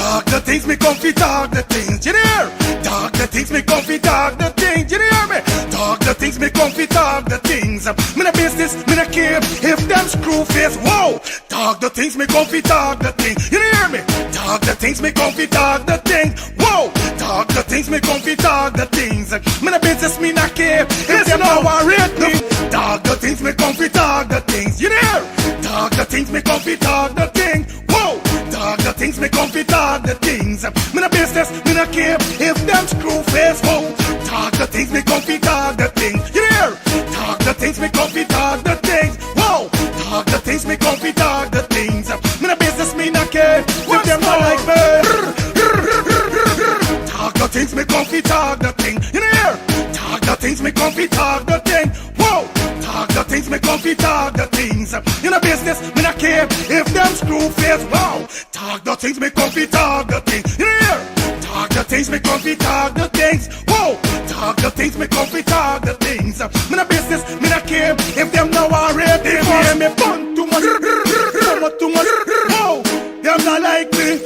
Talk the things, me comfy talk the things, you hear? Talk the things, me comfy talk the things, you hear me? Talk the things, me comfy talk the things. Me no business, me no care if them screw face, whoa. Talk the things, me comfy talk the things, you hear me? Talk the things, me comfy talk the things, whoa. Talk the things, me comfy talk the things. Me no business, me no care if them no worried me. Talk the things, me comfy talk the things, you hear? Talk the things, me comfy talk the things, whoa. Talk the things, me comfy talk the things. Me no business, me no care if them screw face, whoa. Talk the things, me comfy talk the things, you hear? Talk the things, me comfy talk the things, whoa. Talk the things, me comfy talk the things. Me no business, me no care if them not like me. Talk the things, me comfy talk the thing, you hear? Talk the things, me comfy talk the thing, whoa. Talk the things, me comfy talk the things. You know business, me not care if them screw face, wow. Talk the things, me comfy talk the things, you hear? Talk the things, me comfy talk the things, whoa. Talk the things, me comfy talk the things. Me not business, me not care if them now already hear me bun too much, too much, whoa. Them not like me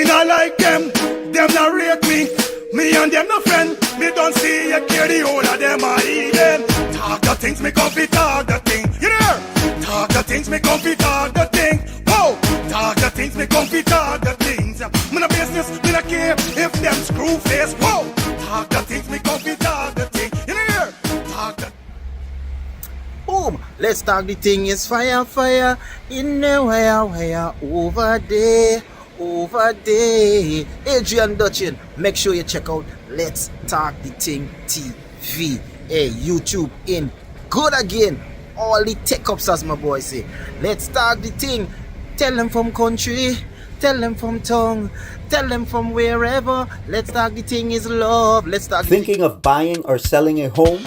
not like them not rate me. Me and them no friend, me don't see you care the whole of them are even. Talk the things, me comfy talk the thing, you hear? Talk the things, me comfy talk the thing, whoa. Talk the things, me comfy talk the things. Me no business, me no care if them screw face, whoa. Talk the things, me comfy talk the thing, you hear? Talk the... Boom, let's talk the thing is fire, fire, in the wire, over there. Adrian Dutchin, make sure you check out Let's Talk the Thing TV. Hey, YouTube in good again. All the tech ups as my boy say. Let's talk the thing. Tell them from country, tell them from tongue, tell them from wherever. Let's talk the thing is love. Let's talk. Thinking of buying or selling a home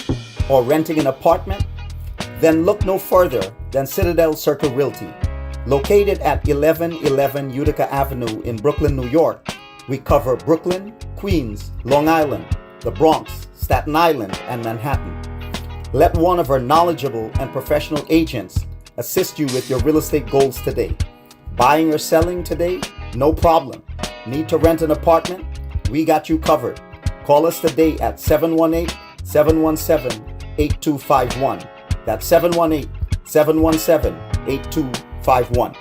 or renting an apartment? Then look no further than Citadel Circle Realty. Located at 1111 Utica Avenue in Brooklyn, New York, we cover Brooklyn, Queens, Long Island, the Bronx, Staten Island, and Manhattan. Let one of our knowledgeable and professional agents assist you with your real estate goals today. Buying or selling today? No problem. Need to rent an apartment? We got you covered. Call us today at 718-717-8251. That's 718-717-8251.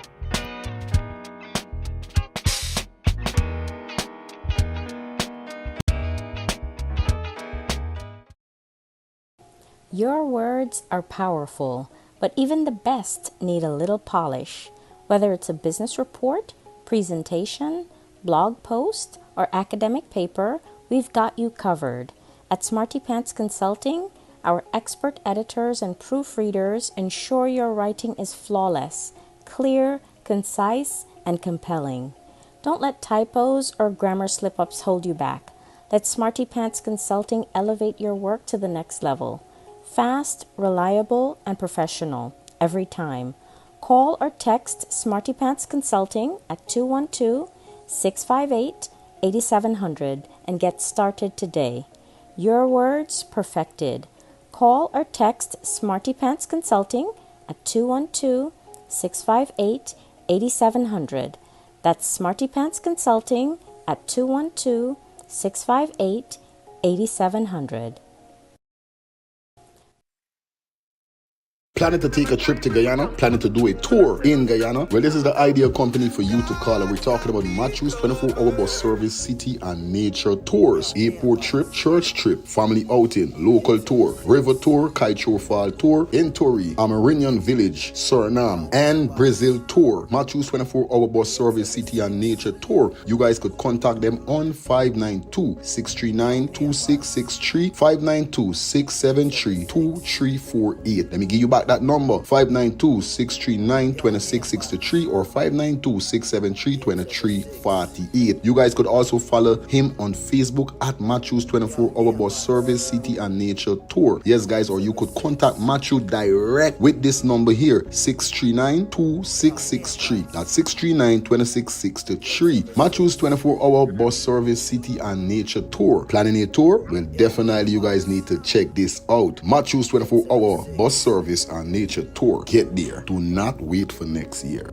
Your words are powerful, but even the best need a little polish. Whether it's a business report, presentation, blog post, or academic paper, we've got you covered. At Smartypants Consulting, our expert editors and proofreaders ensure your writing is flawless, clear, concise, and compelling. Don't let typos or grammar slip-ups hold you back. Let Smartypants Consulting elevate your work to the next level. Fast, reliable, and professional every time. Call or text Smartypants Consulting at 212-658-8700 and get started today. Your words perfected. Call or text Smartypants Consulting at 212-658-8700. That's Smartypants Consulting at 212-658-8700. Planning to take a trip to Guyana? Planning to do a tour in Guyana? Well, this is the ideal company for you to call, and we're talking about Matthew's 24-hour bus service, city and nature tours, airport trip, church trip, family outing, local tour, river tour, Kaitro Fall tour, Entori, Amarinian Village, Suriname, and Brazil tour. Matthew's 24-hour bus service, city and nature tour. You guys could contact them on 592-639-2663, 592-673-2348. Let me give you back that number, 592-639-2663 or 592-673-2348. You guys could also follow him on Facebook at Matthew's 24-hour bus service, city and nature tour. Yes, guys, or you could contact Matthew direct with this number here, 639-2663. That's 639-2663. Matthew's 24-hour bus service, city and nature tour. Planning a tour? Well, definitely you guys need to check this out. Matthew's 24-hour bus service and nature tour. Get there. Do not wait for next year.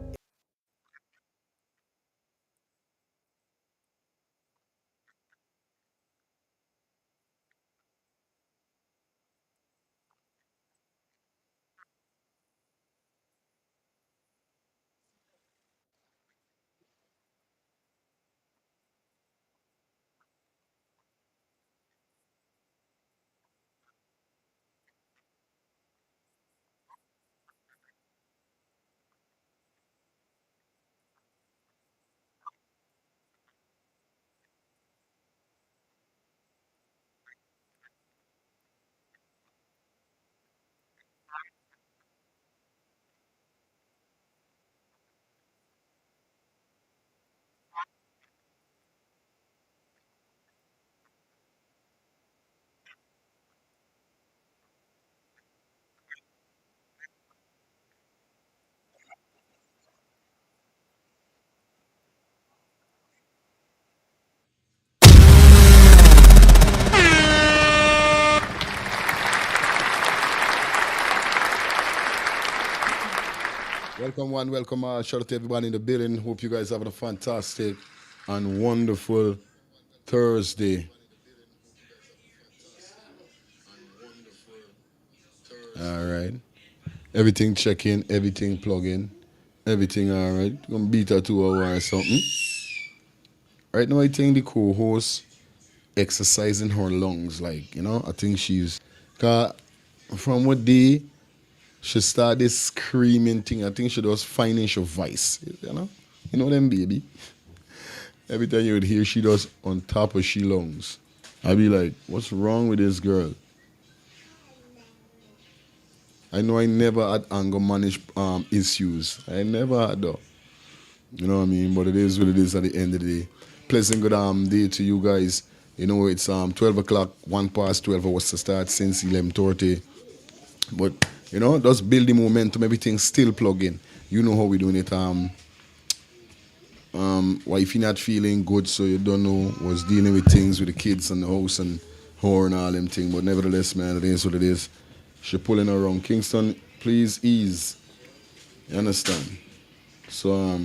welcome. Shout out to everybody in the building. Hope you guys having a fantastic and wonderful Thursday. All right. Everything check in, everything plug in, everything all right. Gonna beat a 2 hour or something. Right now, I think the co-host exercising her lungs, like, I think she's, cause from what day she started screaming thing, I think she was finding her voice, You know them baby. Every time you would hear she does on top of she lungs. I'd be like, what's wrong with this girl? I know I never had anger management issues. I never had though. You know what I mean? But it is what it is at the end of the day. Pleasant good day to you guys. It's 12 o'clock, 1 past 12 hours to start since 11:30. But, just build the momentum, everything still plug in. You know how we're doing it. Why if you're not feeling good, so you don't know, was dealing with things with the kids and the house and her and all them things. But nevertheless, man, it is what it is. She pulling around. Kingston, please ease. You understand? So,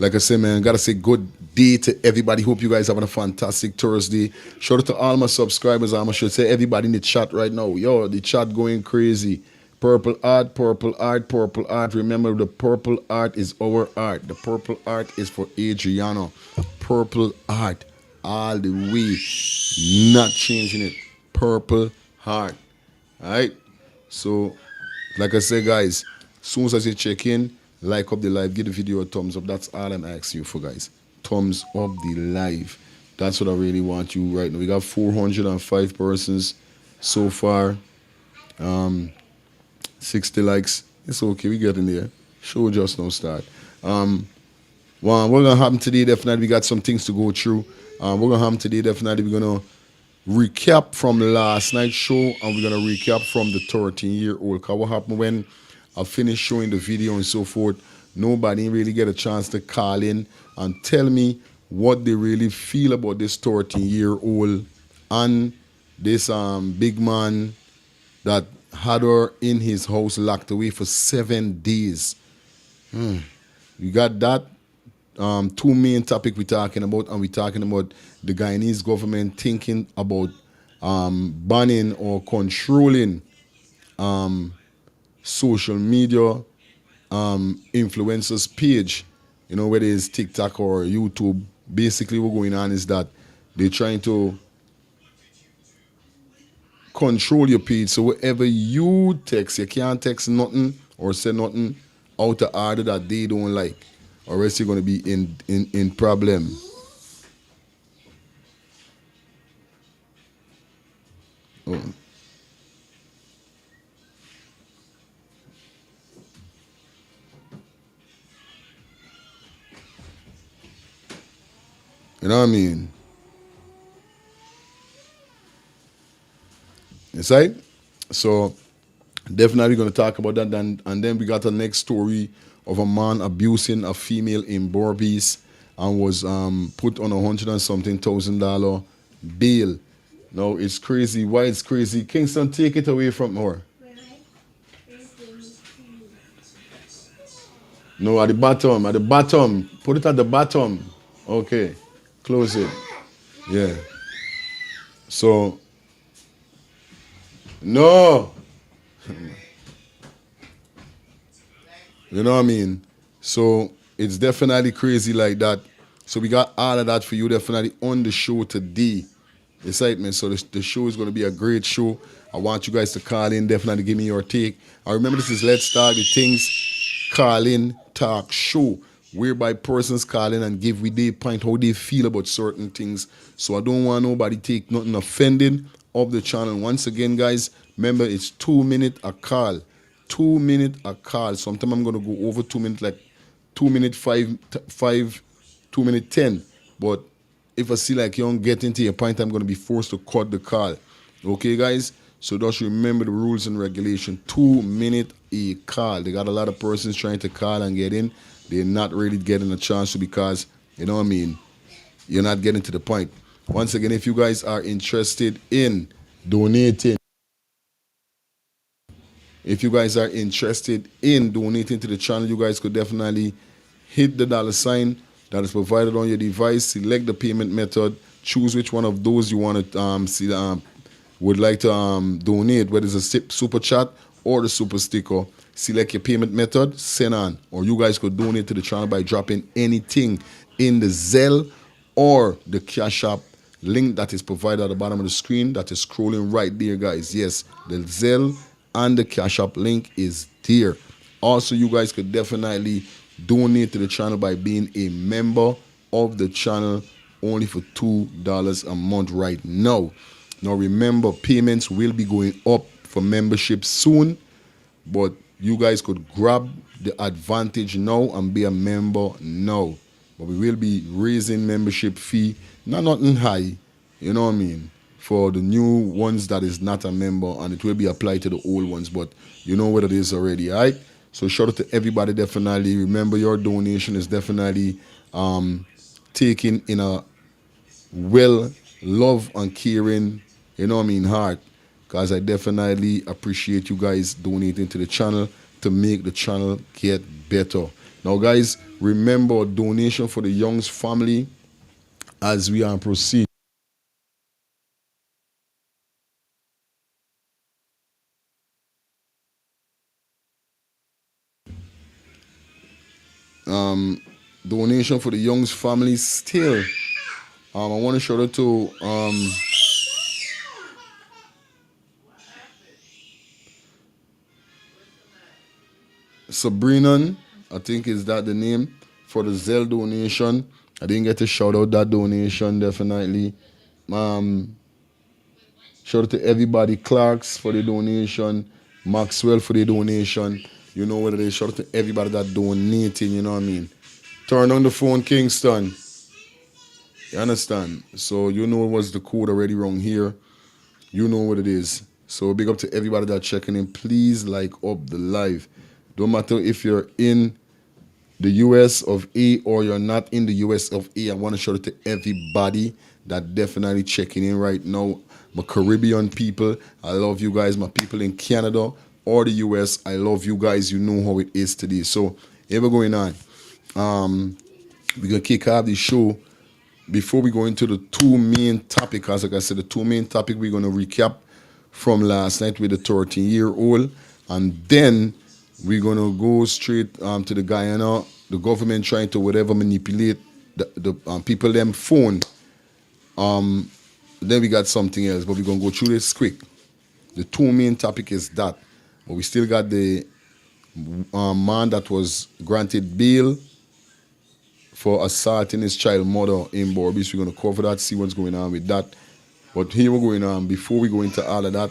like I said, man, gotta say good day to everybody. Hope you guys having a fantastic Thursday. Shout out to all my subscribers. I should say everybody in the chat right now. Yo, the chat going crazy. Purple art, purple art, purple art. Remember, the purple art is our art. The purple art is for Adriano. Purple art all the way. Not changing it. Purple heart. Alright? So, like I said, guys, as soon as you check in, like up the live, give the video a thumbs up. That's all I'm asking you for, guys. Thumbs up the live. That's what I really want you right now. We got 405 persons so far. 60 likes. It's okay. We get in there. Show just now start. Well, we're gonna happen today. Definitely, we got some things to go through. We're gonna happen today. Definitely, we're gonna recap from last night's show, and we're gonna recap from the 13-year-old. Cause what happened when I finished showing the video and so forth, nobody really get a chance to call in and tell me what they really feel about this 13-year-old and this big man that had her in his house locked away for 7 days. We got that. Two main topic we're talking about, and we're talking about the Guyanese government thinking about banning or controlling social media influencers page, whether it's TikTok or YouTube. Basically what's going on is that they're trying to control your page, so whatever you text, you can't text nothing or say nothing out of order that they don't like, or else you're going to be in problem. Oh. You know what I mean? It's right? So definitely going to talk about that. And then we got the next story of a man abusing a female in Borbies and was put on $100 and something thousand bail. Now it's crazy. Why it's crazy? Kingston, take it away from her. No, at the bottom. Put it at the bottom. Okay. Close it. Yeah. So, no. You know what I mean? So, it's definitely crazy like that. So, we got all of that for you definitely on the show today. Excitement. So, the show is going to be a great show. I want you guys to call in. Definitely give me your take. I remember this is Let's Start the Things Call In Talk Show, whereby persons call in and give their point how they feel about certain things. So I don't want nobody take nothing offending of the channel. Once again, guys, remember it's 2 minutes a call. 2 minutes a call. Sometimes I'm going to go over 2 minutes, like 2 minutes 5, 2 minutes 10. But if I see like you don't get into your point, I'm going to be forced to cut the call. Okay, guys? So just remember the rules and regulation. 2 minutes a call. They got a lot of persons trying to call and get in. They're not really getting a chance to, because, you know what I mean, you're not getting to the point. Once again, if you guys are interested in donating, If you guys are interested in donating to the channel, you guys could definitely hit the $sign that is provided on your device, select the payment method, choose which one of those you want to see would like to donate, whether it's a super chat or the super sticker. Select your payment method, send on. Or you guys could donate to the channel by dropping anything in the Zelle or the Cash App link that is provided at the bottom of the screen that is scrolling right there, guys. Yes, the Zelle and the Cash App link is there. Also, you guys could definitely donate to the channel by being a member of the channel only for $2 a month right now. Now remember, payments will be going up for membership soon, but you guys could grab the advantage now and be a member now. But we will be raising membership fee, not nothing high, you know what I mean, for the new ones that is not a member, and it will be applied to the old ones, but you know what it is already, all right? So shout out to everybody, definitely. Remember, your donation is definitely taken in a well, love and caring, you know what I mean, heart. Because I definitely appreciate you guys donating to the channel to make the channel get better. Now, guys, remember, donation for the Young's family as we proceed. Donation for the Young's family still. I want to shout out to Sabrina, I think is that the name, for the Zelle donation. I didn't get to shout out that donation, definitely. Shout out to everybody, Clarks for the donation, Maxwell for the donation. You know what it is. Shout out to everybody that donating, you know what I mean. Turn on the phone, Kingston. You understand? So you know what's the code already wrong here. You know what it is. So big up to everybody that checking in. Please like up the live. Don't matter if you're in the US of A or you're not in the US of A. I want to shout out to everybody that definitely checking in right now. My Caribbean people, I love you guys. My people in Canada or the US, I love you guys. You know how it is today. So, ever going on. We're going to kick off the show. Before we go into the two main topics, as like I said, the two main topics we're going to recap from last night with the 13-year-old. And then we're going to go straight to the Guyana, the government trying to whatever manipulate the people, them phone. Then we got something else, but we're going to go through this quick. The two main topic is that. But we still got the man that was granted bail for assaulting his child mother in Borbis. We're going to cover that, see what's going on with that. But here we're going on. Before we go into all of that,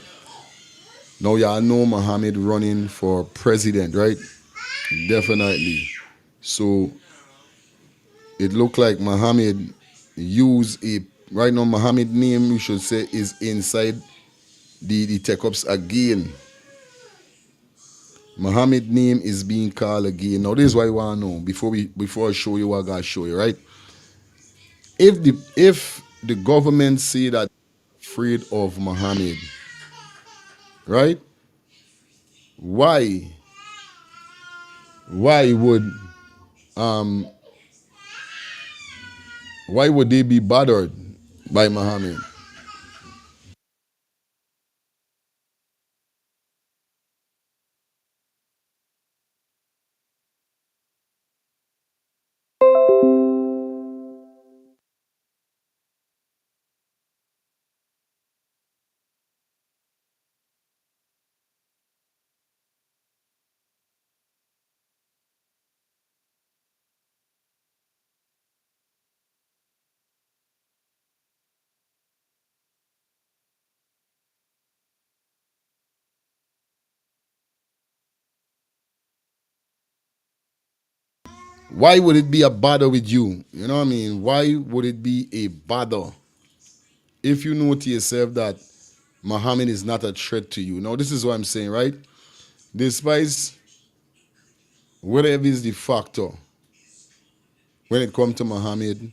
now y'all know Mohammed running for president, right? Definitely. So it looked like Mohammed used right now Mohammed name, we should say, is inside the take-ups again. Mohammed name is being called again. Now this is what I want to know before I show you what I gotta show you, right? If the government say that afraid of Mohammed, right? Why would they be bothered by Mohammed? Why would it be a bother with you? You know what I mean? Why would it be a bother if you know to yourself that Muhammad is not a threat to you? Now, this is what I'm saying, right? Despite whatever is the factor when it comes to Muhammad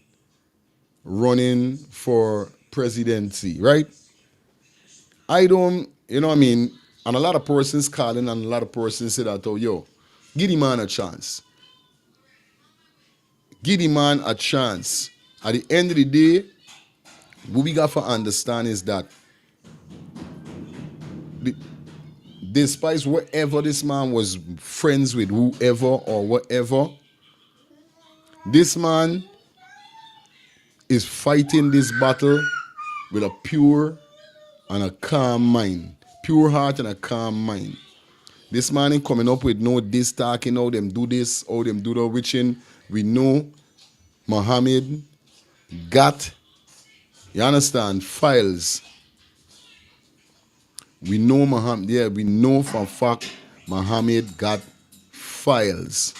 running for presidency, right? I don't, you know what I mean? And a lot of persons calling and a lot of persons say that, oh, yo, give the man a chance. Give the man a chance. At the end of the day, what we got to understand is that despite whatever this man was friends with, whoever or whatever, this man is fighting this battle with a pure and a calm mind. Pure heart and a calm mind. This man ain't coming up with no this talking, how them do this, how them do the witching. We know Muhammad got, you understand, files. We know Muhammad, yeah, we know for a fact Muhammad got files.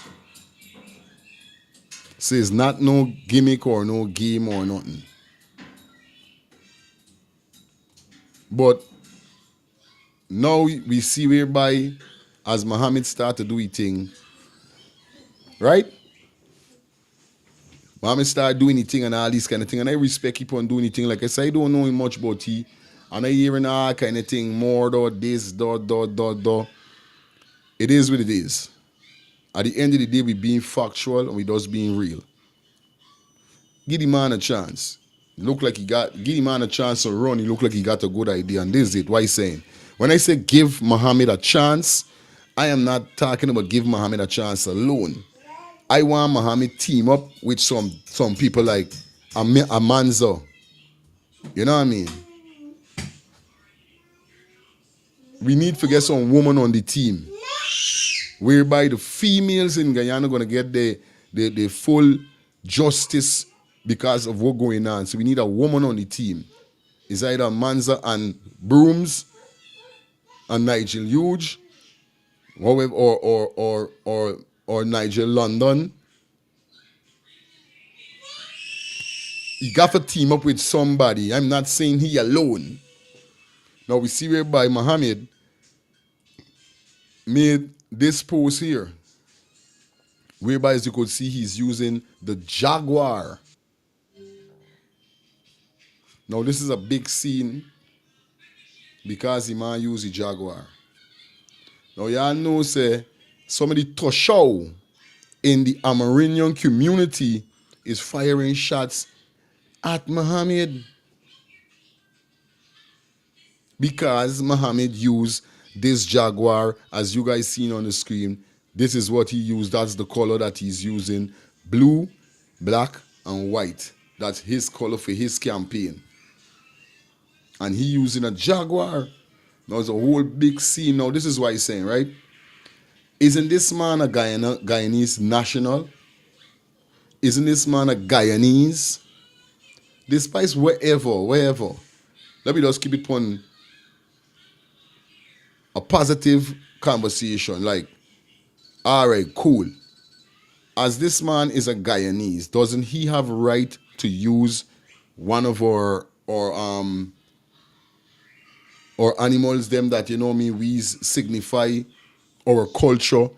So it's not no gimmick or no game or nothing. But now we see whereby as Muhammad start to do his thing, right? Muhammad start doing his thing and all this kind of thing, and I respect him on doing his thing. Like I said, I don't know much about he, and I hearing all kind of thing, more this, It is what it is. At the end of the day, we being factual and we just being real. Give the man a chance. Give the man a chance to run. He look like he got a good idea, and this is it. Why saying? When I say give Muhammad a chance, I am not talking about give Muhammad a chance alone. I want Muhammad team up with some people like Amanzo. You know what I mean? We need to get some woman on the team, whereby the females in Guyana are going to get the full justice because of what's going on. So we need a woman on the team. It's either Manza and Brooms and Nigel Huge, or Nigel London. You got to team up with somebody. I'm not saying he alone. Now we see whereby Muhammad made this post here, whereby as you could see he's using the Jaguar. Now this is a big scene because the man used the Jaguar. Now y'all know say some of the Toshaw in the Amerindian community is firing shots at Muhammad because Muhammad used this Jaguar, as you guys seen on the screen. This is what he used. That's the color that he's using. Blue, black, and white. That's his color for his campaign. And he using a Jaguar. Now it's a whole big scene. Now this is what he's saying, right? Isn't this man a Guyanese national? Isn't this man a Guyanese? Despite wherever. Let me just keep it on a positive conversation. Like, all right, cool. As this man is a Guyanese, doesn't he have a right to use one of our animals, them that, you know me, we signify our culture,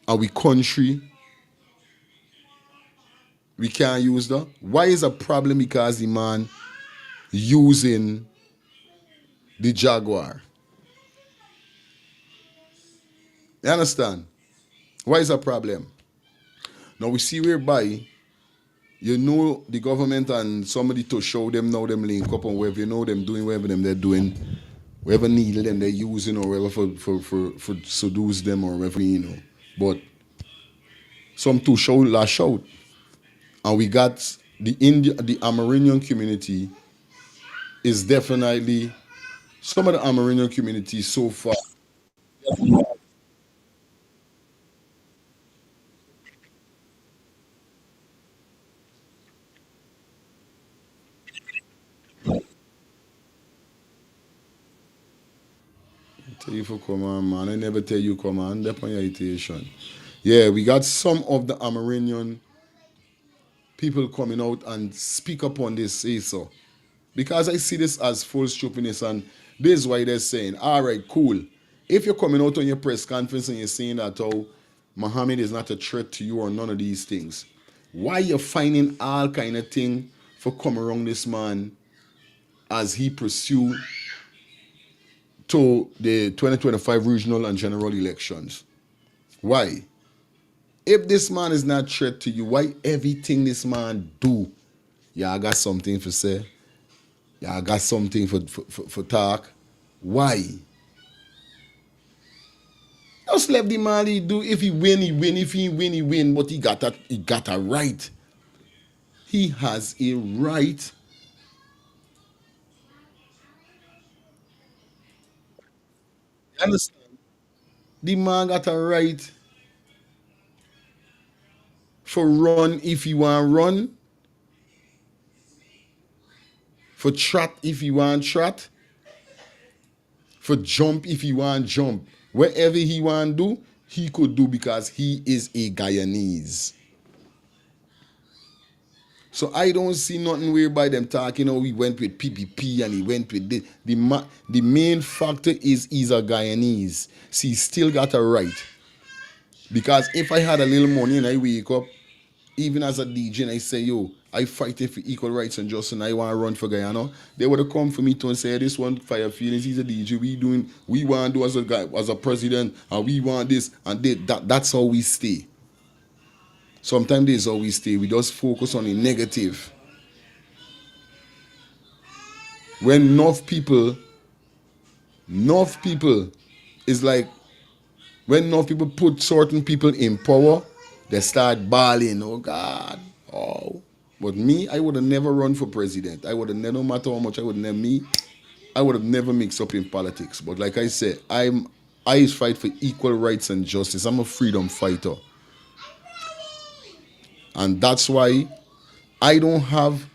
our country? We can't use that. Why is a problem because the man using the Jaguar? You understand? Why is a problem? Now we see whereby, you know, the government and somebody to show them now them link up on whatever, you know, them doing whatever them they're doing, whatever needle them they're using or whatever for seduce them or whatever, you know. But some to show lash out. And we got the Amerindian community is definitely, some of the Amerindian community so far. Tell you for come on, man. I never tell you come on. Dep on your irritation. Yeah, we got some of the Amerindian people coming out and speak up on this, say so. Because I see this as full stupidness, and this is why they're saying, all right, cool. If you're coming out on your press conference and you're saying that, oh, Muhammad is not a threat to you or none of these things, why you finding all kind of thing for come around this man as he pursue to the 2025 regional and general elections. Why? If this man is not threat to you, why everything this man do, y'all got something for say? Y'all got something for talk? Why? Just let the man he do. If he win, he win. If he win, he win. But he got a right. He has a right. You understand? The man got a right for run if he want run, for trot if he want trot, for jump if he want jump. Whatever he want do, he could do because he is a Guyanese. So I don't see nothing whereby them talking, he went with PPP and he went with this. The main factor is he's a Guyanese. See, he still got a right. Because if I had a little money and I wake up, even as a DJ, and I say, I fighting for equal rights and justice and I want to run for Guyana, they would have come for me to and say, this one fire feelings, he's a DJ, we want to do as a guy, as a president, and we want this, and that's how we stay. Sometimes that's how we stay. We just focus on the negative. When enough people is like, when enough people put certain people in power, they start bawling, oh God, oh. But me, I would have never run for president. I would have never, no matter how much I would have never mixed up in politics. But like I said, I fight for equal rights and justice. I'm a freedom fighter. And that's why I don't have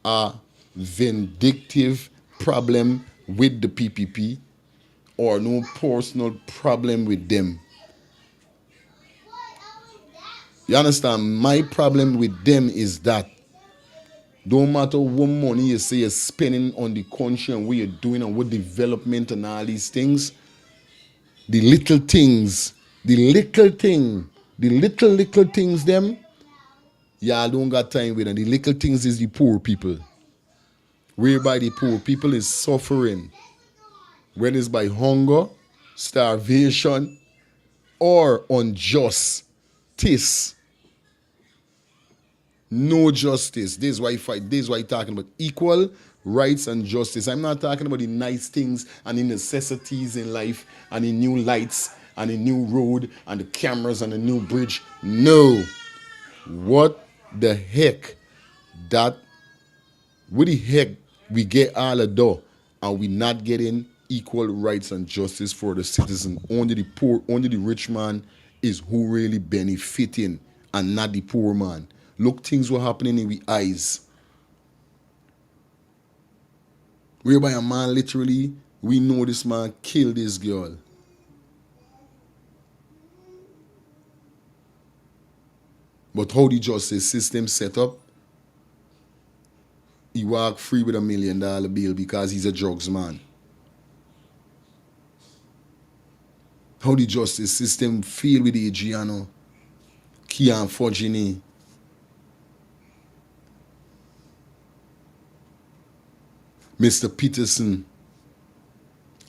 a vindictive problem with the PPP or no personal problem with them. You understand? My problem with them is that don't matter what money you say you're spending on the country and what you're doing and what development and all these things, the little things, little things them, y'all don't got time with. And the little things is the poor people. Whereby the poor people is suffering. Whether it's by hunger, starvation, or injustice. No justice. This is why I fight. This is why I'm talking about equal rights and justice. I'm not talking about the nice things and the necessities in life and the new lights and the new road and the cameras and the new bridge. No. What the heck what the heck we get all of that and we not getting equal rights and justice for the citizen? Only the poor, only the rich man is who really benefiting and not the poor man. Look, things were happening in our eyes. Whereby a man literally, we know this man killed this girl. But how the justice system set up, he walk free with $1 million bill because he's a drugs man. How the justice system feel with Adriano, Kian Forgini, Mr. Peterson,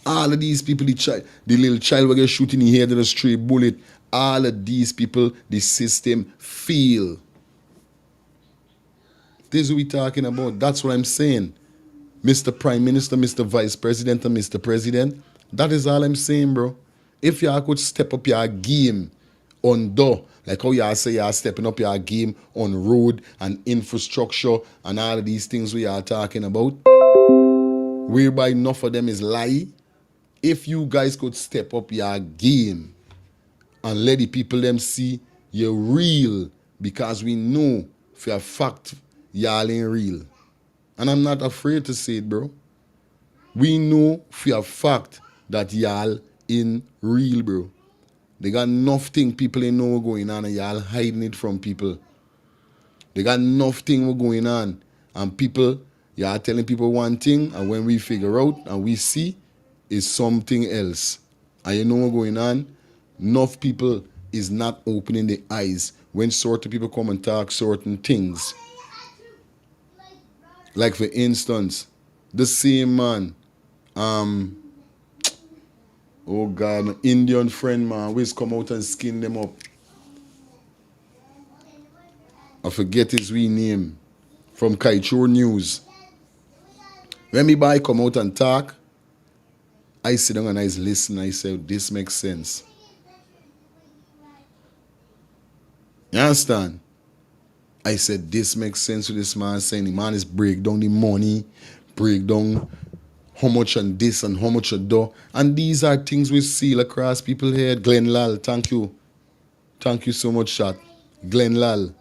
all of these people, the little child will get shot in the head with a stray bullet, all of these people, the system feel. This is what we're talking about. That's what I'm saying. Mr. Prime Minister, Mr. Vice President, and Mr. President, that is all I'm saying, bro. If y'all could step up your game on like how y'all say y'all stepping up your game on road and infrastructure and all of these things we are talking about, whereby enough of them is lie. If you guys could step up your game and let the people them see you're real, because we know for a fact y'all ain't real. And I'm not afraid to say it, bro. We know for a fact that y'all ain't real, bro. They got enough thing people ain't know going on and y'all hiding it from people. They got enough thing going on and people, y'all telling people one thing and when we figure out and we see, is something else. And you know what's going on? Enough people is not opening their eyes when certain people come and talk certain things. Like for instance, the same man, Oh God, my Indian friend, man, always come out and skin them up. I forget his wee name. From Kaichur News. When me boy come out and talk, I sit down and I listen. I say, this makes sense. You understand? I said, this makes sense with this man saying the man is break down the money, break down how much on this and how much on that. And these are things we see across people's head. Glenn Lal, thank you. Thank you so much, Chat. Glenn Lal.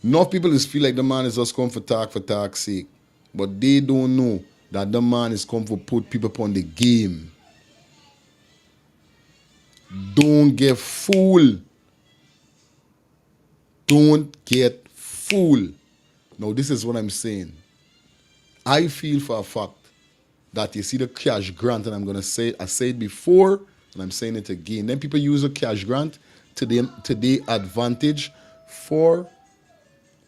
Enough people just feel like the man is just come for talk's sake. But they don't know that the man is come for put people upon the game. Don't get fooled. Don't get fooled. Now, this is what I'm saying. I feel for a fact that you see the cash grant, and I'm going to say it, I said it before, and I'm saying it again. Then people use the cash grant to their advantage for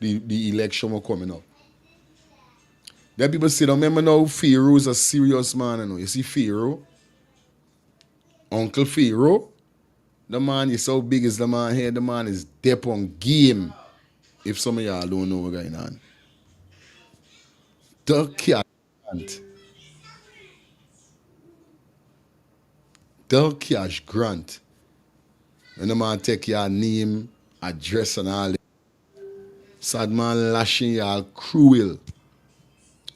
the election are coming up. Then people say, remember now, Pharaoh is a serious man. You know. You see Pharaoh, Uncle Pharaoh, the man, you see how big is the man here? The man is deep on game. If some of y'all don't know what's going on. The cash grant. The cash grant. When the man take your name, address and all that. Sad man lashing y'all cruel.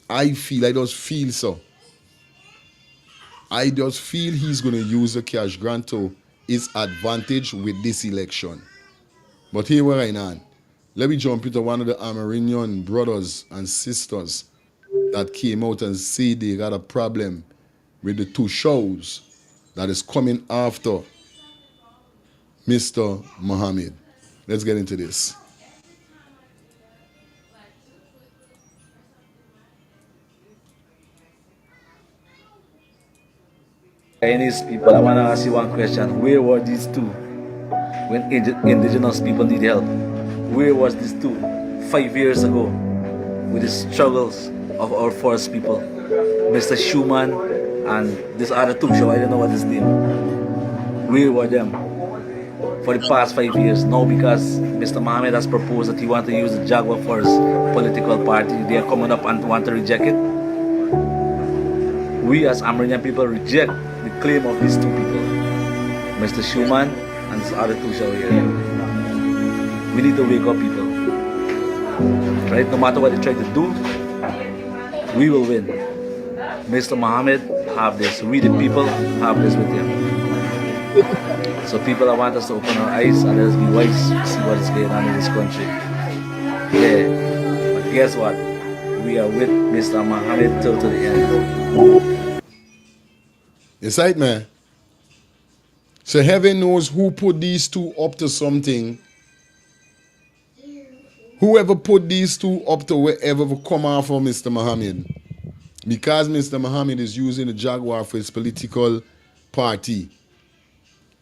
I just feel so. I just feel he's going to use the cash grant to his advantage with this election. But here we're right now. Let me jump into one of the Amerindian brothers and sisters that came out and said they got a problem with the two shows that is coming after Mr. Muhammad. Let's get into this. Chinese people, I want to ask you one question. Where were these two when indigenous people need help? Where was these two 5 years ago with the struggles of our forest people? Mr. Schumann and this other two show, I don't know what his name. Where were them for the past 5 years? Now because Mr. Mohammed has proposed that he wants to use the Jaguar for his political party, they are coming up and want to reject it. We as Amerindian people reject the claim of these two people, Mr. Schumann and this other two show here. We need to wake up, people. Right? No matter what they try to do, we will win. Mr. Mohammed have this. We the people have this with him. So people, I want us to open our eyes and let us be wise to see what is going on in this country. Yeah. But guess what? We are with Mr. Mohammed till to the end. It's right, man. So heaven knows who put these two up to something. Whoever put these two up to wherever will come out for Mr. Mohammed. Because Mr. Mohammed is using the Jaguar for his political party.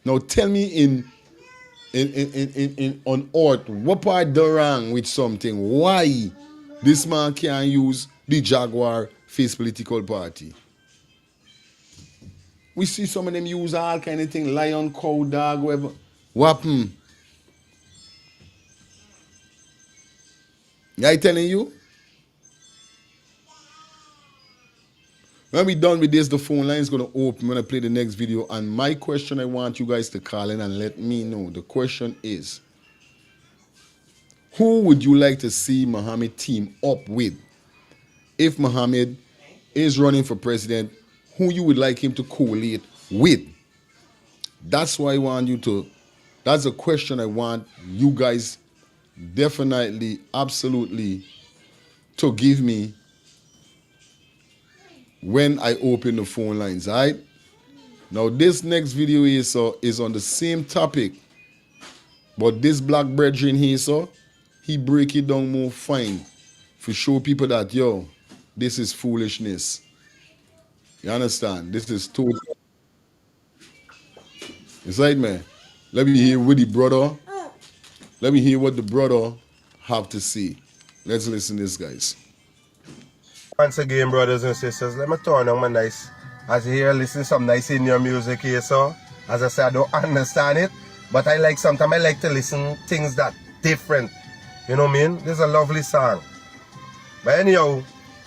Now tell me on earth, what part the wrong with something? Why this man can't use the Jaguar for his political party? We see some of them use all kind of thing, lion, cow, dog, whatever. Wappen. I telling you? When we done with this, the phone line is going to open when I play the next video. And my question I want you guys to call in and let me know. The question is, who would you like to see Muhammad team up with? If Muhammad is running for president, who you would like him to collate with? That's why I want you to, that's a question I want you guys definitely, absolutely to give me when I open the phone lines, all right? Now this next video is on the same topic, but this black brethren here, he break it down more fine to show people that, yo, this is foolishness. You understand? This is total. It's right, man. Let me hear what the brother. Let me hear what the brother have to say. Let's listen to this, guys. Once again, brothers and sisters, let me turn on my nice As you hear, listen some nice Indian music here, so. As I said, I don't understand it, but sometimes I like to listen things that different. You know what I mean? This is a lovely song. But anyhow,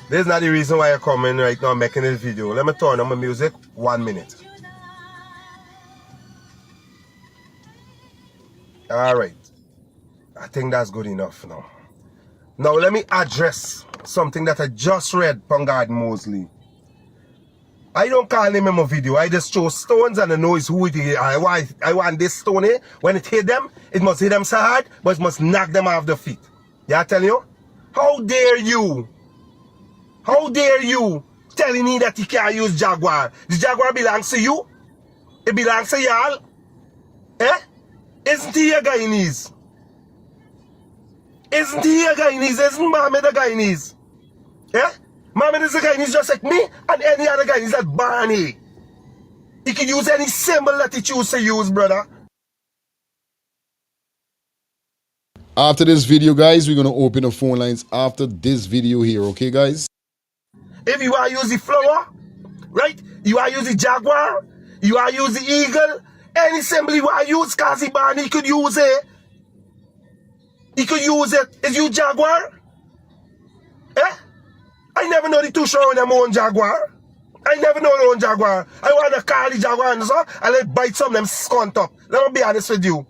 this is not the reason why I come in right now making this video. Let me turn on my music 1 minute. Alright. I think that's good enough now. Now let me address something that I just read from God Mosley. I don't call him in my video. I just show stones and I know it's who it is. I want this stone here. When it hit them, it must hit them so hard, but it must knock them off the feet. Yeah, I tell you? How dare you? How dare you telling me that you can't use Jaguar? The Jaguar belongs to you? It belongs to y'all? Eh? Isn't he a Guyanese? Isn't he a Guyanese? Isn't Mohammed a Guyanese? Eh? Mohammed is a Guyanese just like me and any other Guyanese that Barney. He can use any symbol that he chooses to use, brother. After this video, guys, we're going to open the phone lines after this video here, okay, guys? If you want to use the flower, right? You want to use the Jaguar, you want to use the Eagle, any symbol you want to use, Kazi Barney, he could use it. He could use it. Is you Jaguar? Eh? I never know the two showing them own Jaguar. I never know their own Jaguar. I want to call the Jaguar and so, and let bite some of them skunt up. Let me be honest with you.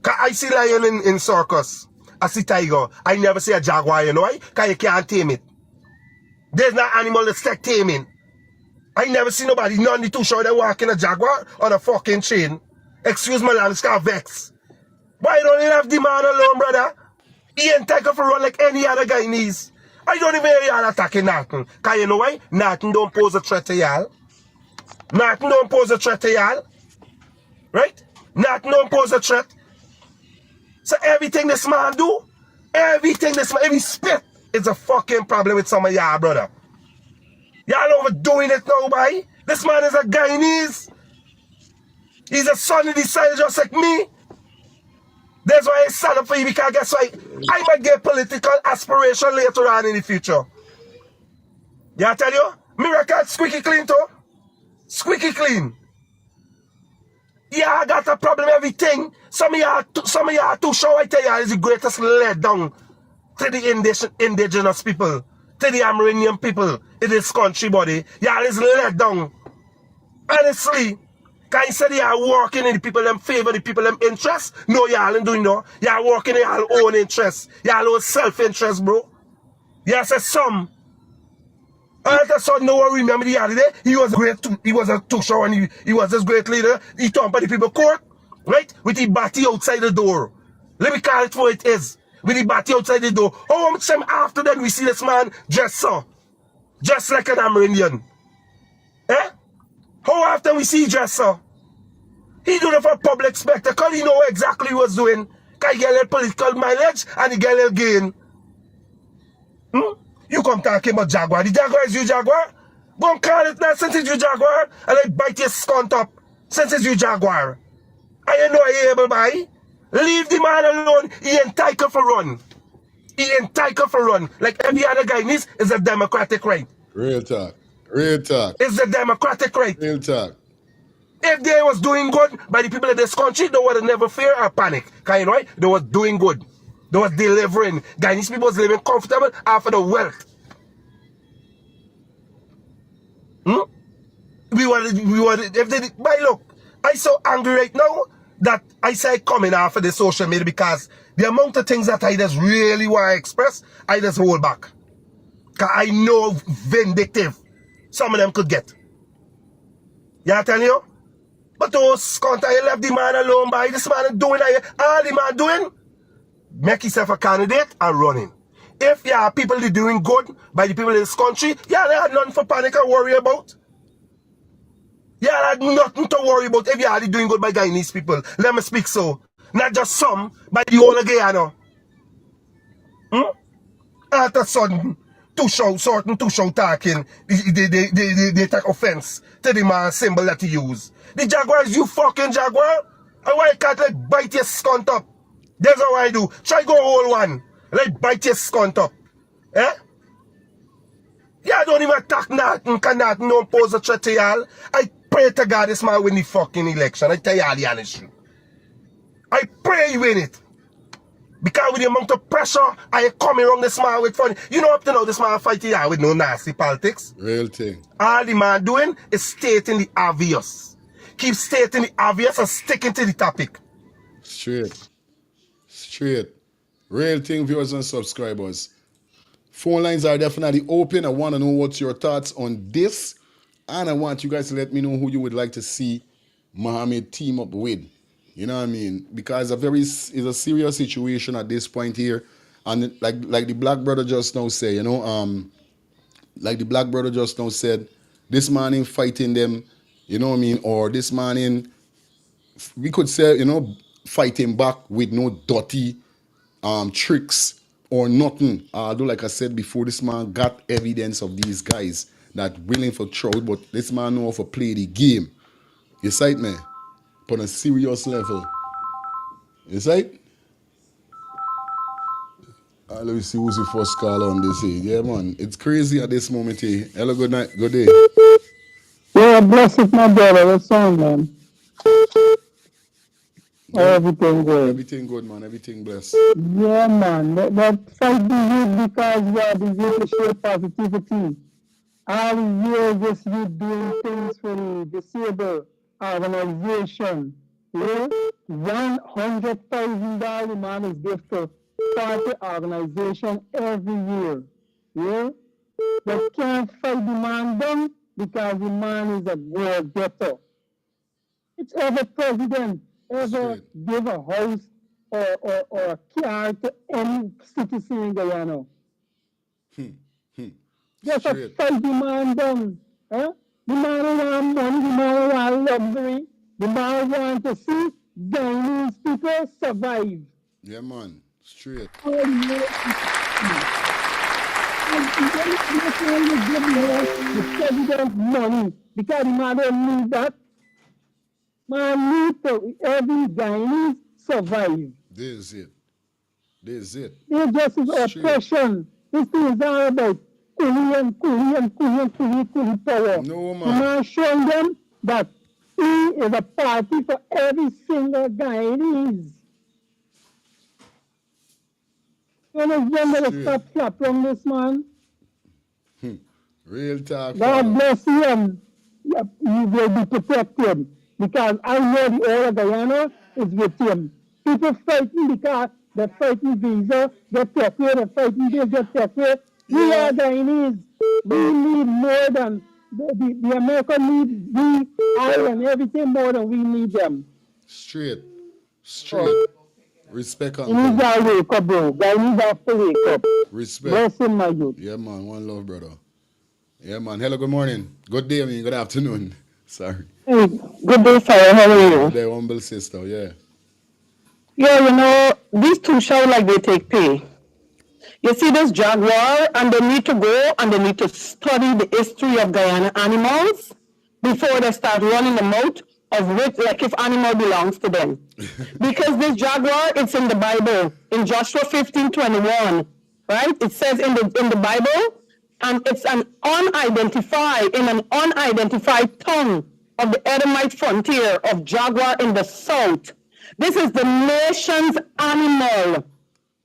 Cause I see lion in circus. I see tiger. I never see a Jaguar, you know why? Because you can't tame it. There's no animal that's like taming. I never see nobody, none of the two show they walking a Jaguar on a fucking chain. Excuse my language, it's vex. Why don't you have the man alone, brother? He ain't taken for run like any other Guyanese. I don't even hear y'all attacking Norton. Cause you know why? Norton don't pose a threat to y'all. Norton don't pose a threat to y'all. Right? Norton don't pose a threat. So everything this man do, everything this man, every spit is a fucking problem with some of y'all, brother. Y'all overdoing it now, boy. This man is a Guyanese. He's a son of the soil just like me. That's why I stand up for you, because guess what? I might get political aspiration later on in the future. Yeah, I tell you? Me record squeaky clean too. Squeaky clean. Yeah, I got a problem, everything. Some of y'all too sure I tell you is the greatest letdown to the indigenous people, to the Amerindian people in this country, buddy. Y'all is let down. Honestly. Can you say y'all working in the people them favor, the people them interest? No, y'all ain't doing no. Y'all working in y'all own interest. Y'all own self-interest, bro. Y'all say some. All of a sudden, no one remember the other day. He was a two-show and he was this great leader. He turned by the people court, right? With the batty outside the door. Let me call it for it is. With the batty outside the door. How much time after that we see this man dressed so? Just like an Amerindian. Eh? How often we see dress so? He do it for public spectacle. He know exactly what he's doing. Because he get a little political mileage and he get a little gain. You come talking about Jaguar. The Jaguar is you Jaguar? Go and call it now since it's you Jaguar. And I bite your skunt up since it's you Jaguar. I know he able by. Leave the man alone. He entitled for run. He entitled for run. Like every other guy needs is a democratic right. Real talk. Real talk. It's a democratic right. Real talk. If they was doing good by the people of this country, they would have never fear or panic. Because you know what? They was doing good. They was delivering. Guyanese people was living comfortable after the wealth. But look, I so angry right now that I say coming after the social media because the amount of things that I just really want to express, I just hold back. Because I know vindictive some of them could get. Yeah, I tell you? But those country left the man alone by this man doing all the man doing, make himself a candidate and running. If yeah, people are doing good by the people in this country, yeah, they had nothing for panic and worry about. Yeah, they had nothing to worry about if you are doing good by Guyanese people. Let me speak so. Not just some, but the whole of Guyana. All of a sudden, certain two-show talking, they take offense to the man symbol that he use. The Jaguar is you fucking Jaguar. And why you can't like bite your skunt up? That's how I do. Try go hold one. Like bite your skunt up. Eh? Yeah, don't even talk nothing, cannot no pose a threat to y'all. I pray to God this man win the fucking election. I tell y'all the honest truth. I pray he win it. Because with the amount of pressure I coming around this man with funny. You know up to now this man fighting here with no nasty politics. Real thing. All the man doing is stating the obvious. Keep stating the obvious and sticking to the topic. Straight. Straight. Real thing, viewers and subscribers. Phone lines are definitely open. I want to know what's your thoughts on this. And I want you guys to let me know who you would like to see Mohammed team up with. You know what I mean? Because it's a serious situation at this point here. And like the black brother just now said, like the black brother just now said, this man in fighting them, you know what I mean? Or this man in, we could say, fighting back with no dirty tricks or nothing. Although, like I said before, this man got evidence of these guys that willing for trouble, but this man know how to play the game. You sight me? On a serious level. You sight? Let me see who's the first call on this here. Yeah, man. It's crazy at this moment here. Hello, good night. Good day. Yeah, bless it, my brother. What's on, man? Yeah. Everything good. Everything good, man. Everything blessed. Yeah, man. That fight the youth because we are the youth to share positivity. All the years, this youth doing things for the disabled organization. Yeah? $100,000 man is given to 40 organization every year. Yeah? They can't fight the man down because the man is a go-getter. It's every president ever give a house or a car to any citizen in Guyana. Just a fight the man down. Huh? The man want money, the man want luxury, the man want to see Guyanese people survive. Yeah, man. Straight. The president money because the man don't need that. Man need to every Guyanese survive. This is it. It's just oppression. This thing is all about Korean power. No, man. The man showing them that he is a party for every single Guyanese. You know, to stop flapping this man. Real talk. God bless you and you will be protected. Because I know the whole of Guyana is with him. People fighting because they're fighting visa, get take away, they're fighting this, get take away. We are Guyanese. We need more than the American need we oil and everything more than we need them. Straight. Respect on You need to wake up, bro. Guyanese have to wake up. Respect. Bless him, my youth. Yeah, man. One love, brother. Yeah, man. Hello, good morning. Good day, good afternoon. Sorry. Hey, good day, sir. How are you? Good day, humble sister. Yeah. Yeah, these two show like they take pay. You see this jaguar, and they need to go and they need to study the history of Guyana animals before they start running them out of which, like if animal belongs to them. Because this jaguar, it's in the Bible, in Joshua 15:21, right? It says in the Bible, and it's in an unidentified tongue of the Edomite frontier of jaguar in the south. This is the nation's animal.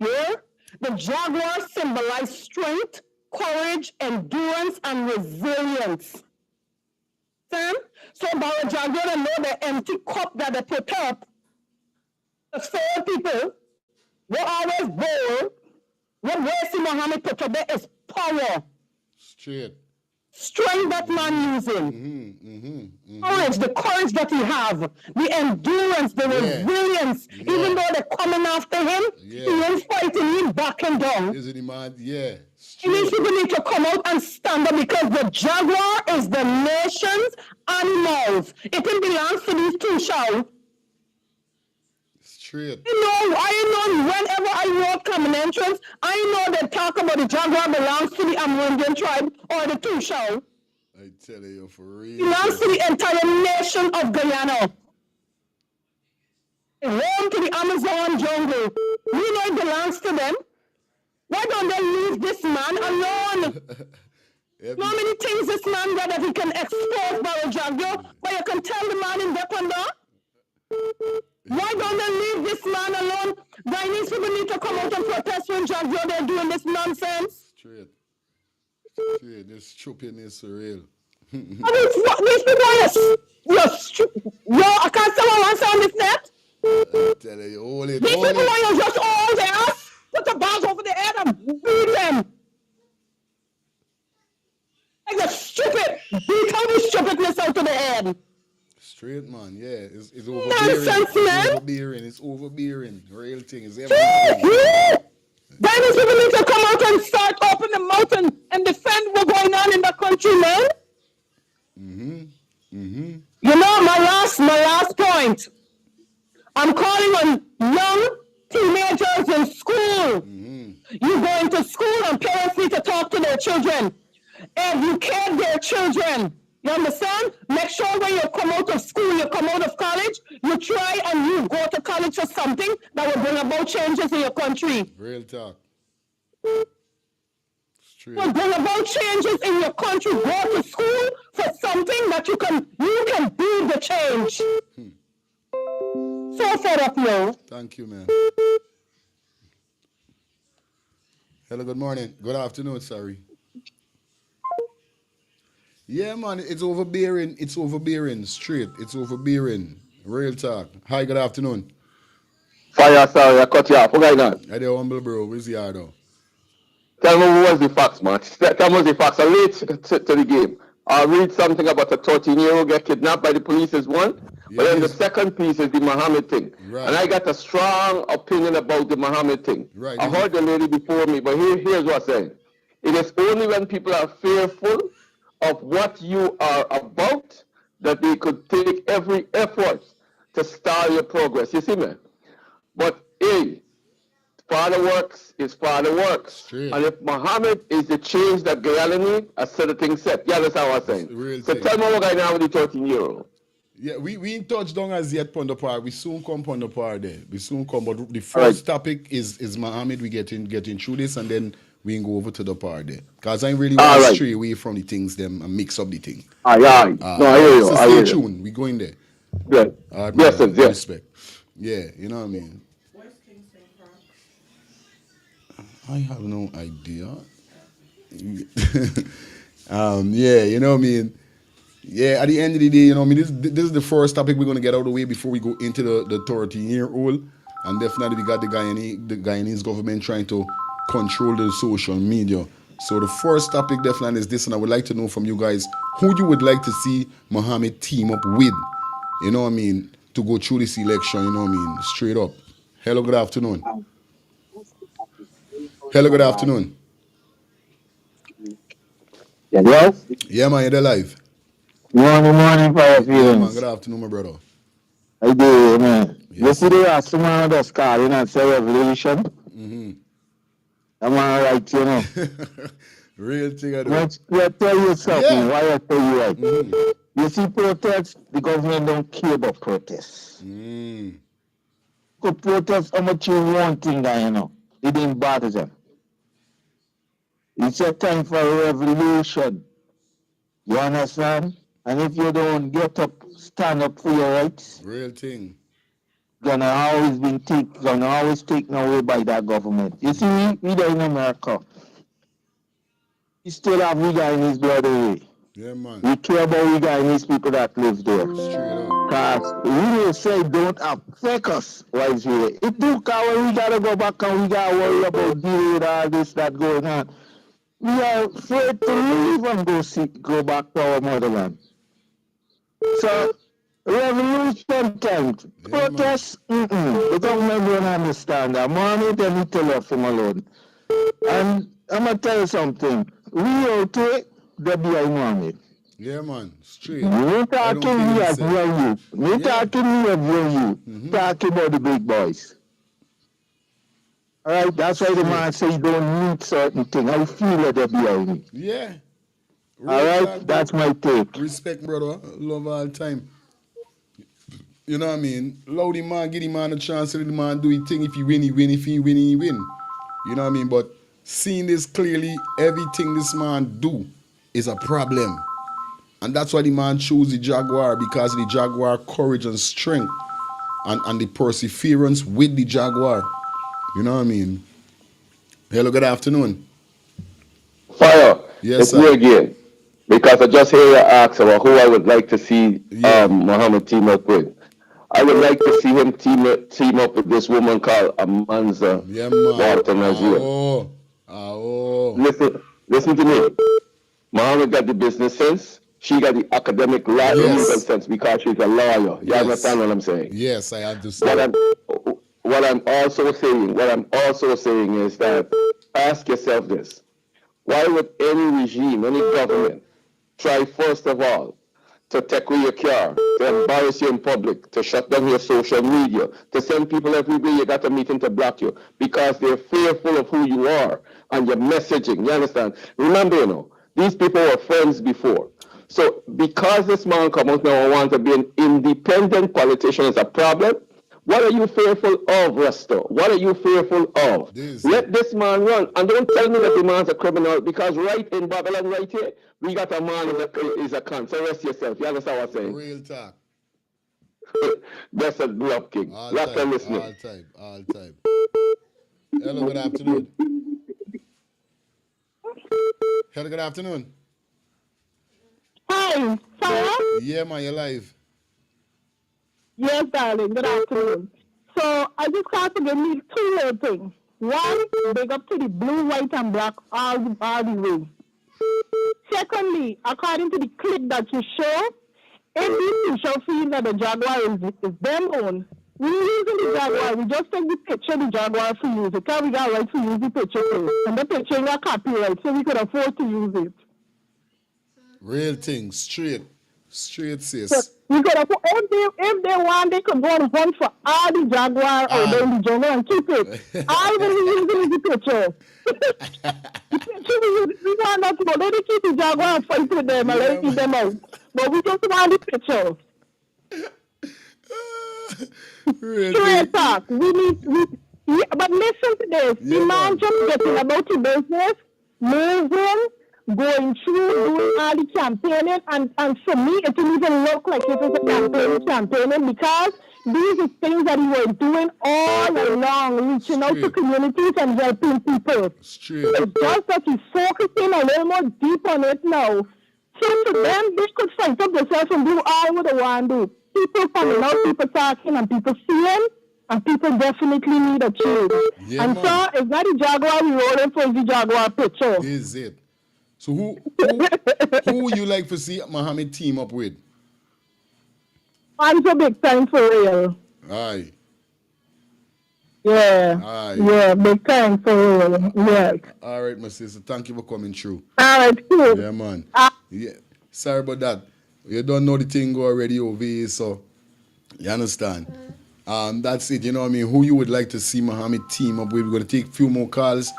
Yeah? The jaguar symbolizes strength, courage, endurance, and resilience. Sam? So about a jaguar, I know the empty cup that they put up, the 4 people were always bold. What Wasi Muhammad put up there is power. Straight. Strength that man using. Courage, the courage that he have, the endurance, the resilience. Even though they're coming after him, he ain't fighting, he's backing down. Is it the man? Yeah. These people need to come out and stand up because the jaguar is the nation's animals. It belongs to these two shows. Straight. I know whenever I walk common entrance, I know they talk about the jaguar belongs to the Amerindian tribe or the two show. I tell you for real. Belongs to the entire nation of Guyana. Home to the Amazon jungle. We know it belongs to them. Why don't they leave this man alone? How many things this man got that he can expose Barrow Jagger, but you can tell the man in Deponder? Why don't they leave this man alone? Guyanese people need to come out and protest when Jagger they're doing this nonsense. Straight. This stupidness is real. These people I can't say what I on this net. I tell you, hold it. These people want you just hold their ass, put the bars over the head and beat them. Like the stupid, beat all the stupidness out of the head. Straight, man, yeah. It's overbearing. Nonsense, man. It's overbearing. Real thing is everything. Guyanese people need to come out and start open the mouth and defend what's going on in the country, man. You know, my last point. I'm calling on young teenagers in school. You go into school and parents need to talk to their children. Educate their children. You understand? Make sure when you come out of school, you come out of college, you try and you go to college for something that will bring about changes in your country. Real talk. Will bring about changes in your country. Go to school for something that you can be the change. So fed up, yo. Thank you, man. Hello, good morning. Good afternoon, sorry. Yeah, man, it's overbearing. It's overbearing. Straight. It's overbearing. Real talk. Hi, good afternoon. Fire, sorry, I cut you off. What going on? Hi there, humble bro. Where's the yard though? Tell me what was the facts, man. Tell me what the facts. I'm late to the game. I read something about a 13-year-old get kidnapped by the police is one. But then the second piece is the Muhammad thing. Right. And I got a strong opinion about the Muhammad thing. Right. I heard the lady before me, but here's what I'm saying. It is only when people are fearful of what you are about that they could take every effort to stall your progress. You see me? But Father works is Father works. True. And if Muhammad is the change that Guyana need, I said the thing set. You understand what I'm saying? So tell me what going on with the 13-year-old. Yeah, we ain't touched down as yet on the part. We soon come on the part there. We soon come. But the first topic is Muhammad. We getting through this and then we can go over to the part there. Because I really want to stray away from the things them and mix up the thing. No, I hear you. So stay tuned. We going there. Good. Yes. Respect. Yeah, you know what I mean? I have no idea. Yeah, you know what I mean? Yeah, at the end of the day, you know what I mean? This is the first topic we're going to get out of the way before we go into the 13-year-old. And definitely we got the Guyanese government trying to control the social media. So the first topic definitely is this, and I would like to know from you guys who you would like to see Muhammad team up with, you know what I mean, to go through this election, you know what I mean, straight up. Hello, good afternoon. Hello, good afternoon. Hello? Yeah, man, you're live. Morning, fire feelings. Yeah, man, good afternoon, my brother. I do, man. Yes. Yesterday, someone just called and say revolution. I'm all right, you know. Real thing, I do. Let's tell you something. Why I tell you right. You see, protests, the government don't care about protests. Could protest how much you want thing, you know. It didn't bother them. It's a time for a revolution. You understand? And if you don't get up, stand up for your rights, real thing, gonna always taken away by that government. You see, we there in America, we still have we Guyanese blood away. Yeah, man. We care about we Guyanese people that live there. Because we will say don't affect us while we're here. It do because we gotta go back and we gotta worry about dealing with all this that going on. We are afraid to leave and go back to our motherland. So, revolution time, protest, the government don't understand that. Money, they need to let them alone. And I'm going to tell you something. We out there, they behind money. Yeah, man, straight. You talking me as your youth. You talking me as your youth. Talking about the big boys. All right, that's why the man say you don't need certain things. I feel that they're behind me. Yeah. All right, that's my take. Respect, brother. Love all the time. You know what I mean? Allow the man, give the man a chance to let the man do his thing. If he win, he win. If he win, he win. You know what I mean? But seeing this clearly, everything this man do is a problem. And that's why the man chose the Jaguar, because of the Jaguar courage and strength and the perseverance with the Jaguar. You know what I mean? Hello, good afternoon. Fire. Yes, It's sir. me again. Because I just hear you ask about who I would like to see Yeah. Muhammad team up with. I would like to see him team up with this woman called Amanza Yeah, man. Walton as well. Listen to me. Muhammad got the business sense. She got the academic legal sense because she's a lawyer. You understand what I'm saying? Yes, I understand. What I'm also saying is that ask yourself this. Why would any regime, any government, try first of all to take away your car, to embarrass you in public, to shut down your social media, to send people everywhere you got a meeting to block you, because they're fearful of who you are and your messaging, you understand? Remember, these people were friends before. So because this man come out now and want to be an independent politician is a problem, what are you fearful of, Rasta? What are you fearful of? Let this man run. And don't tell me that the man's a criminal, because right in Babylon, right here, we got a man is a cunt. So rest yourself. You understand what I'm saying? Real talk. That's a bluff king. Rasta listening. All time. Hello, good afternoon. Hello, good afternoon. Hi, Sarah? Yeah, man, you're live. Yes, darling. Good afternoon. So I just have to give me two little things. One, big up to the blue, white, and black all the way. Secondly, according to the clip that you show, if these people feel that the Jaguar is them own, we using the Jaguar. We just take the picture of the Jaguar for use it. Because we got right to use the picture first. And the picture ain't got copyright, so we could afford to use it. Real thing, straight sis. So we could afford, if they want, they could go and hunt for all the Jaguar or the jungle and keep it. All we using is the picture. The picture we want not to go. Let them keep the Jaguar and fight with them and let keep them out. But we just want the picture. Straight talk. But listen to this. The man just getting about the business, moving, going through, doing all the campaigning, and for me, it didn't even look like it was a campaigning, because these are things that he was doing all along, reaching out to communities and helping people. It's just that he's focusing a little more deep on it now. So to them, they could fight up themselves and do all what they want to do. People coming out, people talking, and people seeing, and people definitely need a change. Yeah, and man. so it's not the Jaguar we rolling for, the Jaguar picture. Is it? So who would you like to see Muhammad team up with? I'm so big time for real. Aye. Yeah. Aye. Yeah, big time for real. Yeah. All right, my sister. Thank you for coming through. All right, cool. Yeah, man. Yeah. Sorry about that. You don't know the thing already over here, so you understand. That's it. You know what I mean? Who you would like to see Muhammad team up with? We're going to take a few more calls,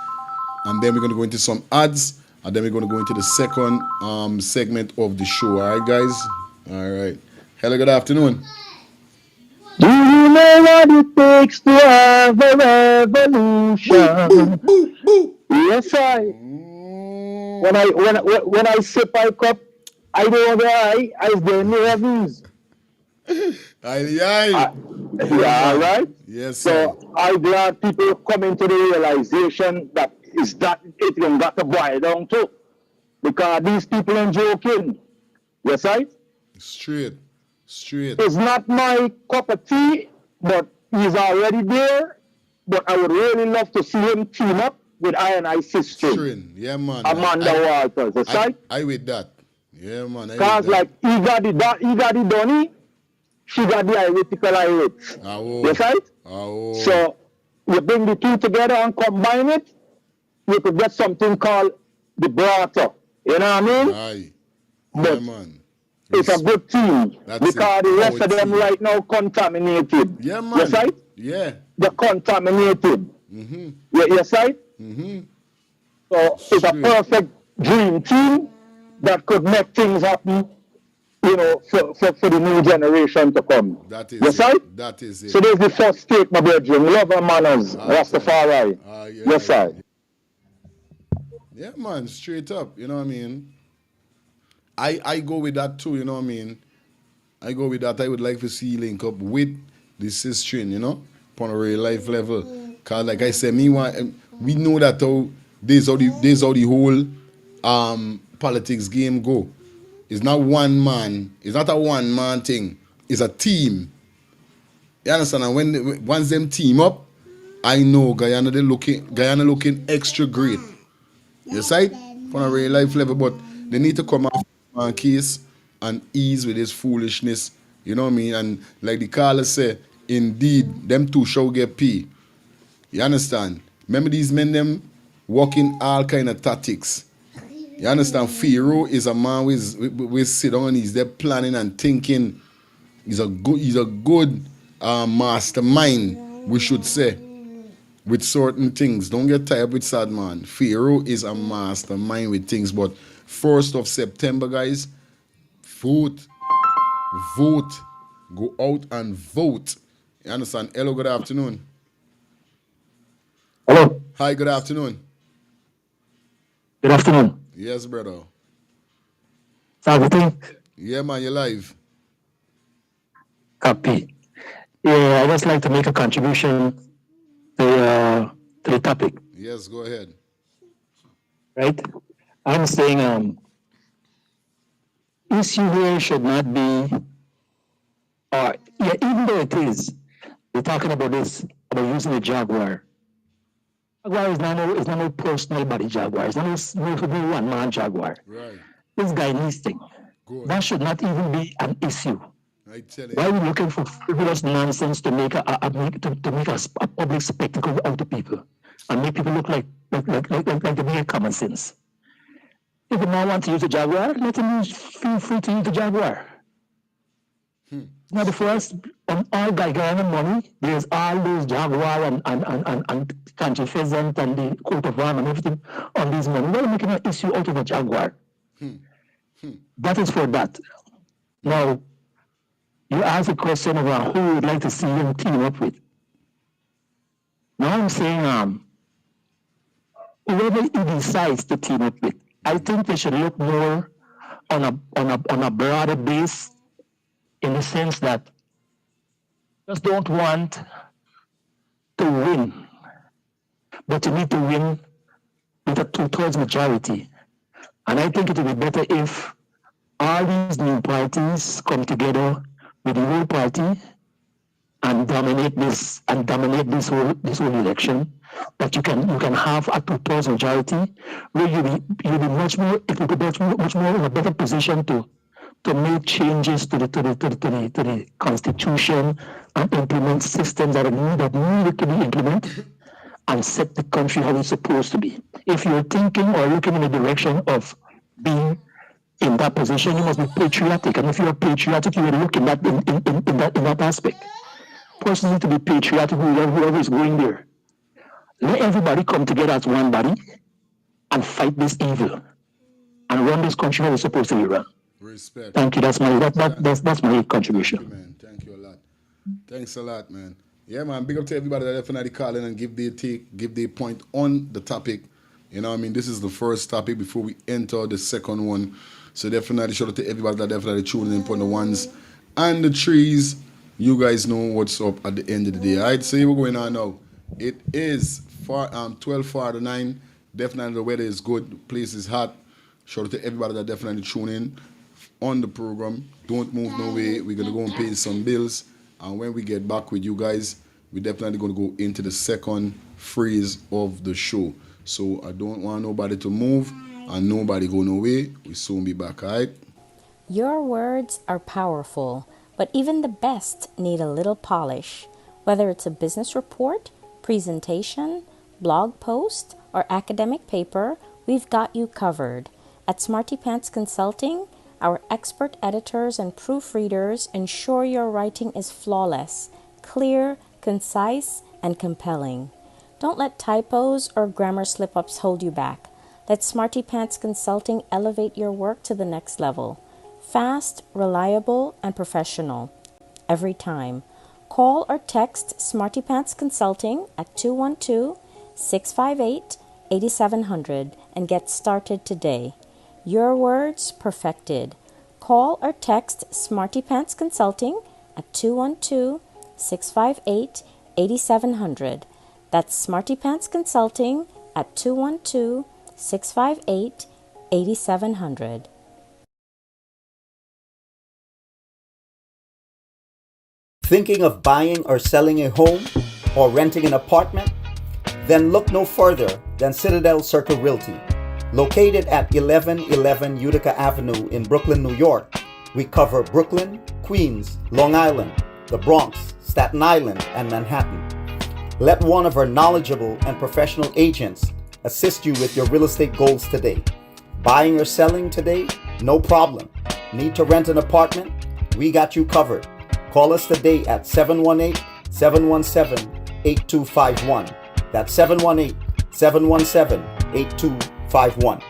and then we're going to go into some ads. And then we're going to go into the second segment of the show. All right, guys? All right. Hello, good afternoon. Do you know what it takes to have a revolution? Yes, I. When I sip my cup, I know that I there no reviews. Aye. Yeah, right? Yes, sir. So I'm glad people coming to the realization that is that it can got to boil down to, because these people are joking. Yes, right? Straight. It's not my cup of tea, but he's already there. But I would really love to see him team up with I sister. Yeah, man. Amanda Walters. Yes, right? I with that. Yeah, man. Because like he got the Donny, she got the Iritical Irish. Yes, right? So you bring the two together and combine it, you could get something called the Brata. You know what I mean? Aye. But yeah, man. It's a good team. Because the rest of them right now contaminated. Yeah, man. Yes, right? Yeah. They're contaminated. Mm-hmm. Yes, right? Mm-hmm. So it's a perfect dream team that could make things happen, you know, for the new generation to come. That is yes, it. right? That is it. So there's the first take, my brethren. Love and manners. Rastafari. Yes, sir. Yeah, man. Straight up. You know what I mean? I go with that too, you know what I mean? I go with that. I would like to see link up with the sister, you know, on a real life level. Cause like I said, we know that this how the whole politics game go. It's not one man. It's not a one man thing. It's a team. You understand? And once them team up, I know Guyana looking extra great. You see? On a real life level, but they need to come off one case and ease with this foolishness. You know what I mean? And like the caller said, indeed, them two shall get pay. You understand? Remember these men them working all kind of tactics. You understand? Pharaoh is a man with sit down and he's there planning and thinking. He's a good mastermind, we should say, with certain things. Don't get tired with sad man. Pharaoh is a mastermind with things. But 1st of September, guys, vote. Go out and vote. You understand? Hello, good afternoon. Hello. Hi, good afternoon. Good afternoon. Yes, brother. Everything? Yeah, man, you're live. Copy. Yeah, I just like to make a contribution to the topic. Yes, go ahead. Right? I'm saying issue here should not be, even though it is, we're talking about this, about using a Jaguar. Jaguar is not no personal body Jaguar. It's not no one man Jaguar. Right. This guy needs thing. That should not even be an issue. I tell you. Why are we looking for frivolous nonsense to make a public spectacle out of people and make people look like they make common sense? If a man wants to use a Jaguar, let him feel free to use the Jaguar. Now, the first on all Guyana money, there's all those Jaguar and country pheasant and the coat of arm and everything on these money. Why are we making an issue out of a Jaguar? That is for that. Now, you ask a question about who would like to see him team up with. Now I'm saying, whoever he decides to team up with, I think they should look more on a broader base, in the sense that just don't want to win, but you need to win with a 2/3 majority. And I think it would be better if all these new parties come together with the whole party and dominate this whole election. That you can have a 2/3 majority where you'll be much more in a better position to make changes to the constitution and implement systems that need to be implemented and set the country how it's supposed to be. If you're thinking or looking in the direction of being in that position, you must be patriotic. And if you're patriotic, you will look in that aspect. Person need to be patriotic, whoever is going there. Let everybody come together as one body and fight this evil and run this country how it's supposed to be run. Respect. Thank you. That's my contribution. Thank you, man. Thank you a lot. Thanks a lot, man. Yeah, man. Big up to everybody that definitely call in and give their point on the topic. You know what I mean? This is the first topic before we enter the second one. So definitely shout out to everybody that definitely tuning in for the ones and the threes. You guys know what's up at the end of the day. Alright, so we're going on now. It is 12:49. Definitely the weather is good. The place is hot. Shout out to everybody that definitely tune in on the program. Don't move no way. We're gonna go and pay some bills. And when we get back with you guys, we're definitely gonna go into the second phase of the show. So I don't want nobody to move and nobody go no way. We'll soon be back, alright? Your words are powerful, but even the best need a little polish. Whether it's a business report, presentation, blog post, or academic paper, we've got you covered. At Smartypants Consulting, our expert editors and proofreaders ensure your writing is flawless, clear, concise, and compelling. Don't let typos or grammar slip-ups hold you back. Let Smartypants Consulting elevate your work to the next level. Fast, reliable, and professional. Every time. Call or text Smartypants Consulting at 212-658-8700 and get started today. Your words perfected. Call or text Smartypants Consulting at 212-658-8700. That's Smartypants Consulting at 212-658-8700. Thinking of buying or selling a home or renting an apartment? Then look no further than Citadel Circle Realty. Located at 1111 Utica Avenue in Brooklyn, New York, we cover Brooklyn, Queens, Long Island, the Bronx, Staten Island, and Manhattan. Let one of our knowledgeable and professional agents assist you with your real estate goals today. Buying or selling today? No problem. Need to rent an apartment? We got you covered. Call us today at 718-717-8251. That's 718-717-8251.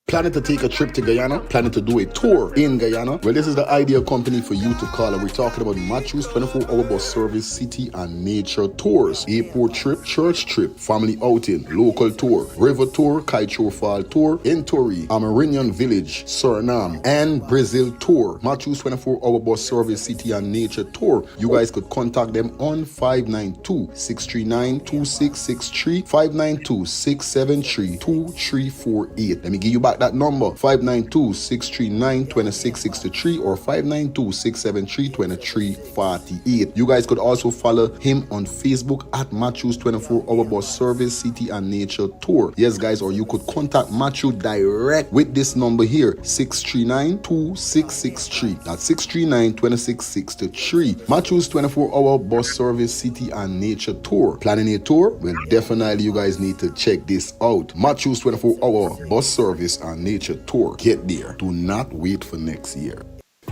Planning to take a trip to Guyana? Planning to do a tour in Guyana? Well, this is the ideal company for you to call. And we're talking about Matthews 24-hour bus service, city and nature tours. Airport trip, church trip, family outing, local tour, river tour, Kaicho Fall tour, Entori, Amerindian Village, Suriname, and Brazil tour. Matthews 24-hour bus service, city and nature tour. You guys could contact them on 592-639-2663, 592-673-2348. Let me give you back that number, 592-639-2663 or 592-673-2348. You guys could also follow him on Facebook at Matthews 24-hour bus service, city and nature tour. Yes, guys, or you could contact Matthew direct with this number here, 639-2663. That's 639-2663. Matthews 24-hour bus service, city and nature tour. Planning a tour? Well, definitely you guys need to check this out. Matthews 24-hour bus service and nature tour. Get there. Do not wait for next year.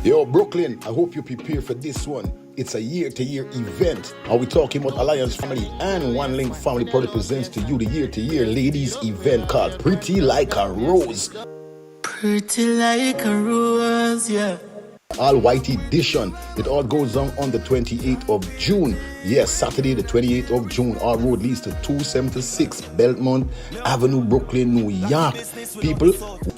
Yo, Brooklyn, I hope you prepare for this one. It's a year-to-year event. Are we talking about Alliance Family and One Link Family Product presents to you the year-to-year ladies event called Pretty Like a Rose. Pretty like a rose, yeah. All white edition. It all goes on the 28th of June. Yes, Saturday the 28th of June. Our road leads to 276 Belmont Avenue, Brooklyn, New York. People,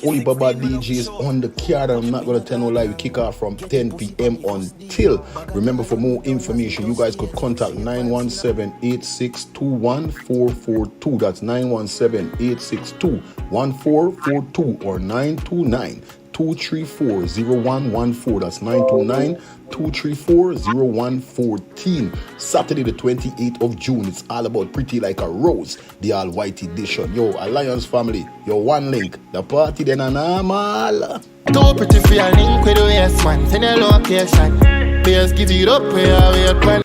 Oli Baba DJs on the card. I'm not going to tell no lie. We kick off from 10 p.m. until. Remember, for more information, you guys could contact 917-862-1442. That's 917-862-1442 or 929-234-0114. That's 929-234-0114. Saturday the 28th of June. It's all about Pretty Like a Rose, the all white edition. Yo, Alliance Family, your One Link. The party then an normal. Too pretty for your link with the yes man. Send your location. Players give it up where we are plan.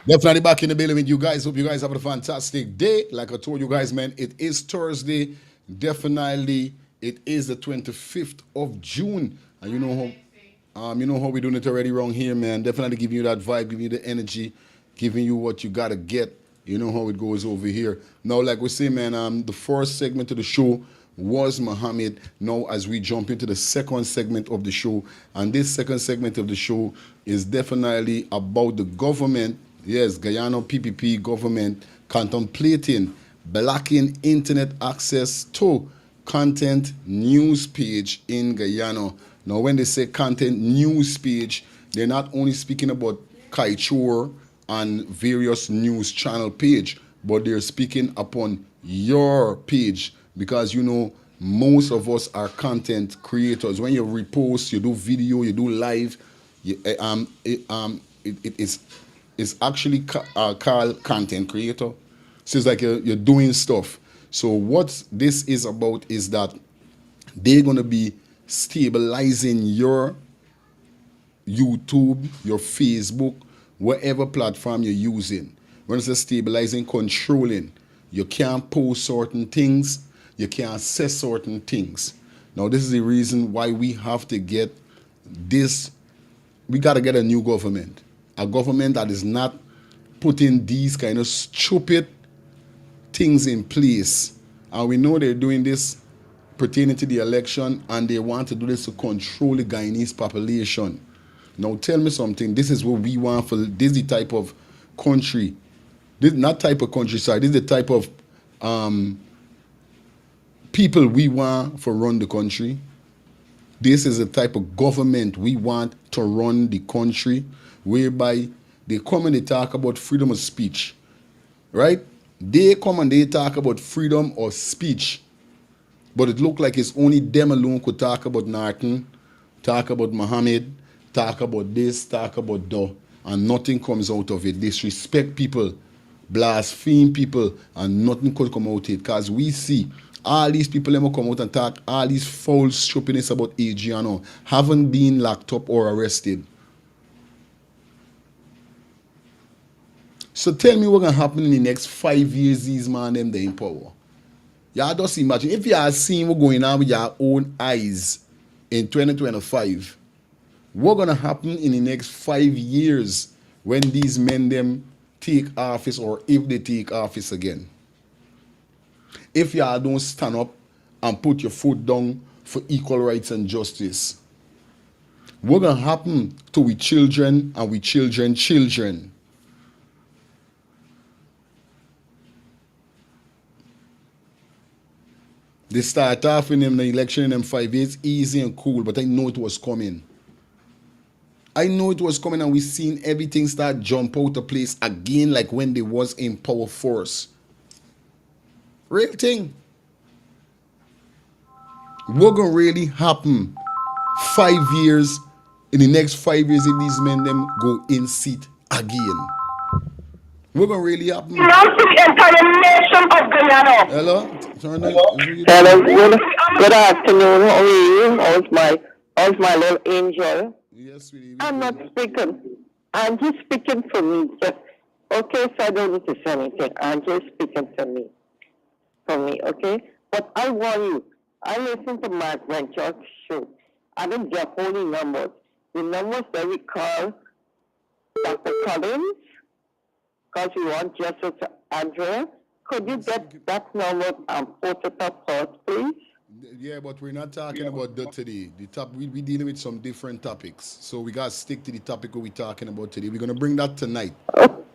Definitely back in the building with you guys. Hope you guys have a fantastic day. Like I told you guys, man, it is Thursday. Definitely, it is the 25th of June. And you know how we're doing it already wrong here, man. Definitely giving you that vibe, giving you the energy, giving you what you gotta get. You know how it goes over here. Now, like we say, man, the first segment of the show was Muhammad. Now, as we jump into the second segment of the show, and this second segment of the show is definitely about the government. Yes, Guyana PPP government contemplating blocking internet access to content news page in Guyana. Now, when they say content news page, they're not only speaking about Kaichur and various news channel page, but they're speaking upon your page, because you know most of us are content creators. When you repost, you do video, you do live, it's actually called content creator. So it's like you're doing stuff. So what this is about is that they're going to be stabilizing your YouTube, your Facebook, whatever platform you're using. When it's stabilizing, controlling, you can't post certain things, you can't say certain things. Now, this is the reason why we have to get this. We got to get a new government. A government that is not putting these kind of stupid things in place. And we know they're doing this pertaining to the election, and they want to do this to control the Guyanese population. Now tell me something. This is what we want for this is the type of country. This not type of countryside. This is the type of people we want for run the country. This is the type of government we want to run the country, whereby they come and they talk about freedom of speech, right? They come and they talk about freedom of speech, but it look like it's only them alone could talk about Narton, talk about Muhammad, talk about this, talk about that, and nothing comes out of it. Disrespect people, blaspheme people, and nothing could come out of it, because we see all these people that come out and talk all these foul stupidness about Adriano haven't been locked up or arrested. So tell me what's going to happen in the next 5 years these man them they in power. Y'all just imagine if y'all seen what's going on with your own eyes in 2025, what's going to happen in the next 5 years when these men them take office, or if they take office again. If y'all don't stand up and put your foot down for equal rights and justice, what's going to happen to we children and we children? They start off in them the election in them 5 years, easy and cool, but I know it was coming. I know it was coming, and we seen everything start jump out of place again, like when they was in power force. Real thing. What gonna really happen 5 years, in the next 5 years, if these men them go in seat again? What gonna really happen? The entire nation of Guyana. Hello? Hello. Good afternoon. How are you? How's my little angel? Yes, sweetie. I'm not speaking. I'm just speaking for me. Okay, so I don't need to say anything. I'm just speaking for me. Okay? But I want you. I listen to Mark Venture's show. I don't get only numbers. The numbers that we call Dr. Collins, because we want justice to Andrea. Could you get that number and put it up first, please? Yeah, but we're not talking about that today. We're dealing with some different topics. So we got to stick to the topic we're talking about today. We're going to bring that tonight.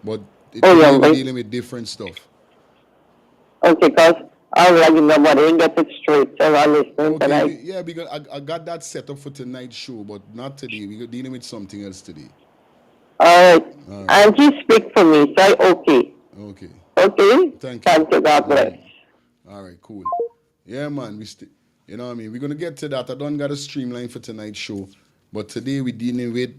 But today we're dealing with different stuff. Okay, because I would like to know, but I didn't get it straight. So I'm listening tonight. Yeah, because I got that set up for tonight's show, but not today. We're dealing with something else today. All right. And you speak for me, so okay. Okay. Okay? Thank you, God bless. All right, cool. Yeah, man, you know what I mean? We're going to get to that. I don't got a streamline for tonight's show, but today we're dealing with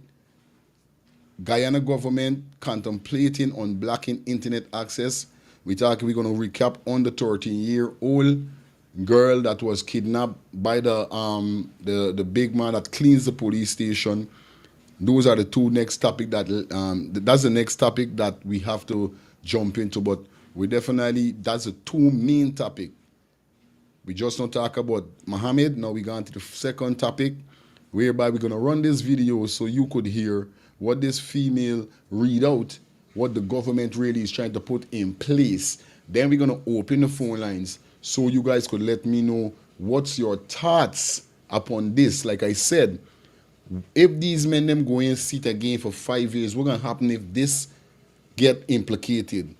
Guyana government contemplating on blocking internet access. We're going to recap on the 13-year-old girl that was kidnapped by the big man that cleans the police station. Those are the two next topic that's the next topic that we have to jump into, but that's the two main topic. We just don't talk about Muhammad. Now we go on to the second topic, whereby we're going to run this video so you could hear what this female read out, what the government really is trying to put in place. Then we're going to open the phone lines so you guys could let me know what's your thoughts upon this. Like I said, if these men them go and sit again for 5 years, what's going to happen if this get implicated,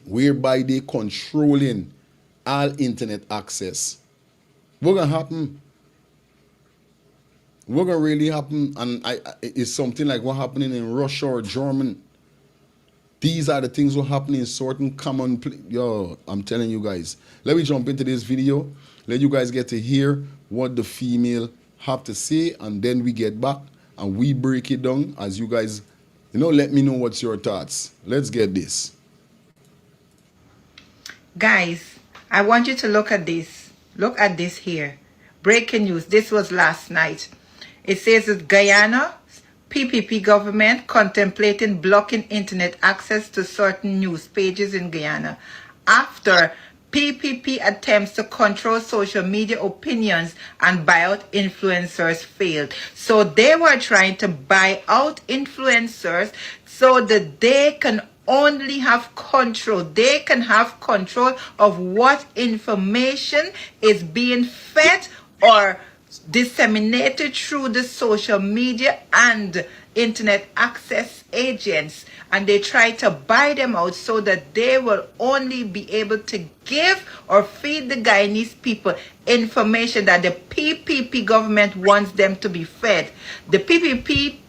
whereby they controlling all internet access? What's going to happen? What's going to really happen? And it's something like what happening in Russia or Germany. These are the things that happen in certain common yo, I'm telling you guys. Let me jump into this video. Let you guys get to hear what the female have to say, and then we get back and we break it down as you guys, let me know what's your thoughts. Let's get this. Guys, I want you to look at this. Look at this here. Breaking news. This was last night. It says that Guyana PPP government contemplating blocking internet access to certain news pages in Guyana after PPP attempts to control social media opinions and buy out influencers failed. So they were trying to buy out influencers so that they can only have control. They can have control of what information is being fed or disseminated through the social media and internet access agents, and they try to buy them out so that they will only be able to give or feed the Guyanese people information that the PPP government wants them to be fed. The PPP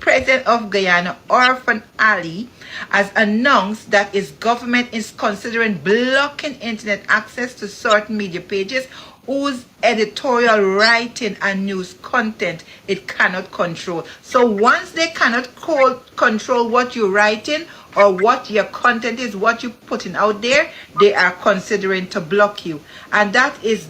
president of Guyana, Orphan Ali, has announced that his government is considering blocking internet access to certain media pages whose editorial writing and news content it cannot control. So once they cannot control what you're writing or what your content is, what you're putting out there, they are considering to block you. And that is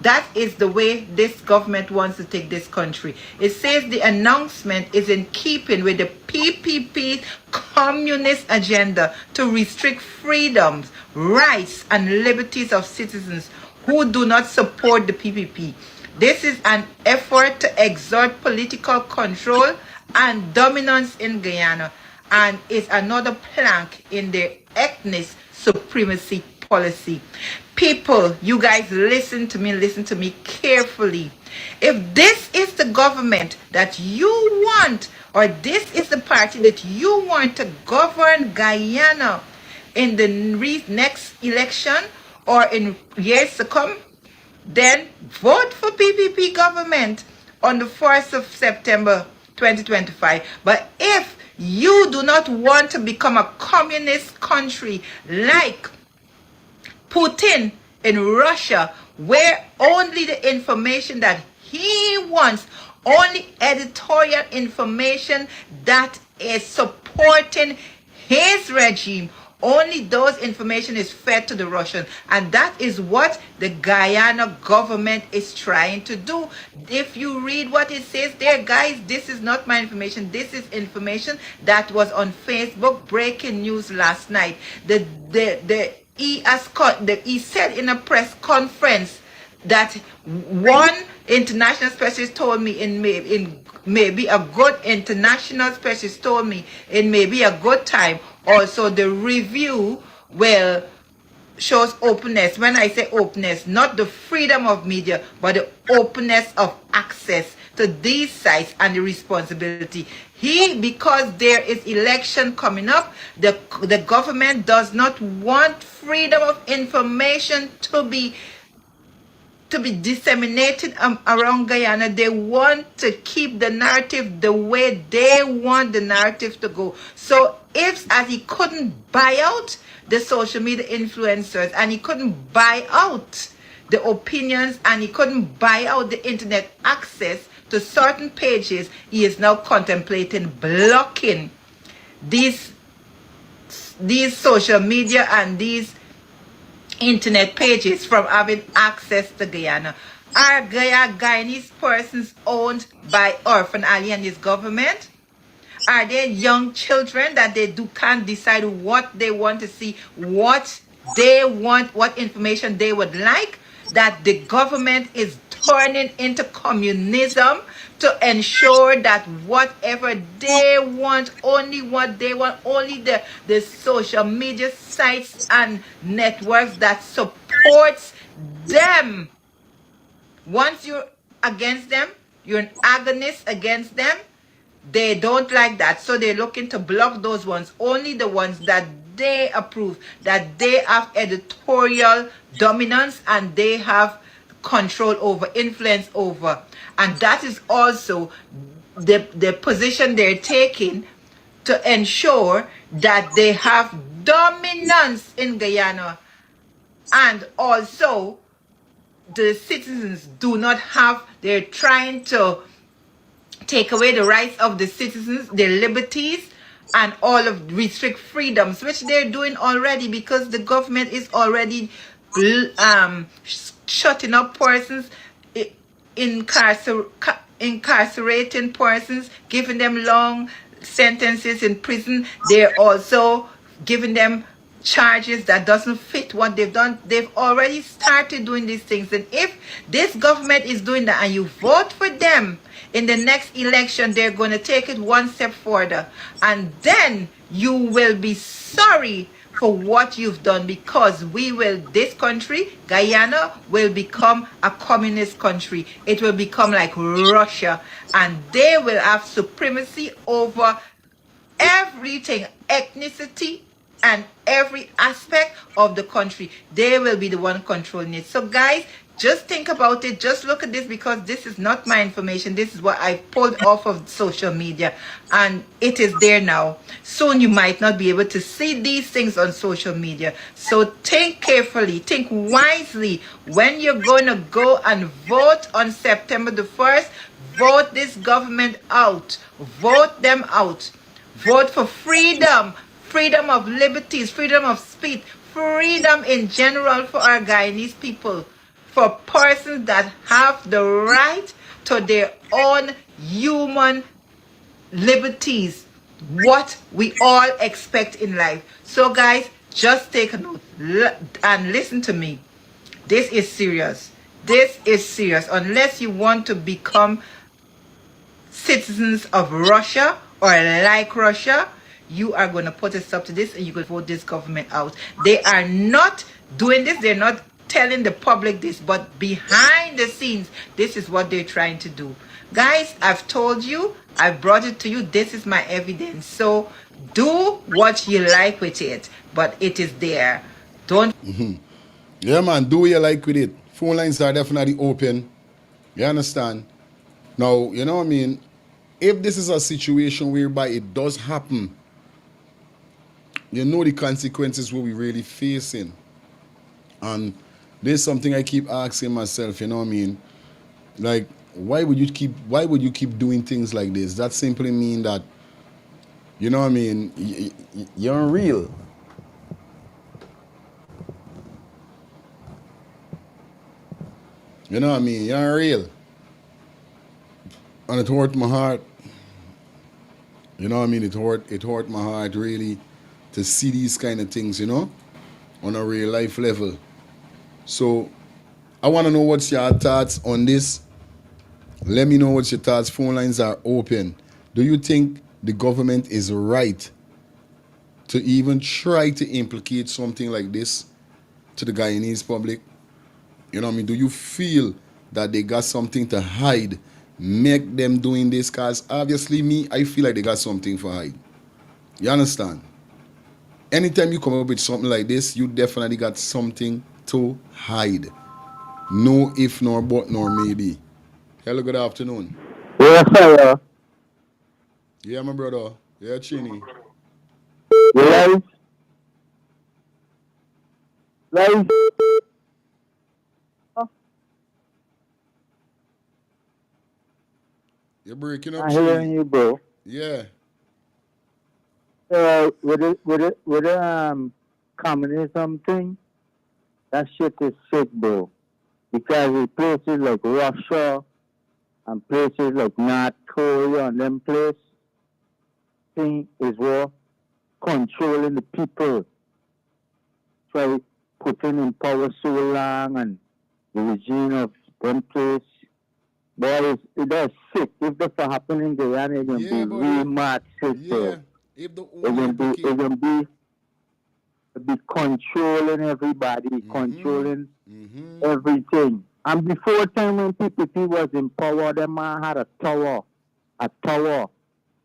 that is the way this government wants to take this country. It says the announcement is in keeping with the PPP communist agenda to restrict freedoms, rights, and liberties of citizens who do not support the PPP. This is an effort to exert political control and dominance in Guyana, and is another plank in their ethnic supremacy policy. People, you guys listen to me carefully. If this is the government that you want, or this is the party that you want to govern Guyana in the next election or in years to come, then vote for PPP government on the 1st of September 2025. But if you do not want to become a communist country like Putin in Russia, where only the information that he wants, only editorial information that is supporting his regime, only those information is fed to the Russians. And that is what the Guyana government is trying to do. If you read what it says there, guys, this is not my information. This is information that was on Facebook, breaking news last night. He said in a press conference that one international specialist told me in maybe a good international specialist told me in maybe a good time. Also, the review shows openness. When I say openness, not the freedom of media, but the openness of access to these sites and the responsibility. Because there is election coming up, the government does not want freedom of information to be disseminated around Guyana. They want to keep the narrative the way they want the narrative to go. So as he couldn't buy out the social media influencers, and he couldn't buy out the opinions, and he couldn't buy out the internet access to certain pages, he is now contemplating blocking these social media and these internet pages from having access to Guyana. Are Guyanese persons owned by Orphan Ali and his government? Are they young children that can't decide what they want to see, what they want, what information they would like, that the government is turning into communism to ensure that whatever they want, only what they want, only the social media sites and networks that supports them. Once you're against them, you're an agonist against them, they don't like that. So they're looking to block those ones, only the ones that they approve, that they have editorial dominance and they have control over, influence over. And that is also the position they're taking to ensure that they have dominance in Guyana. And also the citizens do not have, they're trying to take away the rights of the citizens, their liberties, and all of restrict freedoms, which they're doing already, because the government is already shutting up persons, incarcerating persons, giving them long sentences in prison. They're also giving them charges that doesn't fit what they've done. They've already started doing these things. And if this government is doing that and you vote for them in the next election, they're going to take it one step further. And then you will be sorry for what you've done, because this country, Guyana, will become a communist country. It will become like Russia, and they will have supremacy over everything, ethnicity, and every aspect of the country. They will be the one controlling it. So guys, just think about it. Just look at this, because this is not my information. This is what I pulled off of social media, and it is there now. Soon you might not be able to see these things on social media. So think carefully, think wisely when you're going to go and vote on September the 1st. Vote this government out. Vote them out. Vote for freedom, freedom of liberties, freedom of speech, freedom in general for our Guyanese people, for persons that have the right to their own human liberties, what we all expect in life. So guys, just take a note and listen to me. This is serious. This is serious. Unless you want to become citizens of Russia or like Russia, you are going to put a stop to this, and you could vote this government out. They are not doing this. They're not telling the public this, but behind the scenes, this is what they're trying to do. Guys, I've told you, I've brought it to you. This is my evidence. So do what you like with it, but it is there. Don't. Yeah, man, do what you like with it. Phone lines are definitely open. You understand? Now, you know what I mean? If this is a situation whereby it does happen, you know the consequences we'll be really facing. And there's something I keep asking myself, you know what I mean? Like, why would you keep doing things like this? That simply mean that, you know what I mean, you're unreal. You know what I mean? You're unreal. And it hurt my heart. You know what I mean? It hurt my heart really to see these kind of things, you know, on a real life level. So I want to know what's your thoughts on this. Let me know what's your thoughts. Phone lines are open. Do you think the government is right to even try to implicate something like this to the Guyanese public? You know what I mean? Do you feel that they got something to hide, make them doing this? Because obviously I feel like they got something for hide. You understand? Anytime you come up with something like this, you definitely got something to hide. No if, nor but, nor maybe. Hello, good afternoon. Yeah, sir. Yeah, my brother. Yeah, Chini. Life. Life. You're breaking up, I'm hearing you, bro. Yeah. With the communism thing, that shit is sick, bro. Because in places like Russia and places like North Korea and them places, thing is what controlling the people. Try putting in power so long, and the regime of them place. But that's sick. If that's happening in Guyana, it's going to be real mad sick, bro. If the It's gonna be controlling everybody, controlling everything. And before time when PPP was in power, them man had a tower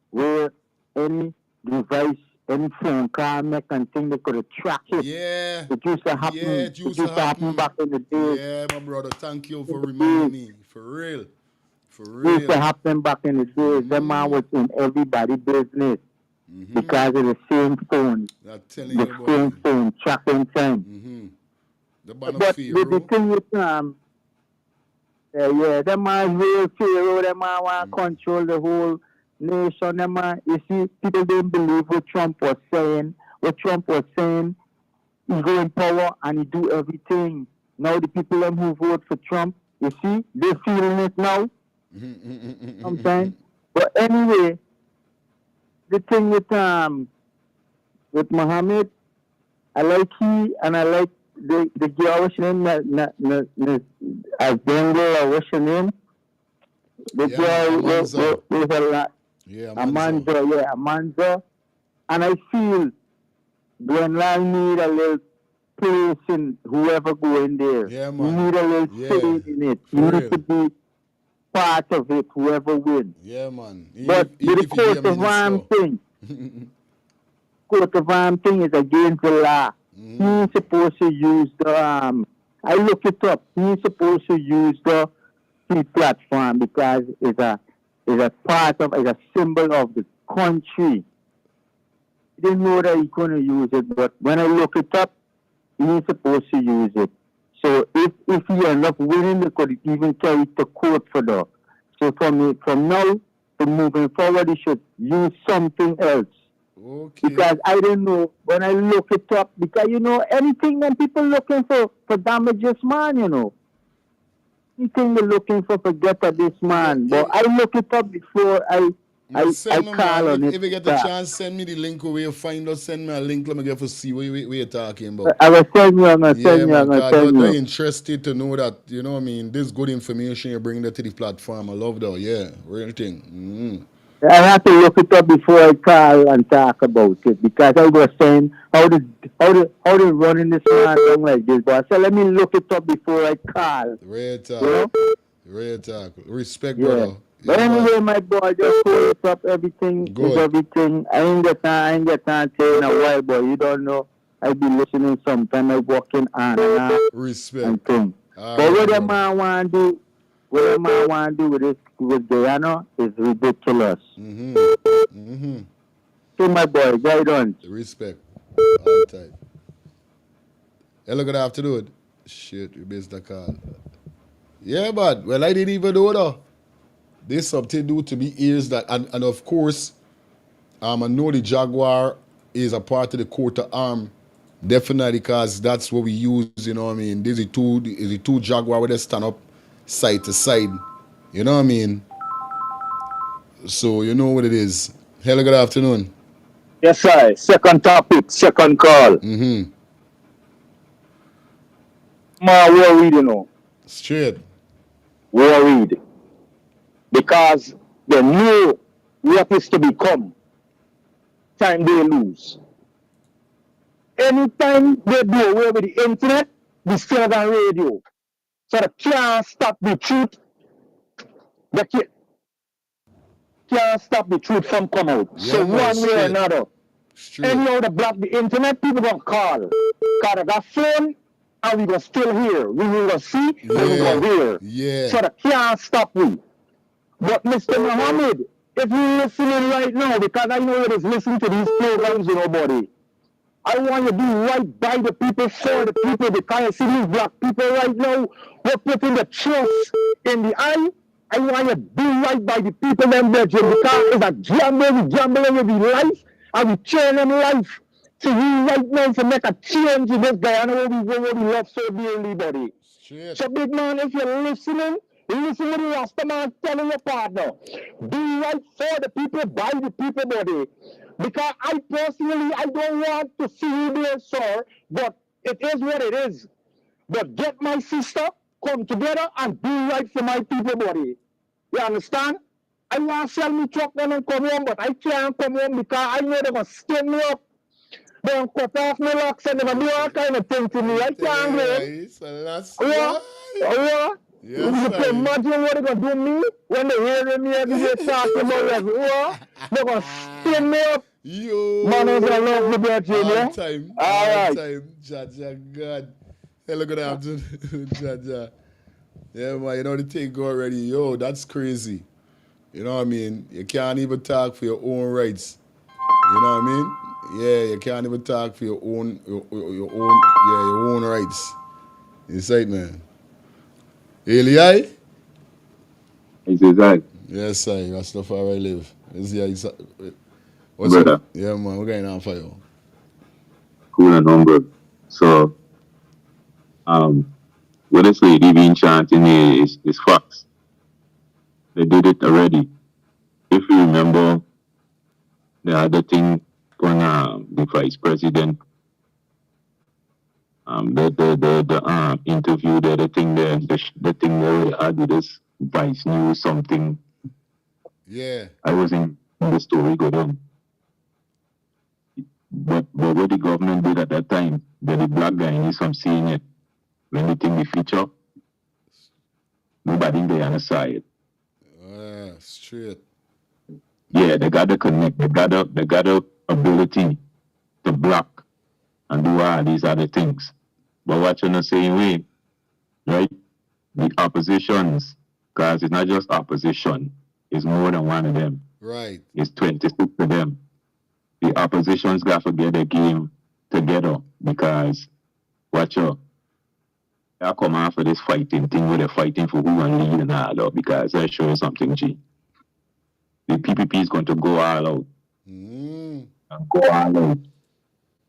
where any device, any phone call, make and thing, they could track it. Yeah. It used to happen. It used to happen back in the day. Yeah, my brother. Thank you for reminding me. For real. For It real. used to happen back in the days. Them man was in everybody's business. Because of the same phone, the same phone, tracking time. But the thing with them man real Pharaoh, them man want to control the whole nation. Them man, you see, people didn't believe what Trump was saying. What Trump was saying, he go in power and he do everything. Now the people them who vote for Trump, you see, they feeling it now. Sometimes. But anyway, the thing with Mohammed, I like he and I like the girl, what's her name? As Bengal, or what's her name? The girl with a lot. Yeah, Amanza. And I feel Glenline need a little place in whoever go in there. Yeah, You man. need a little say in it. You need to be part of it, whoever wins. Yeah, man. But the coat of arms thing, coat of arms thing is against the law. He's supposed to use the I look it up. He's supposed to use the free platform because it's a symbol of the country. I didn't know that he couldn't use it, but when I look it up, he's supposed to use it. So if he end up winning, they could even carry the court for that. So from now to moving forward, he should use something else. Okay. Because I don't know, when I look it up, because anything when people looking for damages, man, anything they're looking for get at this man. But I look it up before I call on it. If you get a chance, send me the link where you find us. Send me a link. Let me get to see what you're talking about. I will send you. I'm going to send you. I'm very interested to know that, this good information you bring that to the platform. I love that. Yeah, real thing. Mm-hmm. I have to look it up before I call and talk about it because I was saying how they running this man down like this. But I said let me look it up before I call. Real talk. Real talk. Respect, brother. But anyway, my boy, just hold it up. Everything is everything. I ain't got time to in a while, boy. You don't know. I be listening sometime. I walking on and on. Respect. And thing. But what the man want to do with Guyana is ridiculous. So my boy, guidance. Respect. All time. Hello, good afternoon. Shit, you missed the call. Yeah, but well, I didn't even know though. There's something new to me is that, and of course, I know the Jaguar is a part of the coat of arm, definitely, because that's what we use. There's a two Jaguar where they stand up side to side. You know what I mean? So you know what it is. Hello, good afternoon. Yes, sir. Second topic, second call. Worried, Straight. Worried. Because they know what is to become. Time they lose. Anytime they do away with the internet, they still on radio. So they can't stop the truth. They can't stop the truth from coming out. Yeah, so man, one way or another. Anyhow they block the internet, people gonna call. Because they got phone and we gonna still hear. We gonna see and we gonna hear. Yeah. So they can't stop me. But Mr. Muhammad, if you're listening right now, because I know you're listening to these programs with nobody, I want you to do right by the people, for the people, because I see these black people right now, we're putting the trust in the eye. I want you to do right by the people, them bedroom, because it's a gamble, we gamble with the life, and we turn them life to you right now to make a change in this Guyana where we love so dearly, buddy. So big man, if you're listening, listen to the Rasta man telling your partner. Do right for the people, by the people, buddy. Because I personally, I don't want to see you there, sir, but it is what it is. But get my sister, come together and do right for my people, buddy. You understand? I want to sell me truck and come home, but I can't come home because I know they're going to skin me up. They're going to cut off my locks and they're going to do all kind of things to me. I can't go. Yes, you can imagine what they're going to do to me when they hear me every day talking about like, they're going to spin me up. Yo. Man, I love the birthday, yeah? All time. Jaja, God. Hello, good afternoon, Jaja. Yeah, man, the thing go already. Yo, that's crazy. You know what I mean? You can't even talk for your own rights. You know what I mean? Yeah, you can't even talk for your own rights. It's right, man. Eli? He says, I. Yes, I. That's the far I live. What's brother? Up? Yeah, man. We're going on for you. Cool and number. So, what this lady been chanting here is facts. They did it already. If you remember, the other thing on the vice president The interview there, the thing there, the thing there we had with this Vice News something. Yeah. I was in the story go down. But what the government did at that time, the black guy is from seeing it. When the thing we feature, nobody there on the side. Straight. Yeah, they got to connect. They got the ability to block and do all these other things. But watch in the same way, right? The oppositions, because it's not just opposition, it's more than one of them. Right. It's 26 of them. The oppositions got to get a game together because, watch out, I come out for this fighting thing where they're fighting for who and lead and all out because I show you something, G. The PPP is going to go all out. And go all out.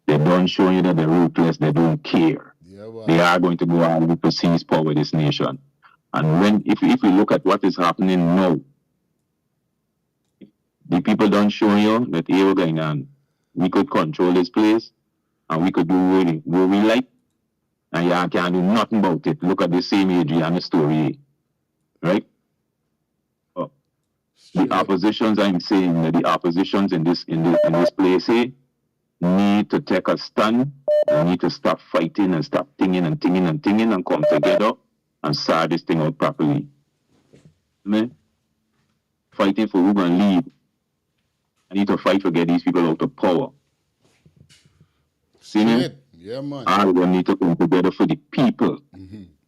They don't show you that they're ruthless, they don't care. They are going to go out to seize power with this nation. And if we look at what is happening now, the people don't show you that here we're going on. We could control this place and we could do what we like. And you can't do nothing about it. Look at the same Adriana story. Right? The oppositions, I'm saying that the oppositions in this place here need to take a stand. They need to stop fighting and stop thinking and come together and sort this thing out properly. Man, fighting for who can lead. I need to fight to get these people out of power. See me? Yeah, man. All of them need to come together for the people.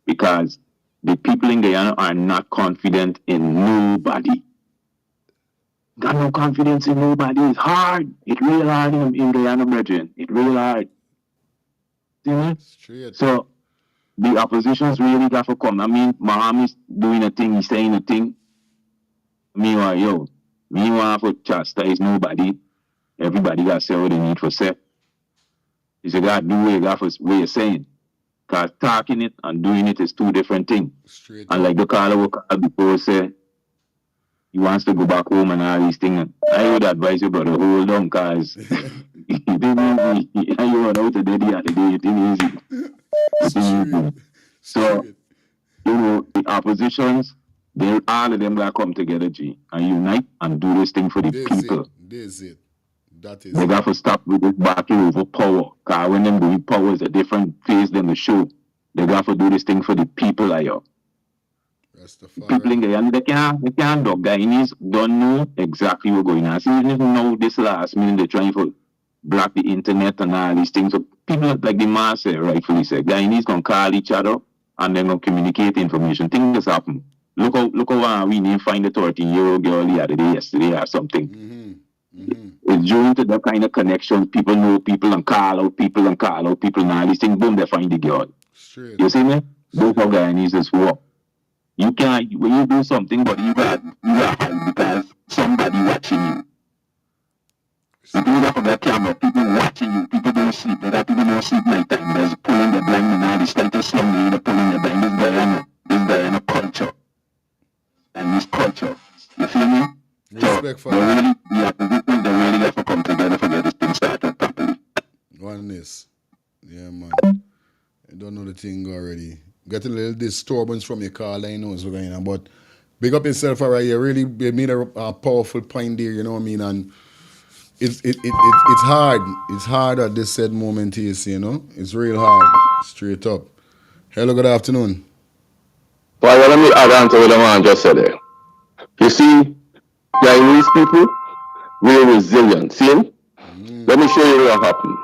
Because the people in Guyana are not confident in nobody. Got no confidence in nobody. It's hard. It's real hard in Guyana, brethren. It's real hard. See me? So the oppositions really got to come. I mean, Mohammed's doing a thing, he's saying a thing. Meanwhile, for chastise nobody. Everybody got to say what they need for say. You should got to do what you got for what you're saying. Because talking it and doing it is two different things. And like the caller who called before said, he wants to go back home and all these things. I would advise you, brother, hold on, because you run out of the day at the day, it ain't easy. So, the oppositions, all of them got to come together, G, and unite and do this thing for the people. This is it. That is they got to stop with this battle over power. Because when them doing power is a different phase than the show. They got to do this thing for the people, people in Guyana, they can't dog. Guyanese don't know exactly what's going on. So even if know this last minute, they're trying to block the internet and all these things. So people like the man say, rightfully said, Guyanese gonna call each other and then gonna communicate information. Things happen. Look how we didn't find the 13-year-old girl the other day, yesterday or something. It's due to that kind of connection. People know people and call out people and all these things. Boom, they find the girl. You see me? Those how Guyanese is work. You can't, when you do something, but you got because somebody watching you. You do that from that camera, people watching you, people don't sleep. They got people don't sleep night time. There's pulling the blind and all this type of slum, they're pulling the blind. This Guyana culture. And this culture. You feel me? Respect for that. They really have to come together to get this thing started properly. Oneness. Yeah, man. I don't know the thing already. Get a little disturbance from your call, I know what's going on. But big up yourself, all right. You really made a powerful point there, you know what I mean? And it's hard. It's hard at this said moment here, you know? It's real hard, straight up. Hello, good afternoon. Well, let me add on to what the man just said there. You see, Guyanese people, we're resilient. See? Let me show you what happened.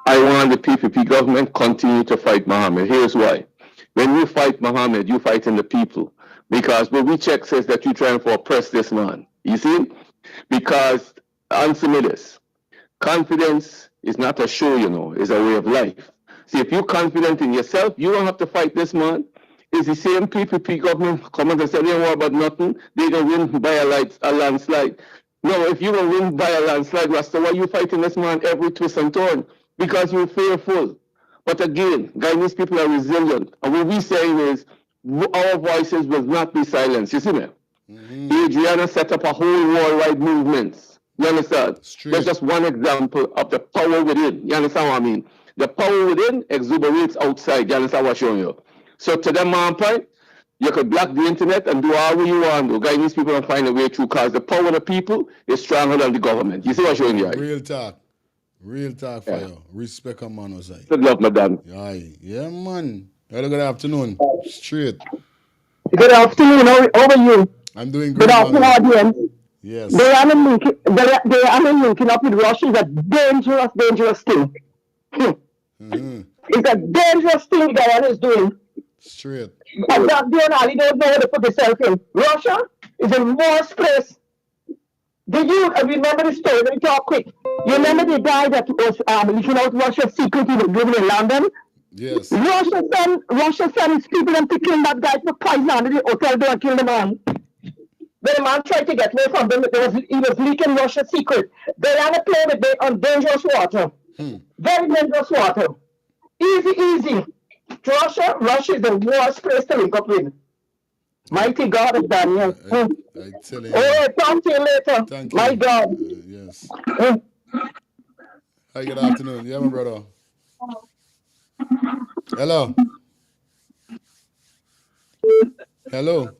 I want the PPP government continue to fight Mohammed. Here's why. When you fight Mohammed, you fighting the people. Because what we check says that you're trying to oppress this man. You see? Because, answer me this. Confidence is not a show, you know. It's a way of life. See, if you're confident in yourself, you don't have to fight this man. It's the same PPP government coming and say they don't worry about nothing. They're going to win by a landslide. No, if you don't win by a landslide, Rasta, why you fighting this man every twist and turn? Because you're fearful. But again, Guyanese people are resilient. And what we're saying is, our voices will not be silenced. You see me? Adriana set up a whole worldwide movement. You understand? That's just one example of the power within. You understand what I mean? The power within exuberates outside. You understand what I'm showing you? So to them point, you could block the internet and do whatever you want to guide these people and find a way through, because the power of the people is stronger than the government. You see what I'm showing you? Right? Real talk. Real talk for you. Respect a man was like. Good luck, madam. Yeah, man. Hello, good afternoon. Straight. Good afternoon. How are you? I'm doing great. Good afternoon, audience. Yes. They are linking up with Russia is a dangerous thing. It's a dangerous thing Guyana is doing. Straight. Because that day and all, you don't know where to put yourself in. Russia is the worst place. Did you remember the story? Let me talk quick. You remember the guy that was leaking out Russia's secret he was living in London? Yes. Russia sent his people and to kill that guy for poison under the hotel door and kill the man. When the man tried to get away from them, he was leaking Russia's secret. Guyana played with them on dangerous water. Very dangerous water. Easy. Russia is the worst place to link up with. Mighty God of Daniel. I tell you. Oh, talk to you later. Thank you. My God. Yes. Hi, good afternoon. Yeah, my brother. Hello. Hello.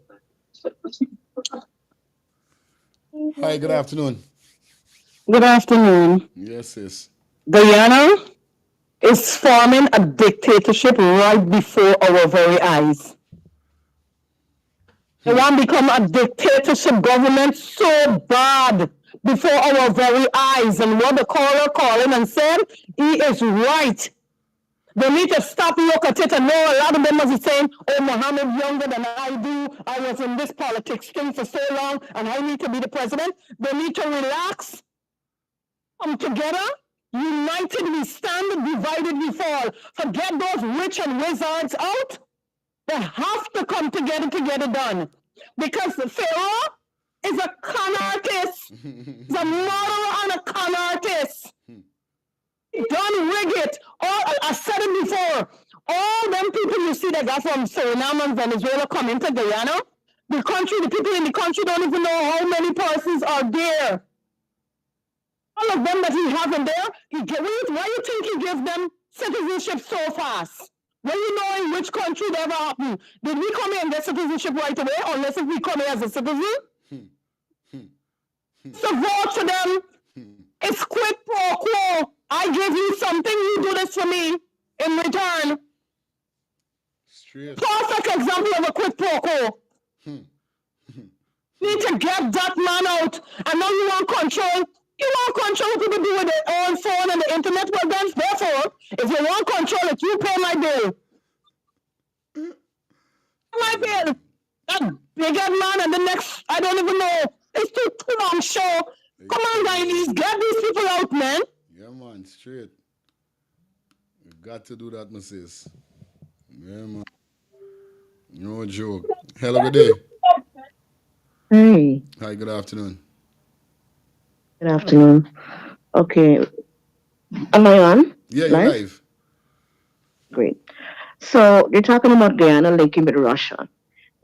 Hi, good afternoon. Good afternoon. Yes, yes. Guyana is forming a dictatorship right before our very eyes. They want to become a dictatorship government so bad before our very eyes. And what the caller called and said, he is right. They need to stop look at it and know a lot of them are saying, oh, Mohammed younger than I do. I was in this politics thing for so long and I need to be the president. They need to relax, come together. United we stand, divided we fall. Forget those witch and wizards out. They have to come together to get it done. Because the Pharaoh is a con artist. He's a murderer and a con artist. Don't rig it. I said it before. All them people you see that got from Suriname and Venezuela come into Guyana, the people in the country don't even know how many persons are there. All of them that he have in there, why you think he gives them citizenship so fast? When you know in which country that ever happened? Did we come here and get citizenship right away, unless if we come here as a citizen? So vote for them. It's quid pro quo. I give you something, you do this for me in return. Straight. Perfect example of a quid pro quo. Need to get that man out. And now you want control. You want control what people do with their own phone and the internet. Well, then, therefore, if you want control it, you pay my bill. My bill. That bigger man and the next, I don't even know. It's too long show. Come on, guys, get these people out, man. Yeah, man, straight. You got to do that, my sis. Yeah, man. No joke. Hello, good day. Hey. Hi, good afternoon. Good afternoon. Okay. Am I on? Yeah, you're live. Great. So you're talking about Guyana linking with Russia.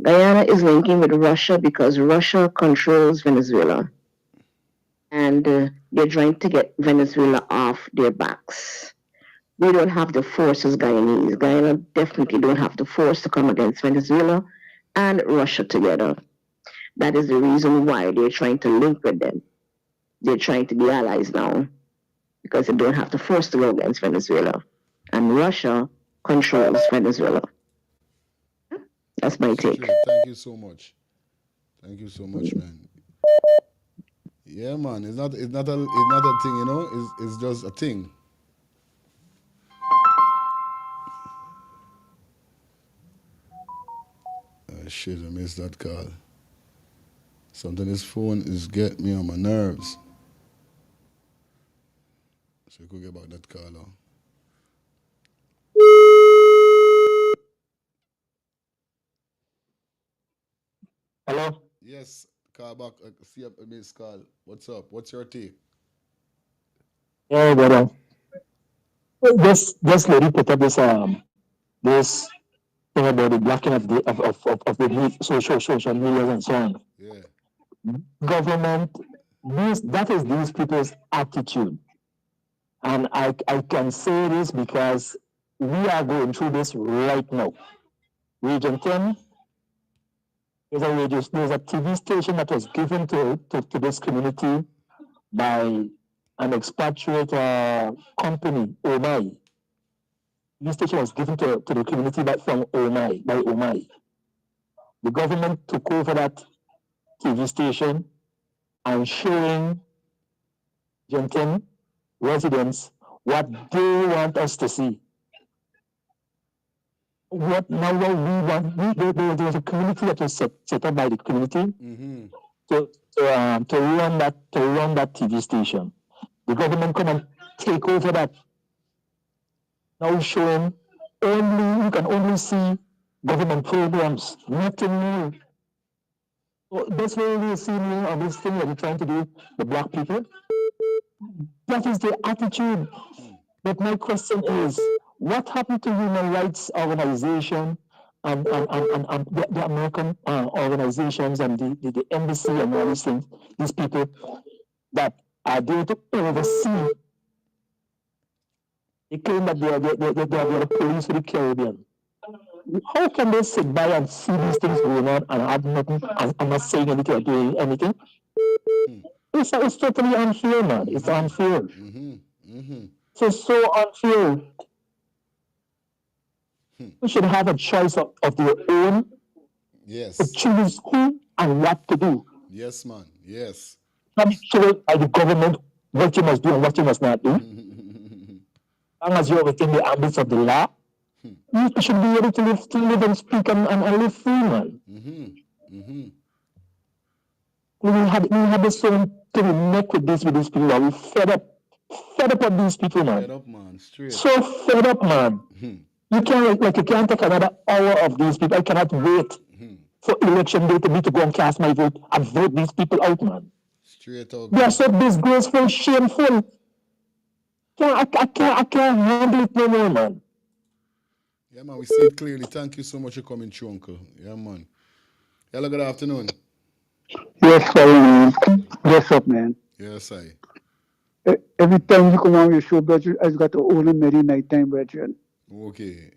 Guyana is linking with Russia because Russia controls Venezuela. And they're trying to get Venezuela off their backs. We don't have the force as Guyanese. Guyana definitely don't have the force to come against Venezuela and Russia together. That is the reason why they're trying to link with them. They're trying to be allies now because they don't have the force to go against Venezuela. And Russia controls Venezuela. That's my take. Thank you so much. Thank you so much, man. Yeah, man. It's not a thing, you know. It's just a thing. Shit, I missed that call. Something this phone is getting me on my nerves. So we could get back that call on. Hello? Yes, call back. See a missed call. What's up? What's your take? Yeah, brother. This lady put up this thing about the blocking of the social media and so on. Yeah. Government, that is these people's attitude. And I can say this because we are going through this right now. Region 10, there's a TV station that was given to this community by an expatriate company, OMI. This station was given to the community from OMI, by OMI. The government took over that TV station and showing Genton residents what they want us to see. What we want, there was a community that was set up by the community to run that TV station. The government couldn't take over that. Now showing you can only see government programs, nothing new. So that's why we see new on this thing that we're trying to do, the black people. That is their attitude. But my question is, what happened to human rights organization and the American organizations and the embassy and all these things, these people that are there to oversee? They claim that they are the police for the Caribbean. How can they sit by and see these things going on and have nothing and not saying anything or doing anything? It's totally unfair, man. It's unfair. So unfair. We should have a choice of their own. Yes. To choose who and what to do. Yes, man. Yes. Not told by the government what you must do and what you must not do. As long as you're within the ambits of the law, you should be able to live and speak and live free, man. We have this so to the neck with these people. We're fed up of these people, man. Fed up, man. Straight. So fed up, man. You can't take another hour of these people. I cannot wait for election day to go and cast my vote and vote these people out, man. Straight out. They are so disgraceful, shameful. I can't handle it no more, man. Yeah, man, we see it clearly. Thank you so much for coming through, Uncle. Yeah, man. Hello, good afternoon. Yes, sorry, man. What's up, man? Yes, I. Every time you come on your show, Brethren, I got to own a merry nighttime, Brethren. Okay.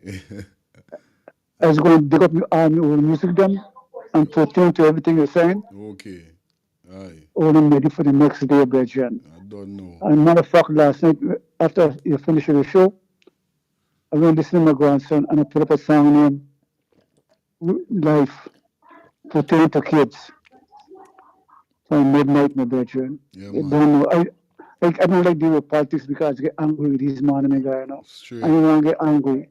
I was going to dig up your army over music them and pertain to everything you're saying. Okay. Aye. All I'm ready for the next day, Brethren. I don't know. And matter of fact, last night, after you finished the show, I went to listen to my grandson and I put up a song named Life Pertaining to Kids. So midnight, my brethren. Yeah, I don't know. I don't like dealing with politics because I get angry with these man and guy now. I don't want to get angry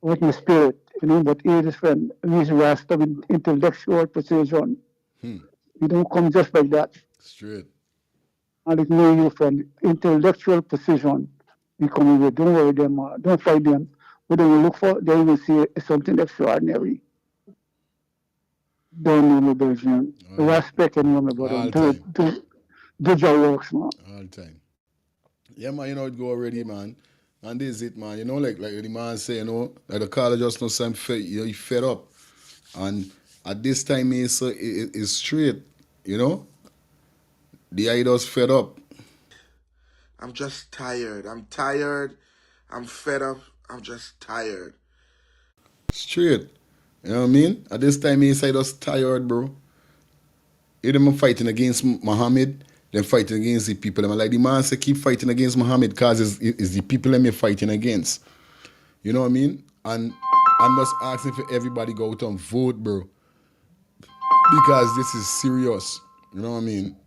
with my spirit, but here is friend, he's Rasta with intellectual precision. You don't come just like that. Straight. I like know you friend, intellectual precision. You come with, don't worry them, don't fight them. What they will look for, they will see something extraordinary. Don't know my brethren. Respect anyone, my brother. Do your works, man. All the time. Yeah, man, it go already, man. And this is it, man. Like the man say, like the caller just knows I'm fed, he fed up. And at this time, it's straight, The idol's fed up. I'm just tired. I'm tired. I'm fed up. I'm just tired. Straight. You know what I mean? At this time, inside us tired, bro. Them fighting against Muhammad, them fighting against the people. Them like the man say keep fighting against Muhammad because it's the people them you're fighting against. You know what I mean? And I'm just asking for everybody go out and vote, bro. Because this is serious. You know what I mean?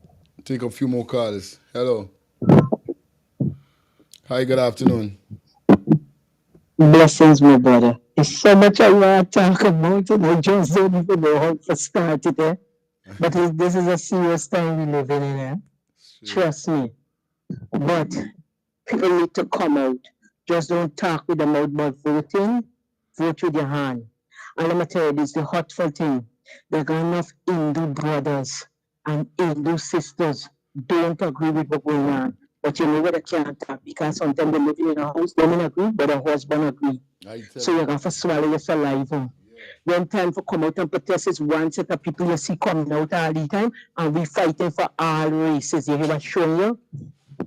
Take a few more calls. Hello. Hi, good afternoon. Blessings, my brother. There's so much I want to talk about, I just don't even know how to start it, eh? But this is a serious time we live in, eh? Trust me. But people need to come out. Just don't talk with the mouth, but voting, vote with your hand. And let me tell you, this is the hurtful thing. There are enough Hindu brothers and Hindu sisters don't agree with what's going on. But you know what, they can't talk because sometimes they live in a house, they don't agree, but the husband agree. So you're going to swallow your saliva. When time for come out and protest is one set of people you see coming out all the time, and we fighting for all races. You hear what I'm showing you?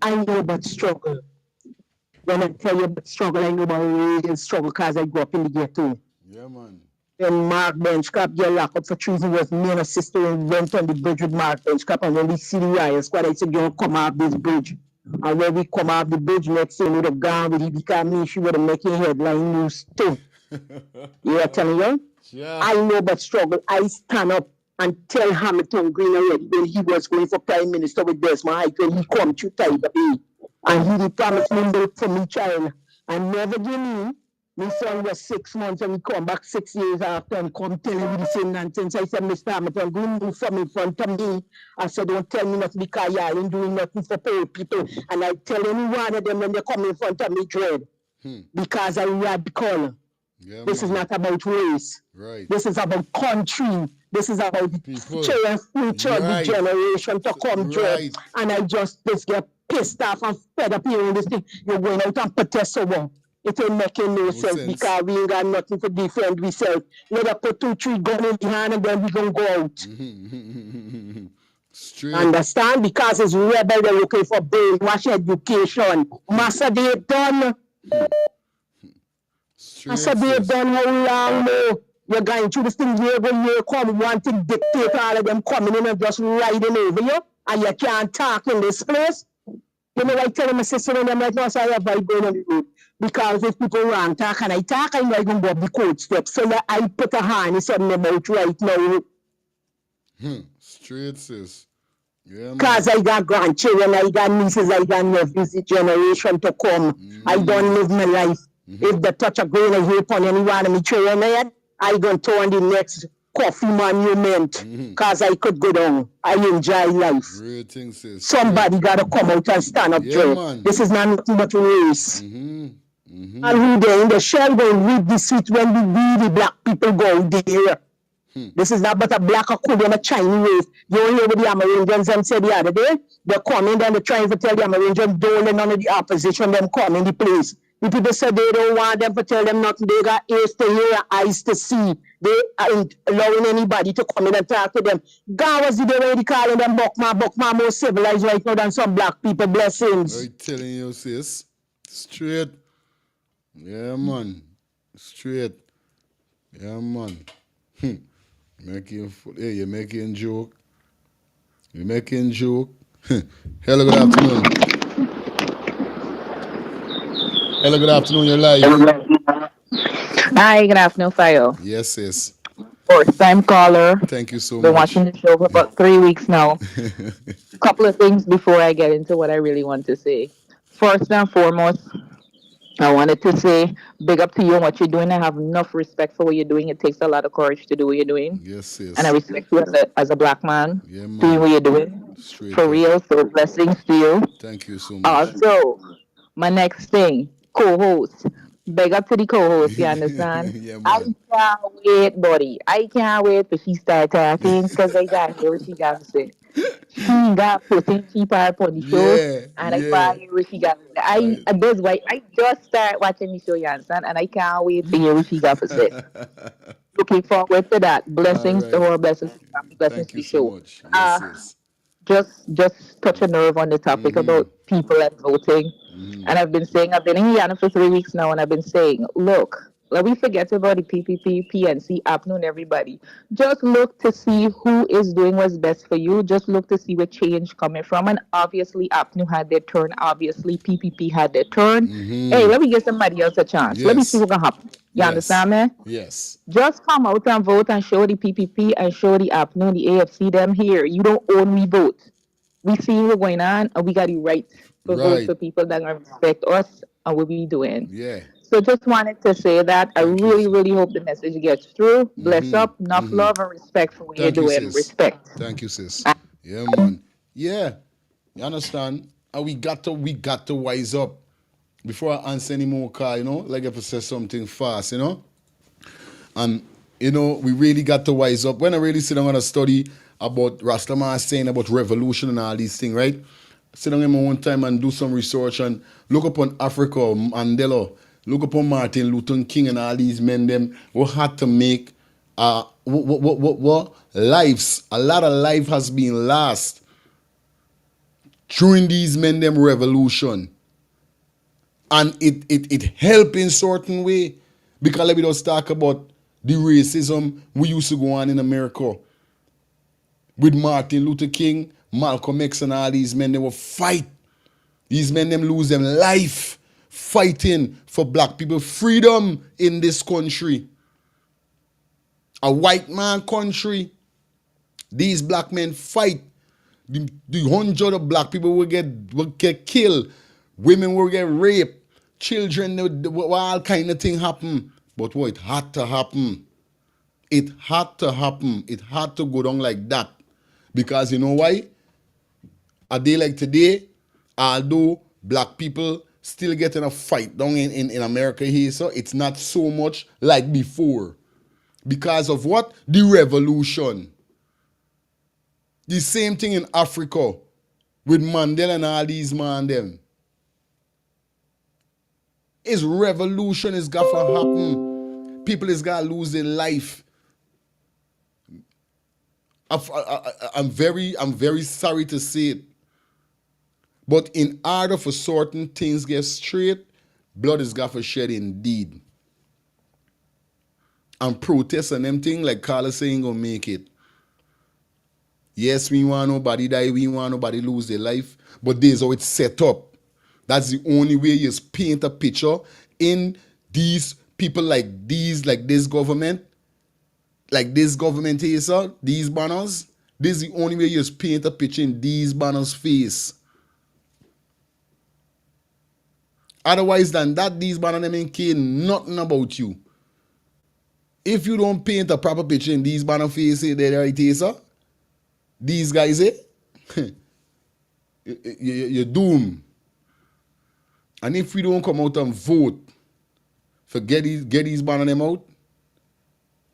I know that struggle. When I tell you about struggle, I know about real struggle because I grew up in the ghetto. Yeah, man. When Mark Benchcap get locked up for treason, was me and a sister and went on the bridge with Mark Benchcap, and when we see the riot squad, I said, don't come off this bridge. And when we come off the bridge, next thing we would have gone with it because me, she would have making headline news too. You are telling you? Yeah. I know but struggle. I stand up and tell Hamilton Green already when he was going for Prime Minister with Desmond Hike when he come to Tiger Bay. And he did promise me milk for me child. And never give me. My son was 6 months and he come back 6 years after and come telling me the same nonsense. I said, Mr. Hamilton, Green move from in front of me. I said, don't tell me nothing because you ain't doing nothing for poor people. And I tell any one of them when they come in front of me, dread. Because I radical. Yeah, this is not about race. Right. This is about country. This is about the future and future of the generation to come, dread. And I just get pissed off and fed up hearing this thing. You're going out and protest over. It ain't making no sense because we ain't got nothing to defend ourselves. Let us put 2-3 guns in the hand and then we gonna go out. Understand? Because it's rebel, they're looking for brainwash education. Master, they done. Master, they done how long now? You're going through this thing year when you come, want to dictate all of them coming in and just riding over you, and you can't talk in this place. You know, I tell my sister and them right now, so I avoid going on the road. Because if people want talk and I talk, I know I can go up the code steps. So that I put a harness on them out right now. Straight, sis. Yeah, because I got grandchildren, I got nieces, I got nephews, the generation to come. I don't live my life. If they touch a grain of hope on any one of my children head, I gonna turn the next coffee monument because I could go down. I enjoy life. Somebody gotta come out and stand up, Joe. This is not nothing but race. And who there in the shell go read the street when the black people go there. This is not but a black or Korean or Chinese race. You hear what the Amerindians them said the other day? They're coming and they're trying to tell the Amerindians don't let none of the opposition them come in the place. The people said they don't want them to tell them nothing. They got ears to hear, eyes to see. They aren't allowing anybody to come in and talk to them. God was the day when they calling them Buckman more civilized right now than some black people. Blessings. I'm telling you, sis. Straight. Yeah, man. Straight. Yeah, man. You're making joke. You're making joke. Hello, good afternoon. Hello, good afternoon. You're live. Hi, good afternoon, Fayo. Yes, yes. First time caller. Thank you so much. Been watching the show for about 3 weeks now. A couple of things before I get into what I really want to say. First and foremost, I wanted to say big up to you and what you're doing. I have enough respect for what you're doing. It takes a lot of courage to do what you're doing. Yes, yes. And I respect you as a black man doing what you're doing. Straight for up. real. So blessings to you. Thank you so much. Also, my next thing, co-host. Big up to the co-host, you understand? Yeah, I can't wait, buddy. I can't wait for she start talking because I got to hear what she got to say. She got putting cheap up on the show, and I can't hear what she got to say. That's why I just start watching the show, you understand? And I can't wait to hear what she got to say. Looking forward to that. Blessings to her, blessings to the family, blessings to the show. Just touch a nerve on the topic about people and voting. And I've been in Guyana for 3 weeks now, and I've been saying, look, let me forget about the PPP, PNC, APNU, and everybody. Just look to see who is doing what's best for you. Just look to see where change coming from. And obviously, APNU had their turn. Obviously, PPP had their turn. Hey, let me give somebody else a chance. Let me see what's going to happen. You understand me? Yes. Just come out and vote and show the PPP and show the APNU, the AFC, them here. You don't own, we vote. We see what's going on, and we got the right to vote for people that respect us and what we doing. Yeah. So just wanted to say that I really hope the message gets through. Bless up, enough love and respect for what you're doing. Respect. Thank you, sis. Yeah, man. Yeah. You understand? And we got to wise up before I answer any more call, you know, like if I say something fast, you know. And you know, we really got to wise up. When I really sit down and study about Rastaman saying about revolution and all these things, right? Sit down in my own time and do some research and look upon Africa, Mandela, look upon Martin Luther King and all these men them who had to make lives. A lot of life has been lost during these men them revolution. And it help in certain way. Because let me just talk about the racism we used to go on in America. With Martin Luther King, Malcolm X and all these men, they will fight. These men, them lose them life fighting for black people freedom in this country. A white man country. These black men fight. The hundred of black people will get killed. Women will get raped. Children, all kind of thing happen. But what? It had to happen. It had to happen. It had to go down like that. Because you know why? A day like today, although black people still get in a fight down in America here, so it's not so much like before. Because of what? The revolution. The same thing in Africa with Mandela and all these man them. His revolution is got to happen. People is got to lose their life. I'm very sorry to say it. But in order for certain things get straight, blood is got to shed indeed. And protest and them thing, like Carla saying, gonna make it. Yes, we want nobody die, we want nobody lose their life, but this is how it's set up. That's the only way you paint a picture in these people like this government here, sir, these banners. This is the only way you paint a picture in these banners' face. Otherwise than that, these banners them ain't care nothing about you. If you don't paint a proper picture in these banner faces, they're right here, sir. These guys, you're doomed. And if we don't come out and vote for get these banner them out,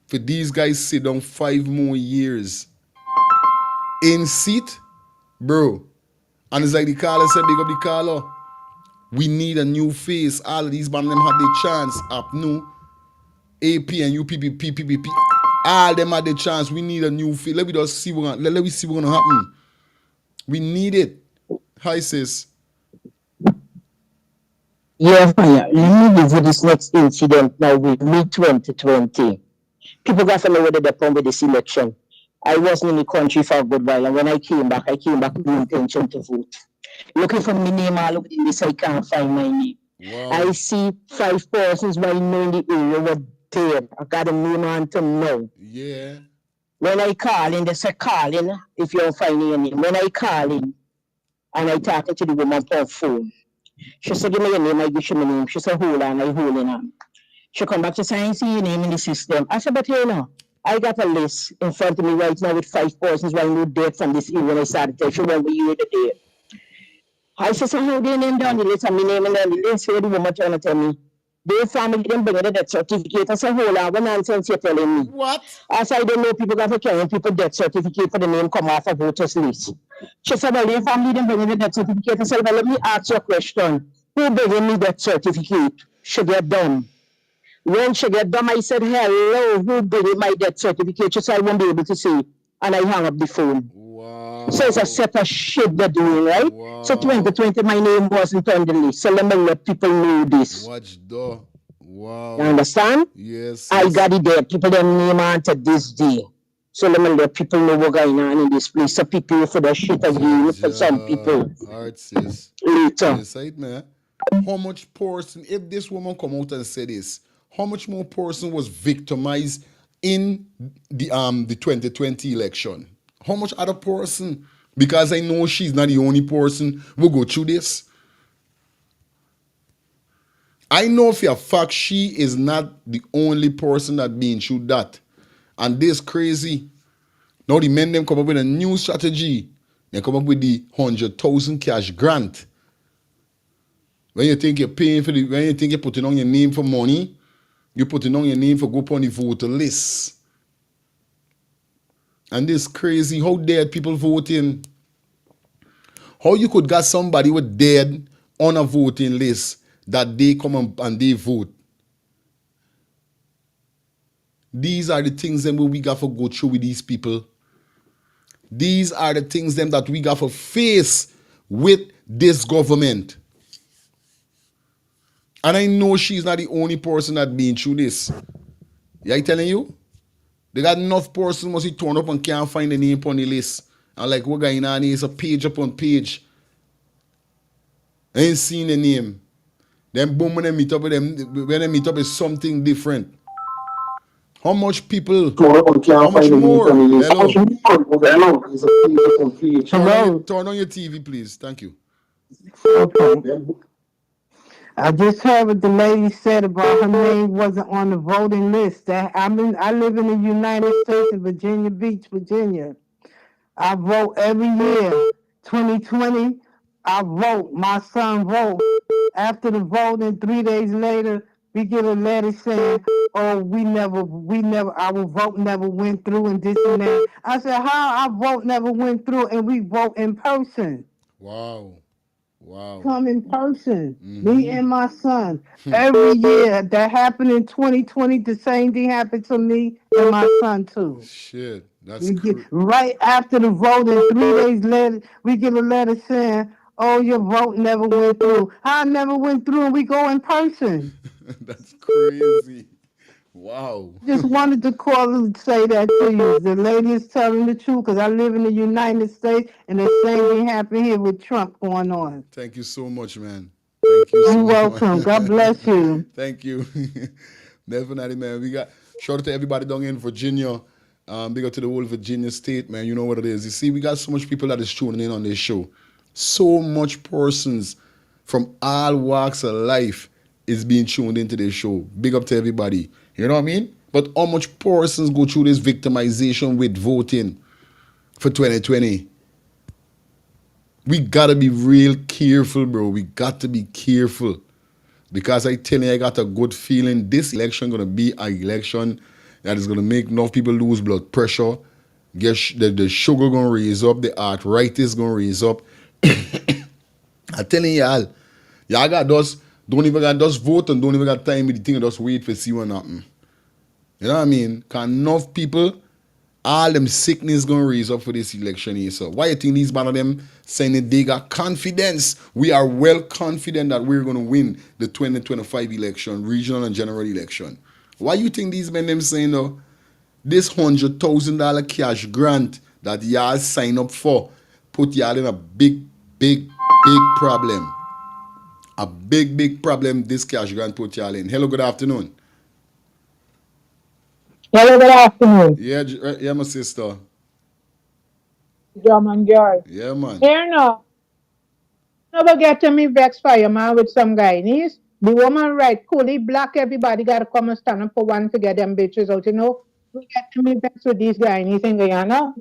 for these guys sit down 5 more years in seat, bro. And it's like the caller said, big up the caller. We need a new face. All of these banner them had their chance up new. AP and UPP, PPP, all them had the chance. We need a new face. Let me just see what's gonna happen. We need it. Hi, sis. Yeah, fire. Let me give you this next incident now with me 2020. People got to know whether they're with this election. I wasn't in the country for a good while, and when I came back with the intention to vote. Looking for my name all over the list, I can't find my name. Wow. I see 5 persons who I know in the area were dead. I got a name on to know. Yeah. When I call in, they say call in if you don't find your name. When I call in and I talking to the woman on phone, she said, give me your name, I give you my name. She said, hold on, I hold on. She come back to say, I see your name in the system. I said, but you know, I got a list in front of me right now with 5 persons who I know dead from this year when I started to tell you when we hear the day. I said, so how they name down the list and my name and then the list where the woman trying to tell me. Their family didn't bring the death certificate. I said, hold on, what nonsense you're telling me? What? I said, I don't know people got to carry people death certificate for the name come off a voters list. She said, well, their family didn't bring the death certificate. I said, well, let me ask you a question. Who bringing me that certificate? She get done. When she get done, I said, hello, who bringing my death certificate? She said, I won't be able to see. And I hung up the phone. Wow. So it's a set of shit they're doing, right? Wow. So 2020, my name wasn't on the list. So let me let people know this. Watch the. Wow. You understand? Yes. I got it there. People them name on to this day. So let me let people know what's going on in this place. So people for the shit again for some people. Alright, sis. Later. Yes, right, man. How much person, if this woman come out and say this, how much more person was victimized in the 2020 election? How much other person? Because I know she's not the only person who go through this. I know for a fact she is not the only person that been through that. And this crazy. Now the men them come up with a new strategy. They come up with the 100,000 cash grant. When you think you're paying for when you think you're putting on your name for money, you're putting on your name for go upon the voter list. And this crazy, how dead people voting. How you could get somebody with dead on a voting list that they come and they vote. These are the things that we got to go through with these people. These are the things them that we got to face with this government. And I know she's not the only person that been through this. Yeah, I telling you? They got enough person must be torn up and can't find the name on the list. And like what going on is a page upon page. I ain't seen the name. Then boom, when they meet up with them, when they meet up is something different. How much people? How much more? Hello. Turn on your TV, please. Thank you. Okay. I just heard what the lady said about her name wasn't on the voting list. I live in the United States of Virginia Beach, Virginia. I vote every year. 2020, I vote. My son vote. After the voting, 3 days later, we get a letter saying, "Oh, our vote never went through," and this and that. I said, "How our vote never went through, and we vote in person?" Wow. Come in person. Me and my son. Every year that happened in 2020, the same thing happened to me and my son too. Shit. That's right after the voting, 3 days later, we get a letter saying, "Oh, your vote never went through." How it never went through and we go in person. That's crazy. Wow. Just wanted to call and say that to you. The lady is telling the truth because I live in the United States and the same thing happened here with Trump going on. Thank you so much, man. Thank you so You're much. welcome. God bless you. Thank you. Definitely, man. We got shout out to everybody down in Virginia. Big up to the whole Virginia state, man. You know what it is. You see, we got so much people that is tuning in on this show. So much persons from all walks of life is being tuned into this show. Big up to everybody. You know what I mean? But how much persons go through this victimization with voting for 2020? We gotta be real careful, bro. We got to be careful. Because I tell you, I got a good feeling this election gonna be an election that is gonna make enough people lose blood pressure. The sugar gonna raise up, the arthritis gonna raise up. I'm telling y'all got don't even got just vote and don't even got time with the thing and just wait for see what happen. You know what I mean? Cause enough people, all them sickness gonna raise up for this election here. So why you think these man of them saying that they got confidence? We are well confident that we're gonna win the 2025 election, regional and general election. Why you think these men them saying though? This $100,000 cash grant that y'all sign up for put y'all in a big problem. A big problem this cash grant put y'all in. Hello, good afternoon. Hello, good afternoon. Yeah, my sister. John and Joy. Yeah, man. Here now. Never get to me vex fireman with some Guyanese. The woman right, coolly black, everybody got to come and stand up for one to get them bitches out, you know. We get to me vex with these Guyanese in Guyana.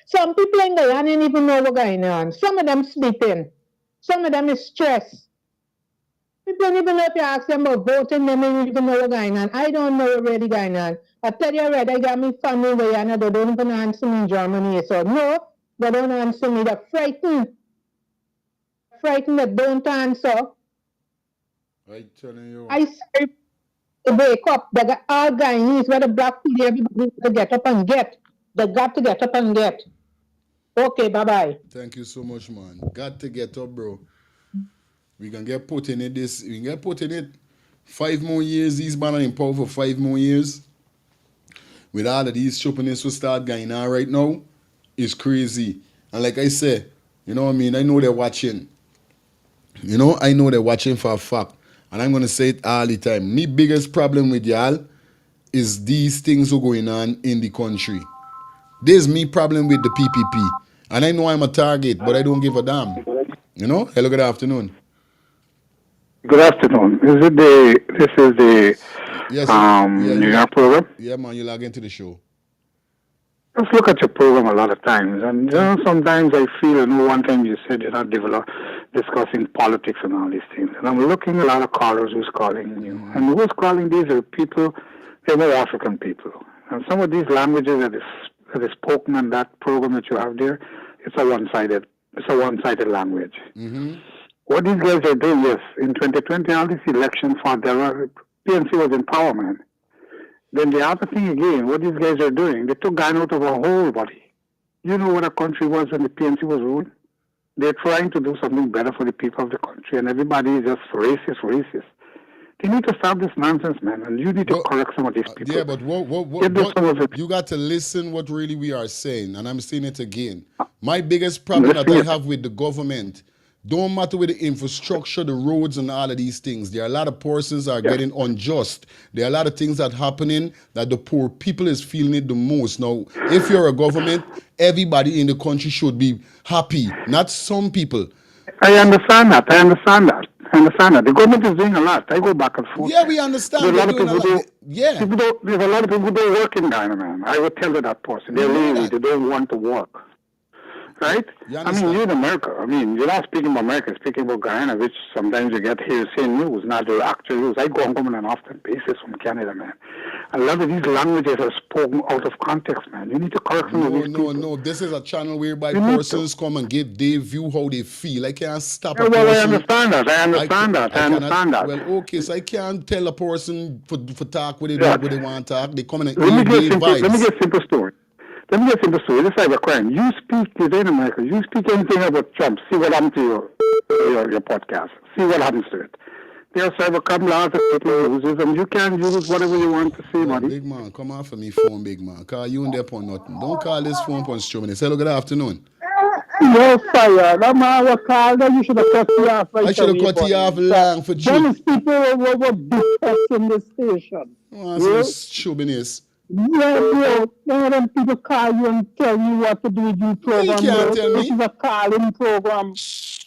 Some people in Guyana didn't even know what's going on. Some of them sleeping. Some of them is stressed. People don't even know if you ask them about voting, they don't even know what's going on. I don't know what's really going on. I tell you already, I got me family in Guyana, they don't even answer me in Germany. So no, they don't answer me. They're frightened. Frightened that don't answer. I'm telling you. I say to wake up. They got all Guyanese, whether black people, everybody to get up and get. They got to get up and get. Okay, bye-bye. Thank you so much, man. Got to get up, bro. We can get put in it this. We can get put in it 5 more years. These men are in power for 5 more years. With all of these chopinists who start going on right now, it's crazy. And like I said, you know what I mean? I know they're watching. You know, I know they're watching for a fact. And I'm going to say it all the time. My biggest problem with y'all is these things are going on in the country. There's me problem with the PPP. And I know I'm a target, but I don't give a damn. You know? Hello, good afternoon. Good afternoon. This is the New York program? Yeah, man, you log into the show. Just look at your program a lot of times, and you know, sometimes I feel, you know, one time you said you're not discussing politics and all these things, and I'm looking at a lot of callers who's calling you, and who's calling these are people, they're not African people, and some of these languages that is spoken on that program that you have there, it's a one-sided language. Mm-hmm. What these guys are doing, yes, in 2020, all this election for the PNC was empowerment. Then the other thing again, what these guys are doing, they took Ghana out of a whole body. You know what a country was when the PNC was ruling? they're trying to do something better for the people of the country, and everybody is just racist. They need to stop this nonsense, man, and you need to correct some of these people. Yeah, but you got to listen what really we are saying, and I'm saying it again. My biggest problem that I have with the government, don't matter with the infrastructure, the roads, and all of these things. There are a lot of persons are getting unjust. There are a lot of things that happening that the poor people is feeling it the most. Now, if you're a government, everybody in the country should be happy, not some people. I understand that. The government is doing a lot. I go back and forth. Yeah, we understand. There's a lot of people there's a lot of people who don't work in Ghana, man. I would tell you that person. They're lazy. They don't want to work. Right? I mean, you're in America. I mean, you're not speaking about America, you're speaking about Guyana, which sometimes you get hearsay news, not the actual news. I go home on an often basis from Canada, man. A lot of these languages are spoken out of context, man. You need to correct some of these people. No. This is a channel whereby persons come and give their view how they feel. I can't stop a well, person. I understand that. Well, okay, so I can't tell a person for talk what they do, what they want to talk. They come in and let me get a simple story. This is a crime. You speak in America. You speak anything about Trump. See what happens to your podcast. See what happens to it. There are cybercrime laws that people uses, and you can use whatever you want to say, buddy. Big man, come off of me phone, big man. Call you in there for nothing. Don't call this phone for instrument. Hello, good afternoon. No fire. That man was called. You should have cut you off. I should have cut you off long for you. Those people were discussing the station. Chauvinist. Yeah, bro. None of them people call you and tell you what to do with your program. You can't tell me. This is a calling program.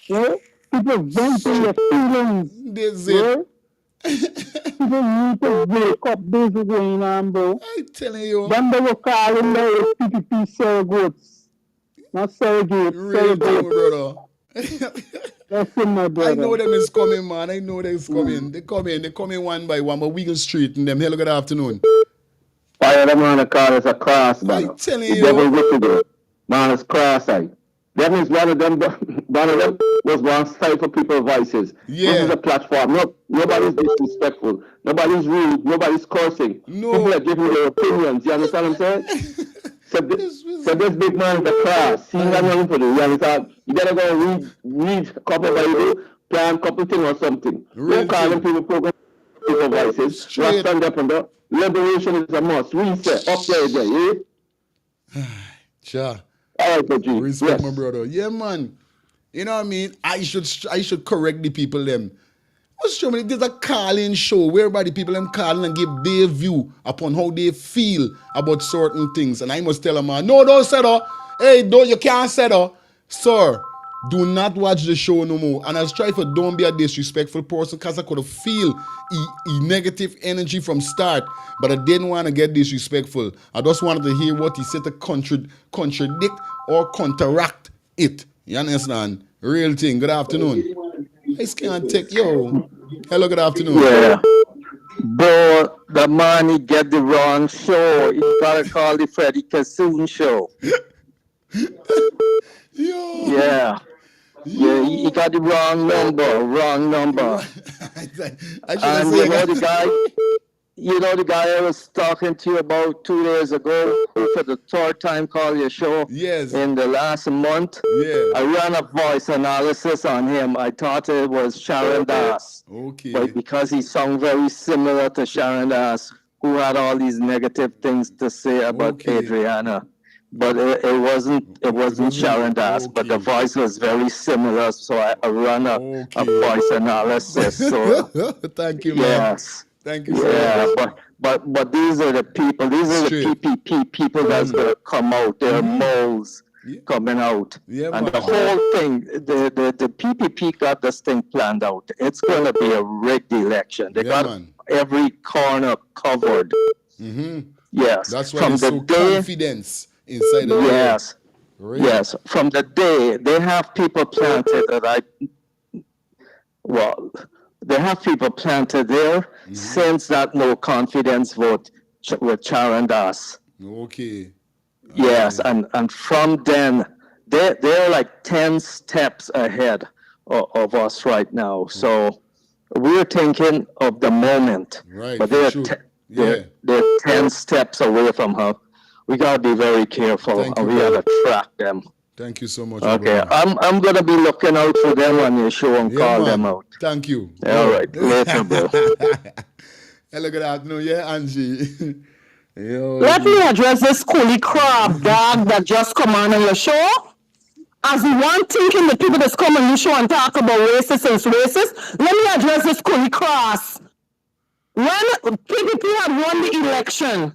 Yeah? People venting their feelings. This it. People need to wake up. This is going on, bro. I'm telling you. Then they were calling the PPP surrogates. Not surrogates. Brother. Listen, my brother. I know them is coming, man. I know them is coming. They come in one by one, but we can straighten them. Hello, good afternoon. Fire the man call us a cross, man. I'm telling you. Devil wicked, man is cross-eyed. That means one of them was one stifle people's voices. Yeah. This is a platform. Nobody's disrespectful. Nobody's rude. Nobody's cursing. No. People are giving their opinions. You understand what I'm saying? So this big man is the class. See what I'm for you understand? You gotta go read a couple of Bible, plan a couple things or something. Don't call them people voices. Just stand up and go. Liberation is a must. Reset. Up there, yeah? Sure. All right, G. Respect, my brother. Yeah, man. You know what I mean? I should correct the people them. What's true? There's a call-in show whereby the people them calling and give their view upon how they feel about certain things. And I must tell them, no, don't say that. Hey, you can't say that. Sir, do not watch the show no more. And I was trying for don't be a disrespectful person because I could feel negative energy from start. But I didn't want to get disrespectful. I just wanted to hear what he said to contradict or counteract it. You understand? Real thing. Good afternoon. I can't take yo. Hello, good afternoon. Yeah. Bro, the man he get the wrong show. He gotta call the Freddie Kassoon show. Yo. Yeah. Yeah, he got the wrong number. And you know the guy I was talking to you about 2 days ago, who for the third time called your show in the last month. Yeah. I ran a voice analysis on him. I thought it was Sharon Das. Okay. But because he sounded very similar to Sharon Das, who had all these negative things to say about Adriana. But it wasn't Sharon Das, but the voice was very similar, so I ran a voice analysis. So thank you, man. Yes. Thank you. Yeah, but these are the people. These are the PPP people that's gonna come out. They're moles coming out, and the whole thing. The PPP got this thing planned out. It's gonna be a rigged election. They got every corner covered. Mm-hmm. Yes, that's why there's so confidence inside of yes. Yes, from the day they have people planted they have people planted there since that no confidence vote with Sharon Das. Okay. Yes, and from then they're like 10 steps ahead of us right now. So we're thinking of the moment, right? But they're 10 steps away from her. We gotta be very careful, and we gotta track them. Thank you so much. Okay, brother. I'm gonna be looking out for them on your show and call them out. Thank you. All right, later, bro. Hello, good afternoon. Yeah, Angie. Yo. Let me address this coolie crab dog that just come on your show. As the one thinking the people that's come on your show and talk about racist and racist, let me address this coolie cross. When PPP had won the election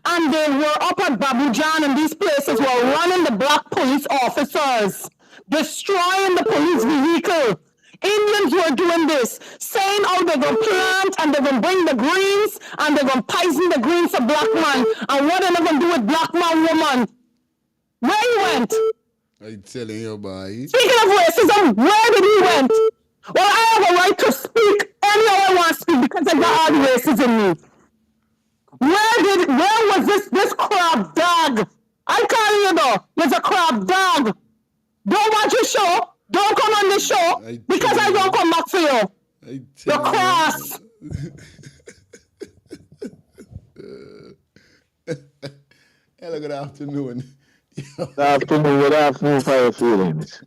and they were up at Babujan and these places were running the black police officers, destroying the police vehicle. Indians were doing this, saying, oh, they're going to plant and they're going to bring the greens and they're going to poison the greens for black man. And what are they going to do with black man, woman? Where he went? I'm telling you, boy. Speaking of racism, where did he went? Well, I have a right to speak anywhere I want to speak because I got all the racism in me. Where was this crab dog? I'm calling you though. There's a crab dog. Don't watch your show. Don't come on the show because I don't come back for you. The cross. Hello, good afternoon. Good afternoon, fire feelings.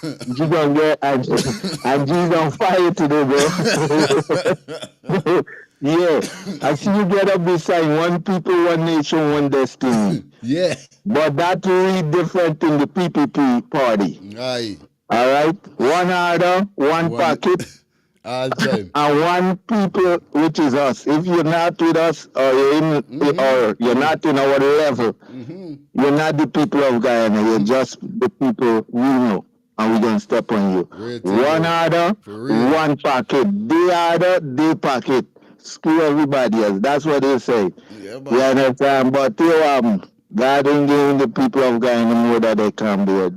You gonna get Angie's on fire today, bro. Yeah, I see you get up beside one people, one nation, one destiny. Yeah. But that's really different in the PPP party. Aye. All right? One order, one pocket, all time. and one people, which is us. If you're not with us, or or you're not in our level, you're not the people of Guyana. You're just the people we know. And we're going to step on you. One order, one pocket. They order, they pocket. Screw everybody else. That's what they say. Yeah, you understand? But God ain't giving the people of Guyana more that they can do it.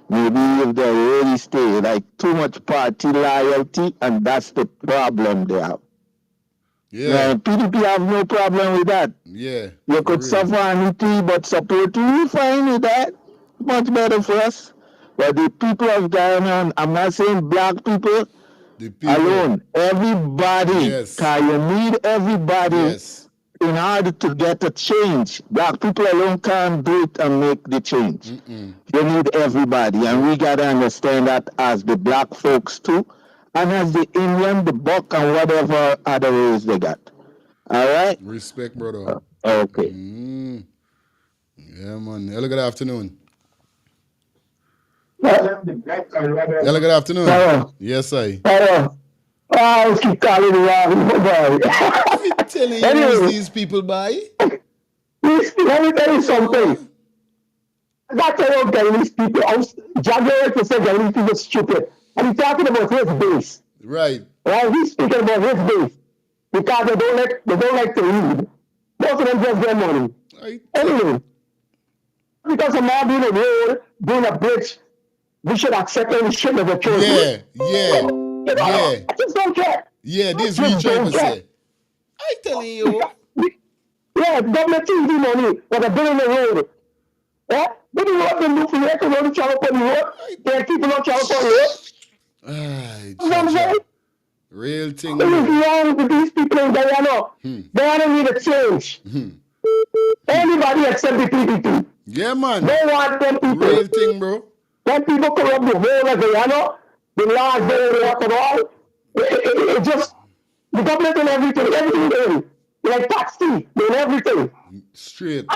Maybe if they really stay, like too much party loyalty, and that's the problem they have. Yeah. PDP have no problem with that. Yeah. You could suffer anything, but support you fine with that. Much better for us. But the people of Guyana, I'm not saying black people, alone, everybody, because you need everybody in order to get a change. Black people alone can't do it and make the change. You need everybody, and we got to understand that as the black folks too, and as the Indian, the Buck, and whatever other race they got. All right? Respect, brother. Okay. Yeah, man. Hello, good afternoon. Hello, good afternoon. Hello. Yes, I. Hello. I keep calling you out. I'm telling you, anyway, these people buy. Let me tell you something. That's what I'm telling these people. Jaguar to say that these people stupid. And he's talking about his base. Right. Right? He's speaking about his base. Because they don't like to read. Most of them just get money. Right. Anyway. Because of now doing a road, doing a bridge, we should accept any shit of the truth. I just don't care. Yeah, this we trying to say. I telling you. Yeah, government TV money, what they're doing the road. Yeah? What do you want them to do for you? Because they don't travel on the road. Their people don't travel on the road. You know what I'm saying? Real thing. What is wrong with these people in Guyana? Guyana need a change. Anybody except the PPP. Yeah, man. They want them people. Real thing, bro. When people corrupt the whole of Guyana, the laws don't work at all. It just, the government and everything doing. Like taxi, doing everything. Straight.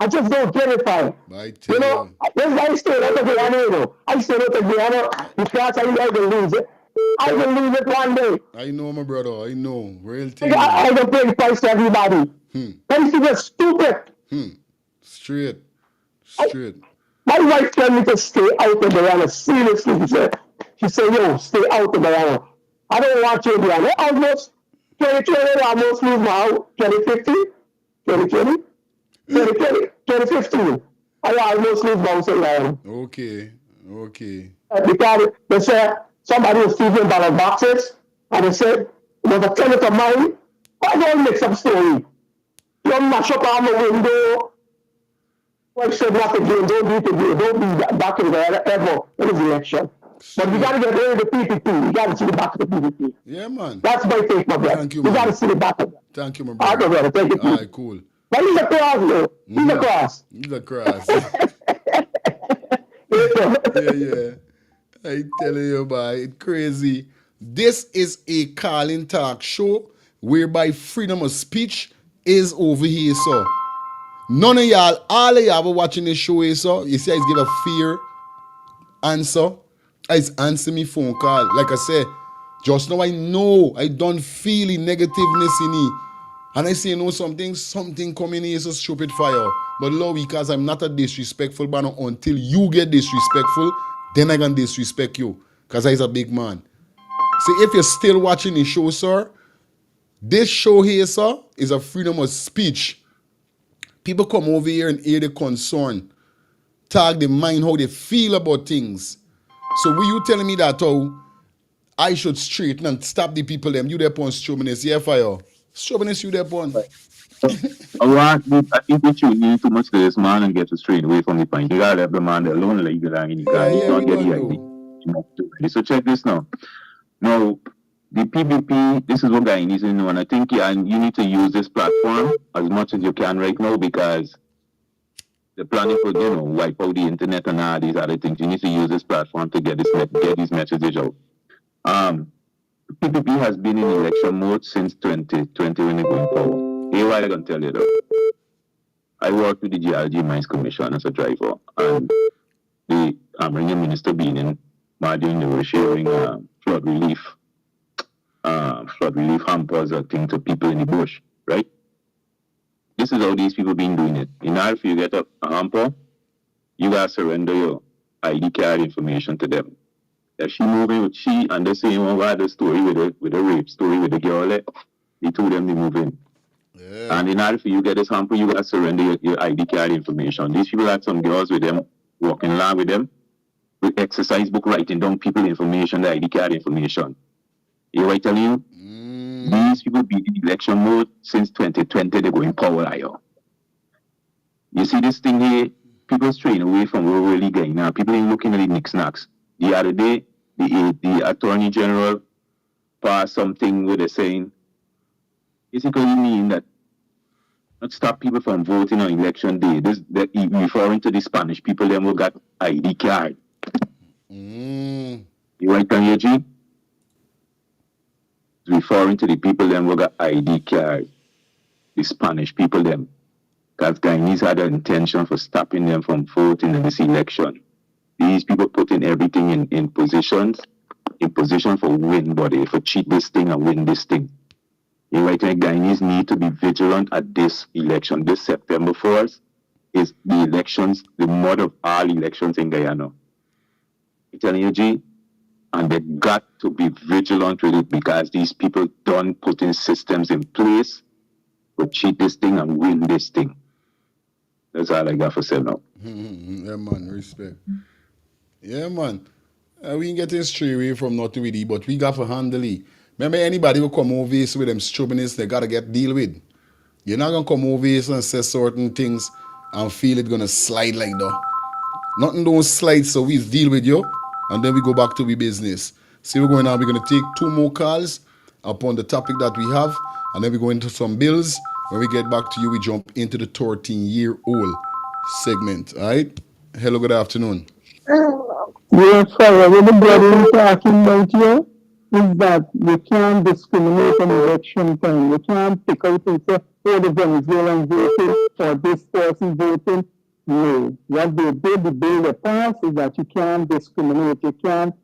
I just don't get it, fine. You know, that's why I stayed out of Guyana, you know. I stayed out of Guyana because I know I will lose it. I will lose it one day. I know, my brother. I know. Real thing. I don't pay the price to everybody. That is just stupid. Straight. My wife told me to stay out of Guyana. Seriously, she said, yo, stay out of Guyana. I don't want you in Guyana. Almost 2020, I almost lose my house. 2020, 2015. I almost lose my house in Guyana. Okay. Because they said somebody was stealing ballot boxes, and they said, it was a tenant of mine. I don't make some story. You mash up on the window. I said not again, don't do it again, don't be back in there ever in this election. But we gotta get rid of the PPP. We gotta see the back of the PPP. Yeah, man. That's my take, my brother. Thank you, we man. Gotta see the back of it. Thank you, my brother. All right, brother. Thank you. All right, cool. But he's a cross, though. He's a cross. He's a cross. Yeah. I tell you, boy, it's crazy. This is a calling talk show whereby freedom of speech is over here, so. None of y'all, all of y'all watching this show here, so. You see, I give a fear answer. I answer me phone call. Like I said, just now I know I don't feel the negativeness in me. And I say, you know something coming here is a stupid fire. But Lord, because I'm not a disrespectful man until you get disrespectful, then I can disrespect you. Because I'm a big man. See, if you're still watching the show, sir, this show here, sir, is a freedom of speech. People come over here and hear the concern. Talk their mind, how they feel about things. So were you telling me that how I should straighten and stop the people them? You there upon stubbornness, yeah, fire. Stubbornness, you there upon. I think we should need too much to this man and get to straight away from the point. You gotta have the man alone, like you got in the guy. You don't get the idea. So check this now. Now, the PBP, this is what guy needs to know, and I think you need to use this platform as much as you can right now because they're planning for, wipe out the internet and all these other things. You need to use this platform to get this message out. PPP has been in election mode since 2020 when they go in power. Here what I can tell you though. I worked with the GRG Mines Commission as a driver, and the Amranian Minister being in Martin, they were sharing flood relief hampers or thing to people in the bush, right? This is how these people been doing it. In order for you to get a hamper, you gotta surrender your ID card information to them. If she moving with she and they say one about the story with the rape story with the girl, they told them they move in. Yeah. And in order for you to get this hamper, you gotta surrender your ID card information. These people had some girls with them, walking along with them, with exercise book writing down people information, the ID card information. You know what I tell you? These people be in election mode since 2020, they go in power. You see this thing here, people straying away from where we're really going now. People ain't looking at the knickknacks. The other day, the Attorney General passed something where they're saying, basically mean that not stop people from voting on election day. They're referring to the Spanish people them who got ID card. You right on your G? Referring to the people them who got ID card. The Spanish people them. Because Guyanese had an intention for stopping them from voting in this election. These people putting everything in position for win, body, for cheat this thing and win this thing. You right, Guyanese need to be vigilant at this election. This September 4th is the elections, the mother of all elections in Guyana. I'm telling you, G, and they got to be vigilant with it because these people done putting systems in place to cheat this thing and win this thing. That's all I got for say now. Yeah, man, respect. Yeah, man. We ain't getting straight away from nothing with it, but we got to handle it. Remember, anybody who come over here with them stubbornness, they got to get deal with. You're not going to come over here and say certain things and feel it going to slide like that. Nothing don't slide, so we deal with you, and then we go back to the business. See, we're going on. We're going to take 2 more calls upon the topic that we have, and then we go into some bills. When we get back to you, we jump into the 13-year-old segment. All right? Hello, good afternoon. Yes, sir. What the brother is talking about here is that you can't discriminate on election time. You can't pick out and say, oh, the Venezuelan voting or this person voting. No. What they did, the bill they passed is that you can't discriminate. You can't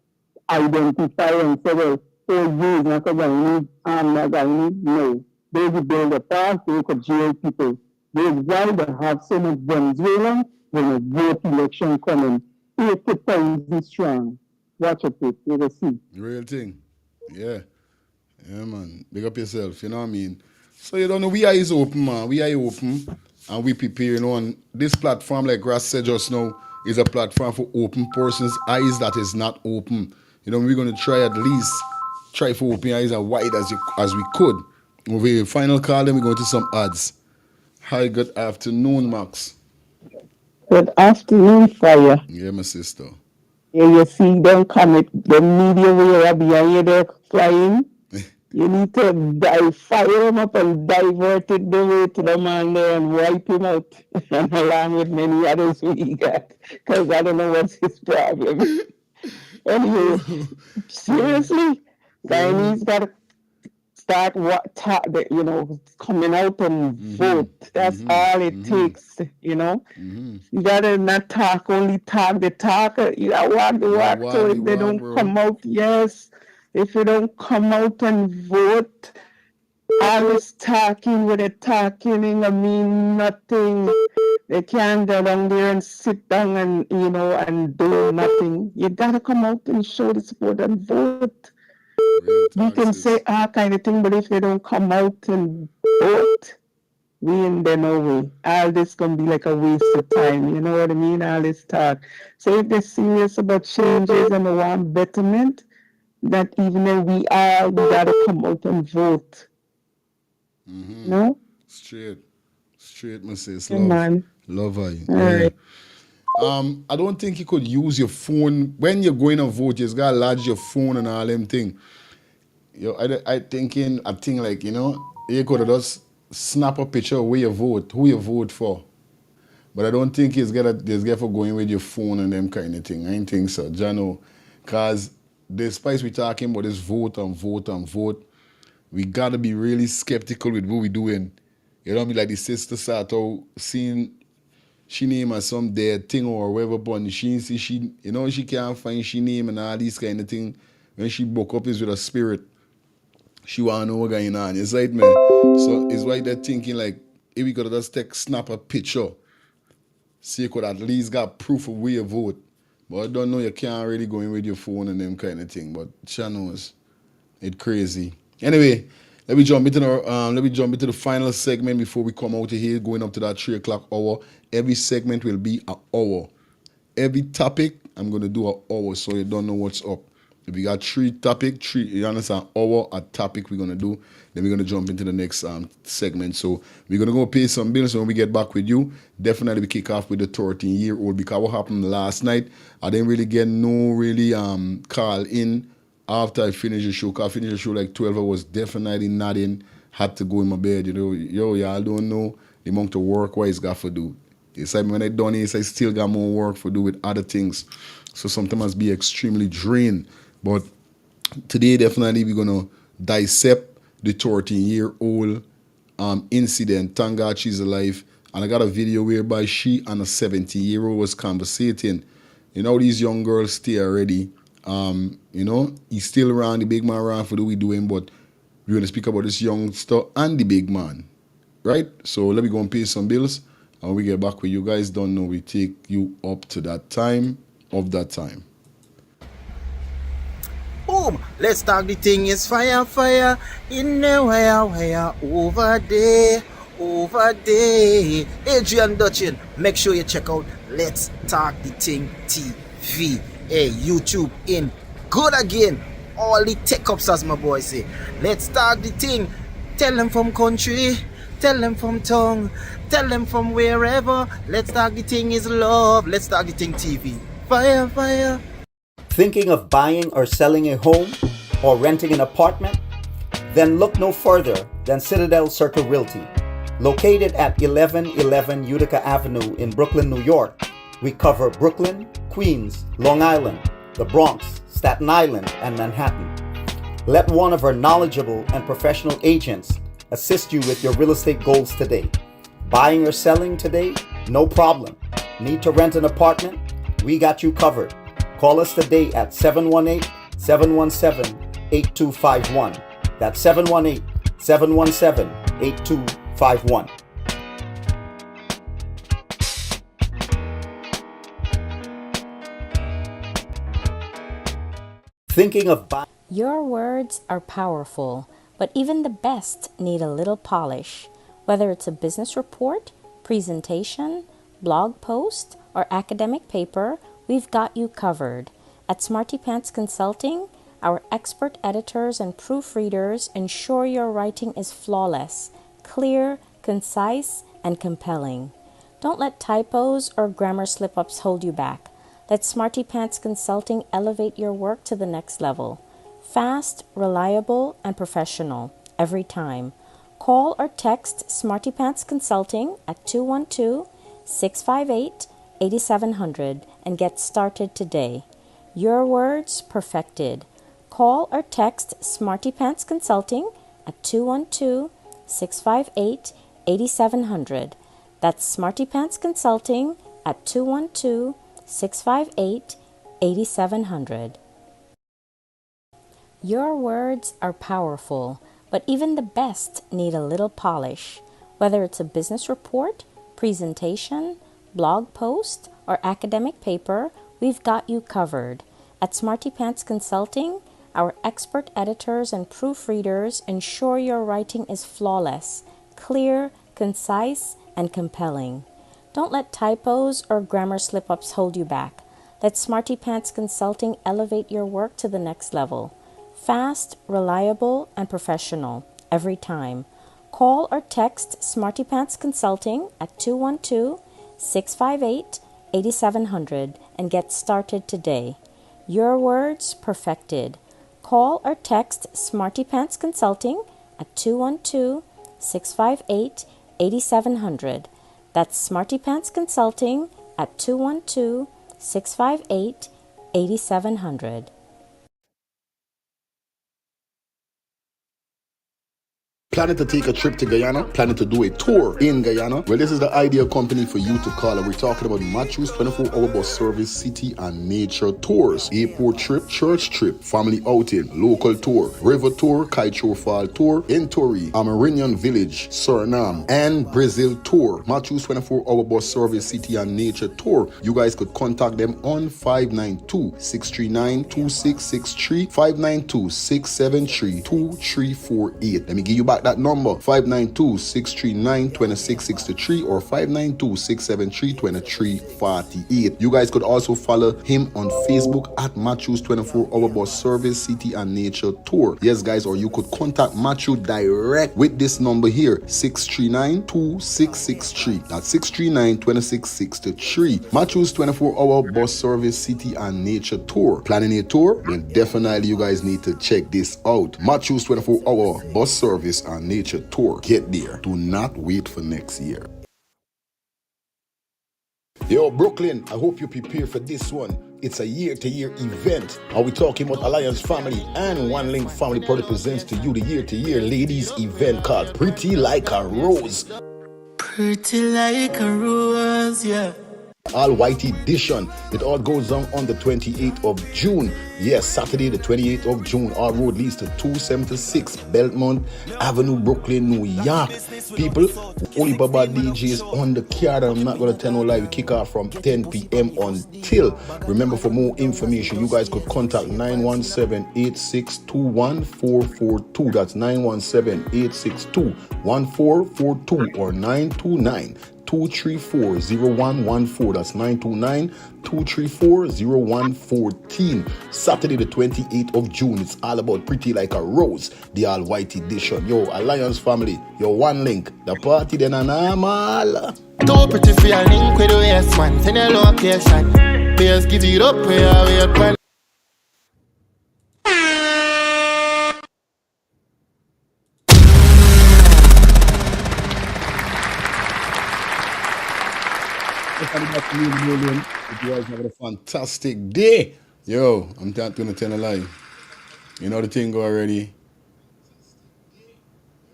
identify and say, well, oh, you is not a Guyanese, I'm not Guyanese. No. They the bill they passed, they could jail people. That's why they have so much Venezuelan when a vote election coming. 80,000 strong. Watch it, you will see. Real thing. Yeah. Yeah, man. Big up yourself, you know what I mean? So, you don't know, we are is open, man. We are open and we prepare, you know, and this platform, like Grass said just now, is a platform for open persons' eyes that is not open. You know, we're going to try for open eyes as wide as we could. Over here, final call, then we go to some ads. Hi, good afternoon, Max. Good afternoon, Fire. Yeah, my sister. Yeah, you see them commit, the media way behind you there flying. You need to fire him up and divert it the way to the man there and wipe him out, and along with many others we got, because I don't know what's his problem. Anyway, seriously, Guyanese got to start coming out and vote. That's all it takes, You gotta not talk, only talk the talk. You gotta walk the walk. So if they don't come out, yes, if you don't come out and vote, all this talking with the talking ain't gonna mean nothing. They can't go down there and sit down and and do nothing. You gotta come out and show the support and vote. We can say all kind of thing, but if they don't come out and vote, we in there no way. All this gonna be like a waste of time. You know what I mean? All this talk. So if they're serious about changes and they want betterment, that even if we gotta come out and vote. No? Straight, my sis. Yeah, man. Love her. All right. I don't think you could use your phone when you're going to vote. You just gotta lodge your phone and all them thing. I think like you could have just snap a picture of where you vote, who you vote for. But I don't think it's get for going with your phone and them kind of thing. I don't think so, Jano. Cause despite we talking about this vote and vote and vote, we gotta be really skeptical with what we doing. You know what I mean? Like the sister start out seeing she name as some dead thing or whatever, but she can't find she name and all these kind of thing. When she woke up is with a spirit. She wanna know what going on. It's right, man. So it's why they're thinking like if we could just snap a picture, so you could at least got proof of where you vote. But I don't know, you can't really go in with your phone and them kind of thing. But she knows. It's crazy. Anyway, let me jump into the final segment before we come out of here, going up to that 3 o'clock hour. Every segment will be an hour. Every topic, I'm gonna do an hour, so you don't know what's up. If we got 3 topics, you understand, hour a topic we're gonna do. Then we're gonna jump into the next segment. So we're gonna go pay some bills. So when we get back with you, definitely we kick off with the 13-year-old, because what happened last night, I didn't really get no call in after I finished the show. Cause I finished the show like 12 hours, definitely not in. Had to go in my bed. Y'all don't know the amount of work what it's got to do. It's like when I done it, I still got more work to do with other things. So sometimes I must be extremely drained. But today, definitely, we're going to dissect the 13-year-old incident. Thank God she's alive. And I got a video whereby she and a 17-year-old was conversating. These young girls stay already. He's still around, the big man around for what we doing, but we're going to speak about this youngster and the big man. Right? So let me go and pay some bills. And when we get back with you guys, don't know, we take you up to that time of that time. Boom! Let's talk the thing is fire in the wire over there. Adrian Dutchin, make sure you check out Let's Talk the Thing TV. Hey, YouTube in good again. All the tech ups, as my boy say. Let's talk the thing. Tell them from country, tell them from tongue, tell them from wherever. Let's talk the thing is love. Let's talk the thing TV. Fire. Thinking of buying or selling a home or renting an apartment? Then look no further than Citadel Circle Realty. Located at 1111 Utica Avenue in Brooklyn, New York, we cover Brooklyn, Queens, Long Island, the Bronx, Staten Island, and Manhattan. Let one of our knowledgeable and professional agents assist you with your real estate goals today. Buying or selling today? No problem. Need to rent an apartment? We got you covered. Call us today at 718-717-8251. That's 718-717-8251. Thinking of buying? Your words are powerful, but even the best need a little polish. Whether it's a business report, presentation, blog post, or academic paper, we've got you covered. At Smartypants Consulting, our expert editors and proofreaders ensure your writing is flawless, clear, concise, and compelling. Don't let typos or grammar slip-ups hold you back. Let Smartypants Consulting elevate your work to the next level. Fast, reliable, and professional every time. Call or text Smartypants Consulting at 212-658-8700 and get started today. Your words perfected. Call or text Smartypants Consulting at 212-658-8700. That's Smartypants Consulting at 212-658-8700. Your words are powerful, but even the best need a little polish. Whether it's a business report, presentation, blog post, or academic paper, we've got you covered. At Smartypants Consulting, our expert editors and proofreaders ensure your writing is flawless, clear, concise, and compelling. Don't let typos or grammar slip-ups hold you back. Let Smartypants Consulting elevate your work to the next level. Fast, reliable, and professional every time. Call or text Smartypants Consulting at 212-658-8700 and get started today. Your words perfected. Call or text Smartypants Consulting at 212-658-8700. That's Smartypants Consulting at 212-658-8700. Planning to take a trip to Guyana? Planning to do a tour in Guyana? Well, this is the ideal company for you to call. And we're talking about Matthews 24-hour bus service, city and nature tours. Airport trip, church trip, family outing, local tour, river tour, Kaicho Fall tour, Entori, Amarinian Village, Suriname, and Brazil tour. Matthews 24-hour bus service, city and nature tour. You guys could contact them on 592-639-2663, 592-673-2348. Let me give you back that number, 592-639-2663 or 592-673-2348. You guys could also follow him on Facebook at Matthews 24-hour bus service, city and nature tour. Yes, guys, or you could contact Matthew direct with this number here, 639-2663. That's 639-2663. Matthews 24-hour bus service, city and nature tour. Planning a tour? Then definitely you guys need to check this out. Matthews 24-hour bus service and nature tour. Get there. Do not wait for next year. Yo, Brooklyn, I hope you prepare for this one. It's a year-to-year event. Are we talking about Alliance Family and One Link Family Product presents to you the year-to-year ladies event called Pretty Like a Rose. Pretty like a rose, yeah. All white edition. It all goes on the 28th of June. Yes, Saturday the 28th of June. Our road leads to 276 Belmont Avenue, Brooklyn, New York. People, only Baba DJs on the card. I'm not going to tell no lie. We kick off from 10 p.m. until. Remember, for more information, you guys could contact 917-862-1442. That's 917-862-1442 or 929-234-0114. That's 929-234-0114. Saturday the 28th of June. It's all about Pretty Like a Rose, the all white edition. Yo, Alliance Family, your One Link. The party then an normal. Too pretty for your link with the yes man. Send your location. Bears give it up where we are plan. If you guys having a fantastic day. Yo, I'm not gonna tell a lie. You know the thing already.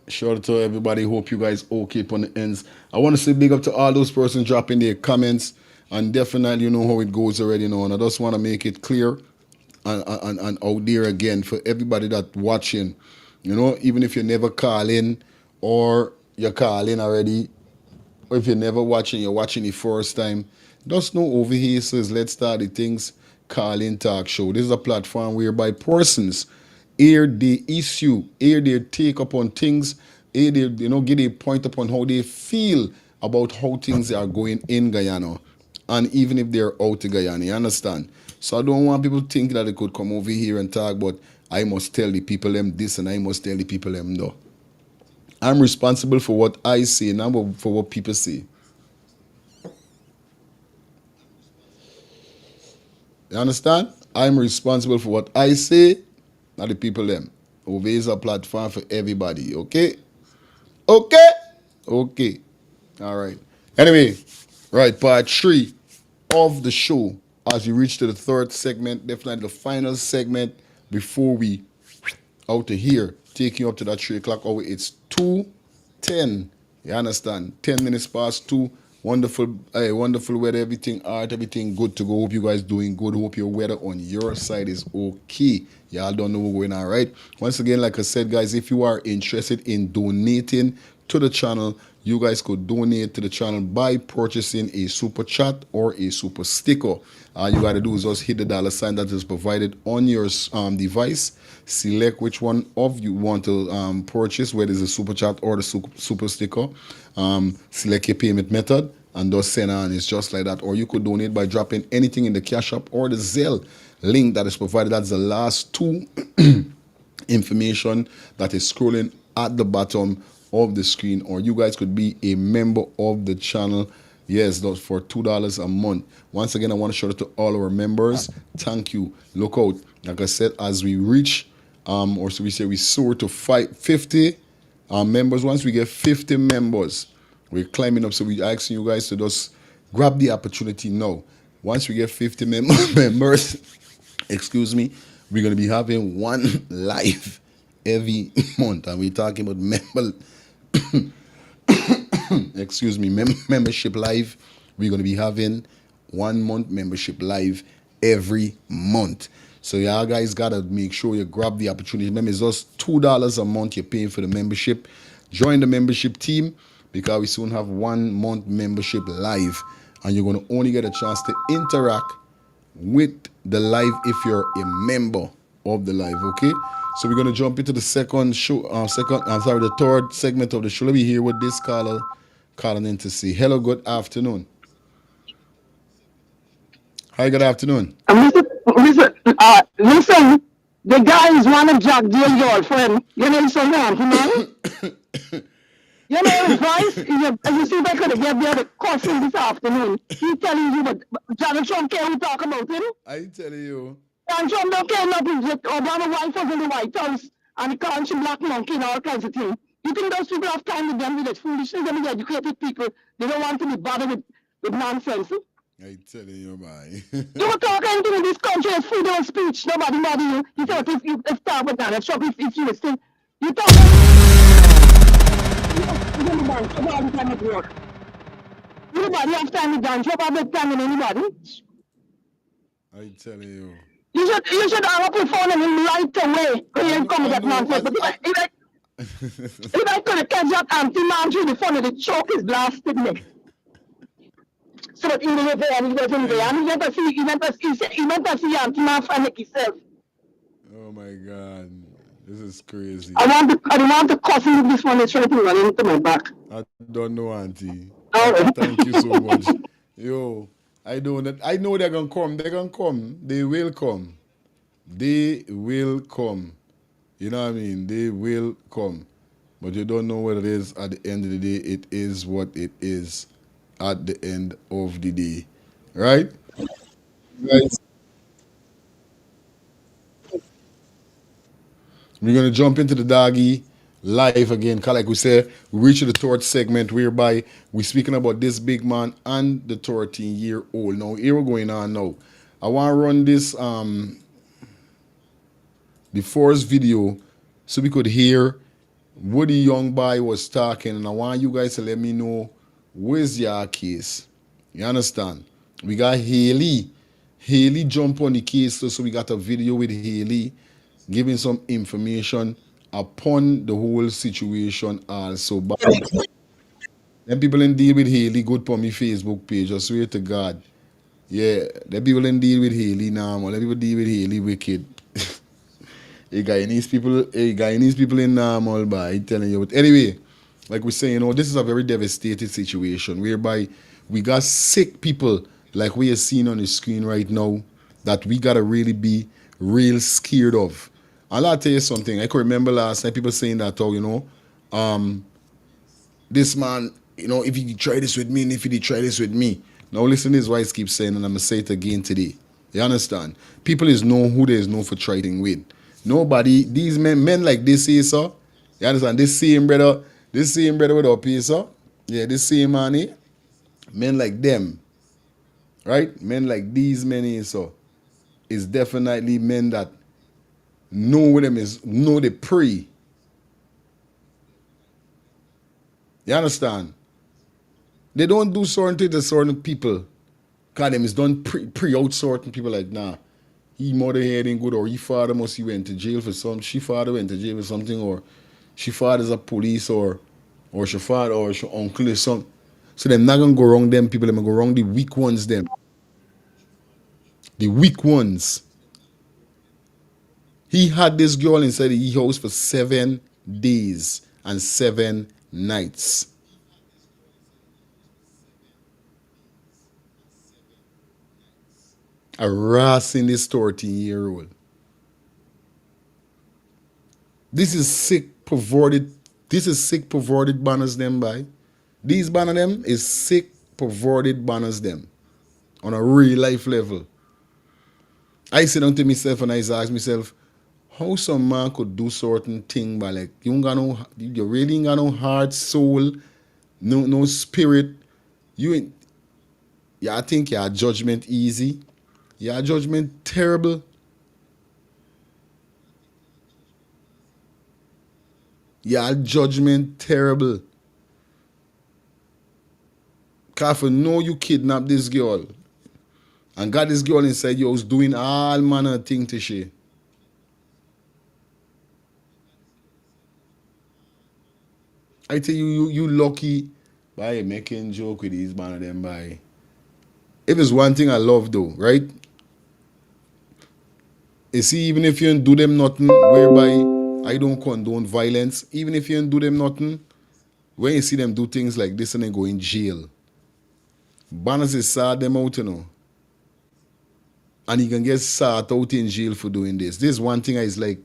Shout out to everybody. Hope you guys okay on the ends. I want to say big up to all those persons dropping their comments, and definitely you know how it goes already now. And I just want to make it clear and out there again for everybody that watching. You know, even if you never call in or you're calling already, or if you're never watching, you're watching the first time, just know over here says Let's Start the Things Call-In Talk Show. This is a platform whereby persons air the issue, air their take upon things, air their, get a point upon how they feel about how things are going in Guyana, and even if they're out of Guyana, you understand? So I don't want people to think that they could come over here and talk, but I must tell the people them this and I must tell the people them no. I'm responsible for what I say, not for what people say. You understand? I'm responsible for what I say, Not the people them. Over is a platform for everybody, okay? Okay? Okay. All right. Anyway, right, part 3 of the show. As we reach to the third segment, definitely the final segment before we out of here, taking you up to that 3 o'clock hour. It's 2:10. You understand? 10 minutes past 2. Wonderful, wonderful weather, everything art, everything good to go. Hope you guys doing good. Hope your weather on your side is okay. Y'all don't know what's going on, right? Once again, like I said, guys, if you are interested in donating to the channel, you guys could donate to the channel by purchasing a super chat or a super sticker. All you got to do is just hit the $ that is provided on your device. Select which one of you want to purchase, whether it's a super chat or the super sticker. Select your payment method and just send on. It's just like that. Or you could donate by dropping anything in the Cash App or the Zelle link that is provided. That's the last 2 information that is scrolling at the bottom of the screen. Or you guys could be a member of the channel. Yes, that's for $2 a month. Once again, I want to shout out to all our members. Thank you. Look out. Like I said, as we reach, or so we say we soar to 50 members. Once we get 50 members, we're climbing up. So we're asking you guys to just grab the opportunity now. Once we get 50 members, excuse me, we're going to be having one live every month. And we're talking about excuse me, membership live. We're going to be having 1 month membership live every month. So y'all guys got to make sure you grab the opportunity. Remember, it's just $2 a month you're paying for the membership. Join the membership team because we soon have 1 month membership live. And you're going to only get a chance to interact with the live if you're a member of the live, okay? So we're going to jump into the the third segment of the show. Let me hear what this caller calling in to say. Hello, good afternoon. Hi, good afternoon. Listen, the guys want to jack their girlfriend. You know, so man, you know his voice? You see if I could get the other cussing this afternoon. He's telling you that Donald Trump can't talk about him. I telling you. Donald Trump don't care nothing. Obama wife was in the White House and he called him black monkey and all kinds of things. You think those people have time with them with that foolishness? Them is educated people. They don't want to be bothered with nonsense. I telling you, man. You were talking anything in this country as freedom of speech. Nobody bother you. You thought if you start with Donald Trump, if you listen, you talk about time at work. Anybody have time with Donald Trump? Have time with anybody? I telling you. You should hang up your phone and him right away. When you come with that nonsense. But if I could have catch that anti-man through the phone and the choke is blasted me. So that in the way and he was in there and he went to see anti-man friend himself. Oh my God. This is crazy. I want to cuss him with this one. It's trying to run into my back. I don't know, Auntie. Oh. Thank you so much. Yo, I know they're gonna come. They're gonna come. They will come. They will come. You know what I mean? They will come. But you don't know what it is at the end of the day. It is what it is at the end of the day. Right? Right. We're going to jump into the doggy live again. Like we said, we reach the third segment whereby we're speaking about this big man and the 13-year-old. Now, here we're going on now. I want to run this, the first video so we could hear what the young boy was talking. And I want you guys to let me know where's your case. You understand? We got Haley. Haley jump on the case. So we got a video with Haley giving some information upon the whole situation also. But them people in deal with Haley, good for me Facebook page, I swear to God. Yeah, them people in deal with Haley normal. Them people deal with Haley wicked. Hey guy, these people in normal, but I telling you. But anyway, like we say, this is a very devastating situation whereby we got sick people like we are seeing on the screen right now that we gotta really be real scared of. I'll tell you something. I can remember last night people saying that, this man, if he try this with me and if he try this with me. Now listen to this why I keep saying, and I'm going to say it again today. You understand? People is know who they is known for trading with. Nobody, these men like this here, so. You understand? This same brother with up here, so. Yeah, this same man here. Men like them. Right? Men like these men here, so. Is definitely men that know what them is, know the pray. You understand? They don't do certain things to certain people. Cause them is done pre out certain people like, nah, he mother here ain't good, or he father must he went to jail for something, she father went to jail for something, or she father's a police, or she father or she uncle or something. So they're not gonna go wrong them people, they're gonna go wrong the weak ones them. The weak ones. He had this girl inside the house for 7 days and 7 nights. Harassing this 13-year-old. This is sick, perverted banners them by. These banner them is sick, perverted banners them. On a real life level. I sit down to myself and I ask myself, how some man could do certain thing, but like you really ain't got no heart, soul, no spirit. I think your judgment easy. Your judgment terrible. Your judgment terrible. Cause for know you kidnap this girl and got this girl inside your house doing all manner of things to she. I tell you lucky by making joke with these man of them by. If it's one thing I love though, right? You see, even if you don't do them nothing, whereby I don't condone violence, even if you don't do them nothing, when you see them do things like this and they go in jail, banners is sad them out, you know. And you can get sat out in jail for doing this. This is one thing I is like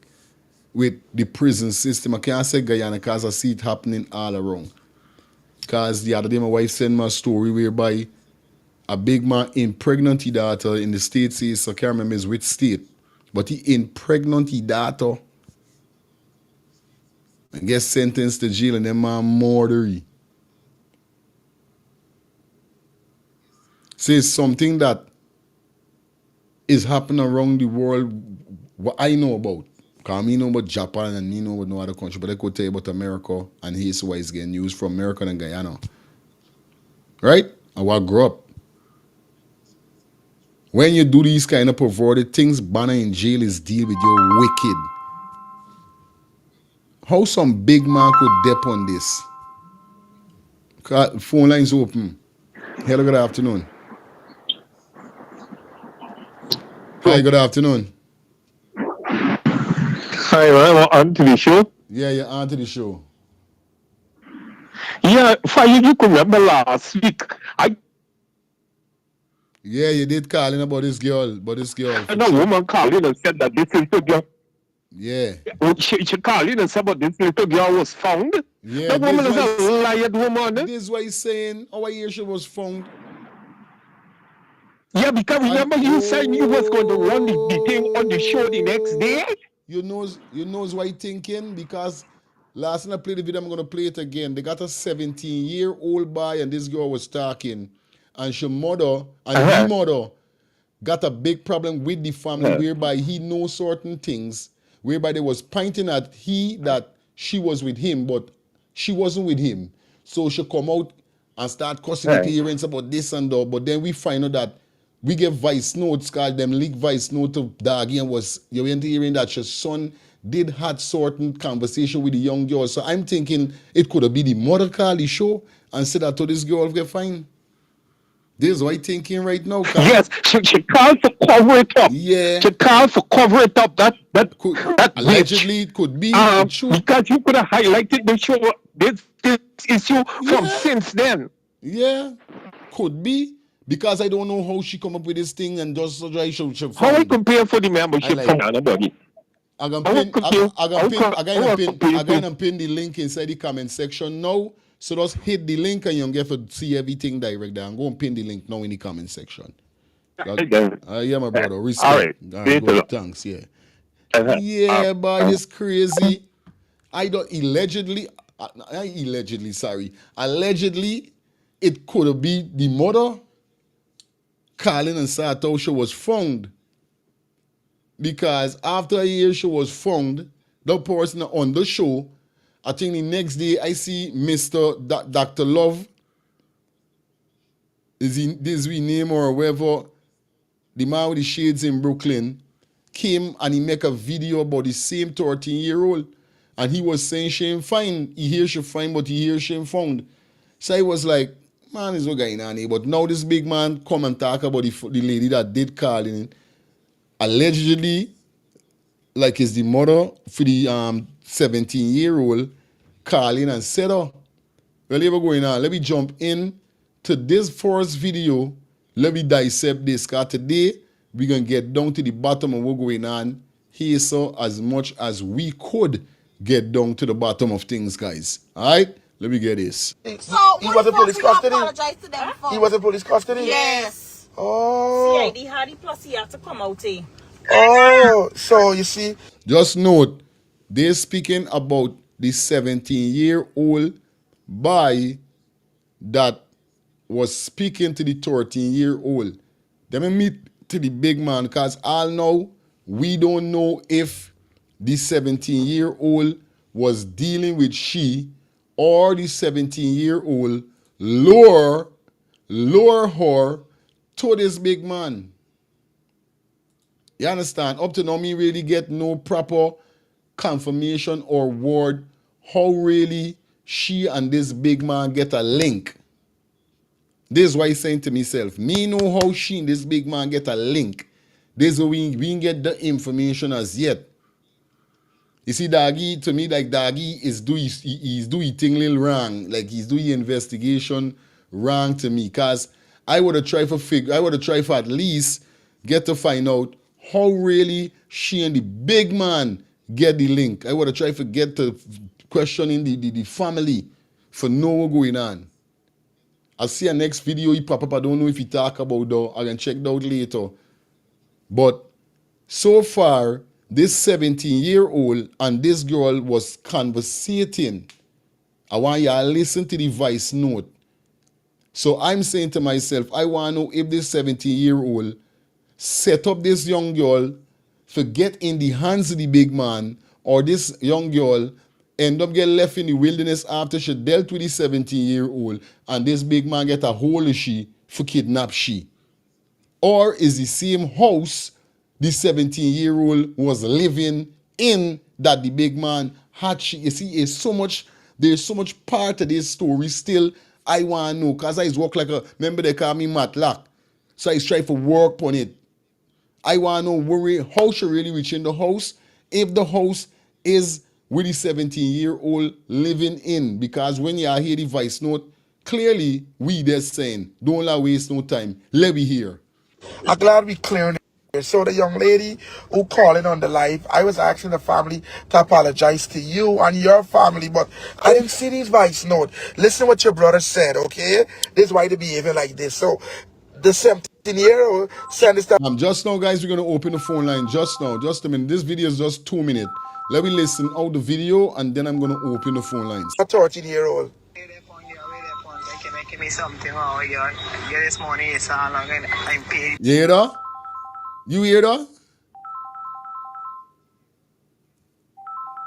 with the prison system. I can't say Guyana because I see it happening all around. Because the other day my wife sent me a story whereby a big man impregnant his daughter in the States, so I can't remember his which state, but he impregnant his daughter and gets sentenced to jail and then man murder. So it's something that is happening around the world what I know about. Because I know about Japan and I know about no other country, but I could tell you about America and here's why it's getting used from America and Guyana. Right? And what grew up. When you do these kind of perverted things, banner in jail is deal with your wicked. How some big man could dep on this? Phone lines open. Hello, good afternoon. Hi, good afternoon. Hi, I'm on to the show. Yeah, you're on to the show. Yeah, you could remember last week. Yeah, you did calling about this girl. And a woman called in and said that this little girl. Yeah. She called in and said that this little girl was found. Yeah. That woman is a lied woman. This is what he's saying. Our year she was found. Yeah, because remember you said you was going to run the thing on the show the next day? You knows what he thinking? Because last time I played the video, I'm going to play it again. They got a 17-year-old boy and this girl was talking. And she mother, and his mother got a big problem with the family whereby he knows certain things, whereby they was pointing at that she was with him, but she wasn't with him. So she come out and start cussing the parents about this and that. But then we find out that we get voice notes, called them leak voice note to Daggy, and you went hearing that your son did had certain conversation with the young girl. So I'm thinking it could have been the mother call the show and said that to this girl get fine. This is what I'm thinking right now. Yes, she called for cover it up. Yeah. She called for cover it up. That allegedly it could be because you could have highlighted the show this issue from since then. Yeah, could be. Because I don't know how she come up with this thing and just so I should how I compare for the membership from anybody. I'm going to pin the link inside the comment section now. So just hit the link and you'll get to see everything direct there. I'm going to pin the link now in the comment section. Yeah, my brother. Respect. All right. Good. Thanks, yeah. Yeah, boy, this crazy. I don't allegedly, allegedly, it could have been the mother calling and said how she was found. Because after a year she was found, the person on the show, I think the next day I see Mr. Dr. Love, is his name or whatever, the man with the shades in Brooklyn, came and he make a video about the same 13-year-old. And he was saying she ain't fine. He hears she fine, but he hears she ain't found. So I was like, man, is no going on here. But now this big man come and talk about the lady that did call in. Allegedly, like is the mother for the 17-year-old calling and said, oh, well, ever going on. Let me jump in to this first video. Let me dissect this. Because today, we're going to get down to the bottom of what's going on here, so as much as we could get down to the bottom of things, guys. All right? Let me get this. So he was in police custody? To them for? He was in police custody? Yes. Oh. CID had it, plus he had to come out here. Oh, so you see. Just note, they're speaking about the 17-year-old boy that was speaking to the 13-year-old. Let me meet to the big man, because all now, we don't know if the 17-year-old was dealing with she or the 17-year-old lure her to this big man. You understand? Up to now, me really get no proper confirmation or word how really she and this big man get a link. This is why I'm saying to myself, me know how she and this big man get a link. This is why we didn't get the information as yet. You see, Daggy, to me, like Daggy he's doing thing little wrong. Like he's doing investigation wrong to me. Because I would have tried for at least get to find out how really she and the big man get the link. I would have tried to get to questioning the family for know what's going on. I'll see a next video he pop up. I don't know if he talk about though. I can check it out later. But so far, this 17-year-old and this girl was conversating. I want y'all to listen to the voice note. So I'm saying to myself, I want to know if this 17-year-old set up this young girl to get in the hands of the big man, or this young girl end up get left in the wilderness after she dealt with the 17-year-old and this big man get a hold of she for kidnap she. Or is the same house the 17-year-old was living in that the big man had she. You see, there's so much part of this story still I want to know, because I work like remember they call me Matlock. So I try to work on it. I want to know how she really reach in the house, if the house is with the 17-year-old living in. Because when you hear the voice note, clearly we just saying, don't let waste no time. Let me hear. I'm glad we cleared it. So the young lady who called in on the live, I was asking the family to apologize to you and your family, but I didn't see these voice note. Listen what your brother said, okay? This is why they behaving like this. So the 17-year-old sent this. Just now, guys, we're going to open the phone line just now. Just a minute. This video is just 2 minutes. Let me listen out the video, and then I'm going to open the phone lines. A 13-year-old. Making me something oh yeah. This morning is all I'm paid. You hear that? You hear that?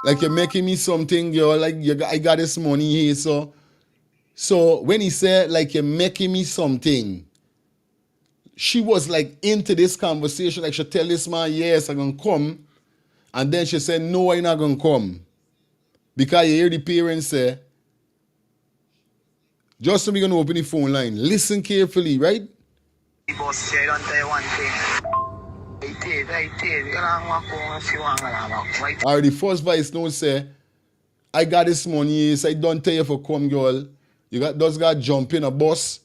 Like you're making me something, girl. Like I got this money here, so. So when he said like you're making me something, she was like into this conversation. Like she tell this man, yes, I'm gonna come, and then she said, no, I'm not gonna come, because you hear the parents say. Just so we're gonna open the phone line. Listen carefully, right? Boss, I don't tell you one thing. Alright, the first voice note say, I got this money, so I don't tell you for come, girl. You just got jump in a bus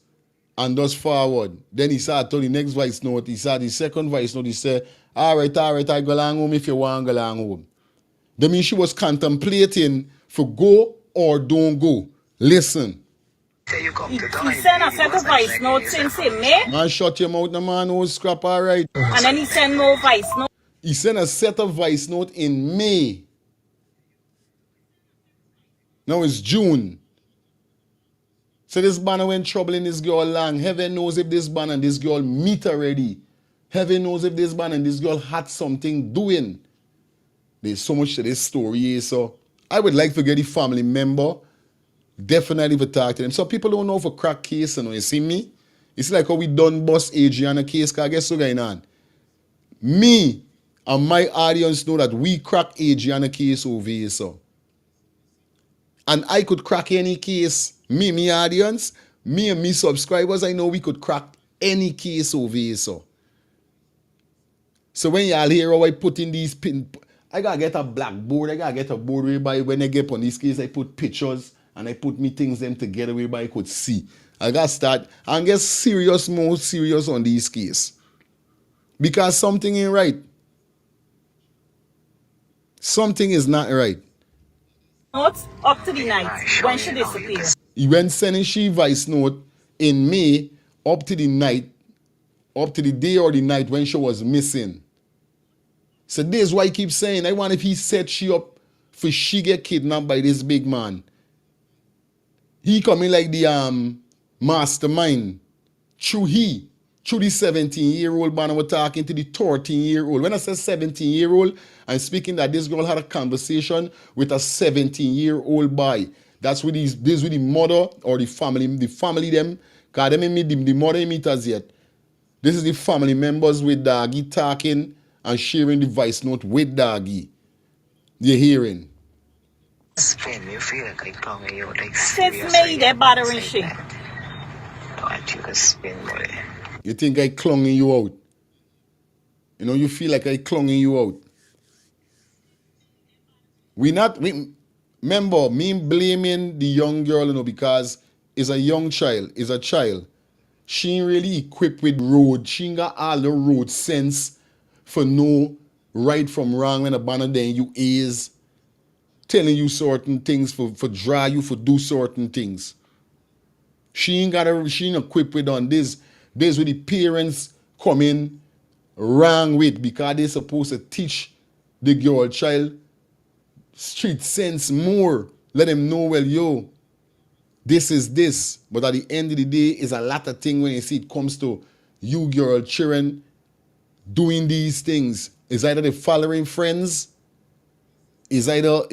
and just forward. Then he said to the next voice note, he said the second voice note, he said, alright, I go along home if you want to go along home. That means she was contemplating for go or don't go. Listen. He sent a set of voice notes since him, eh? Man, shut your mouth, the man who scrap, alright. And then he sent more voice notes. He sent a set of voice note in May. Now it's June. So this banner went troubling this girl long. Heaven knows if this banner and this girl meet already. Heaven knows if this banner and this girl had something doing. There's so much to this story here, so I would like to get the family member, definitely to talk to them. So people don't know for crack case, you know, you see me? It's like how we done bust Adriana case, because I guess what's going on? Me and my audience know that we crack Adriana case over here, so. And I could crack any case. Me audience, me and me subscribers, I know we could crack any case over here, so. So when y'all hear how I put in these pin, I gotta get a blackboard, I gotta get a board whereby when I get on this case, I put pictures and I put me things them together whereby I could see. I gotta start and get serious, more serious on these cases. Because something ain't right. Something is not right. Notes up to the night when she disappeared. He went sending she voice note in May up to the night, up to the day or the night when she was missing. So this is why he keeps saying, I want if he set she up for she get kidnapped by this big man. He coming like the mastermind. Through the 17-year-old man, we're talking to the 13-year-old. When I say 17-year-old, I'm speaking that this girl had a conversation with a 17-year-old boy. That's with this with the mother or the family them. Because they meet the mother meet us yet. This is the family members with Doggy talking and sharing the voice note with Doggy. You're hearing. Spin, you feel like I come here, like Since May, they're bothering she. Don't you can spin, boy. You think I clunging you out? You know, you feel like I clunging you out. Remember, me blaming the young girl, you know, because it's a young child, it's a child. She ain't really equipped with road. She ain't got all the road sense for know right from wrong when a banner then you is telling you certain things for draw you for do certain things. She ain't equipped with on this. This where the parents come in wrong with because they supposed to teach the girl child street sense more. Let them know, well, yo, this is this. But at the end of the day, it's a lot of things when you see it comes to you girl children doing these things. It's either they following friends, it's either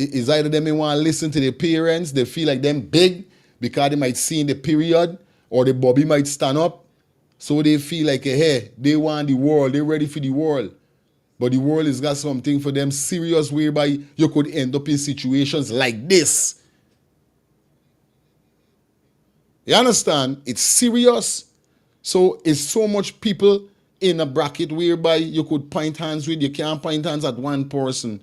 them they want to listen to their parents, they feel like them big because they might see in the period, or the bobby might stand up. So they feel like, hey, they want the world, they're ready for the world. But the world has got something for them serious whereby you could end up in situations like this. You understand? It's serious. So it's so much people in a bracket whereby you could point hands with, you can't point hands at one person.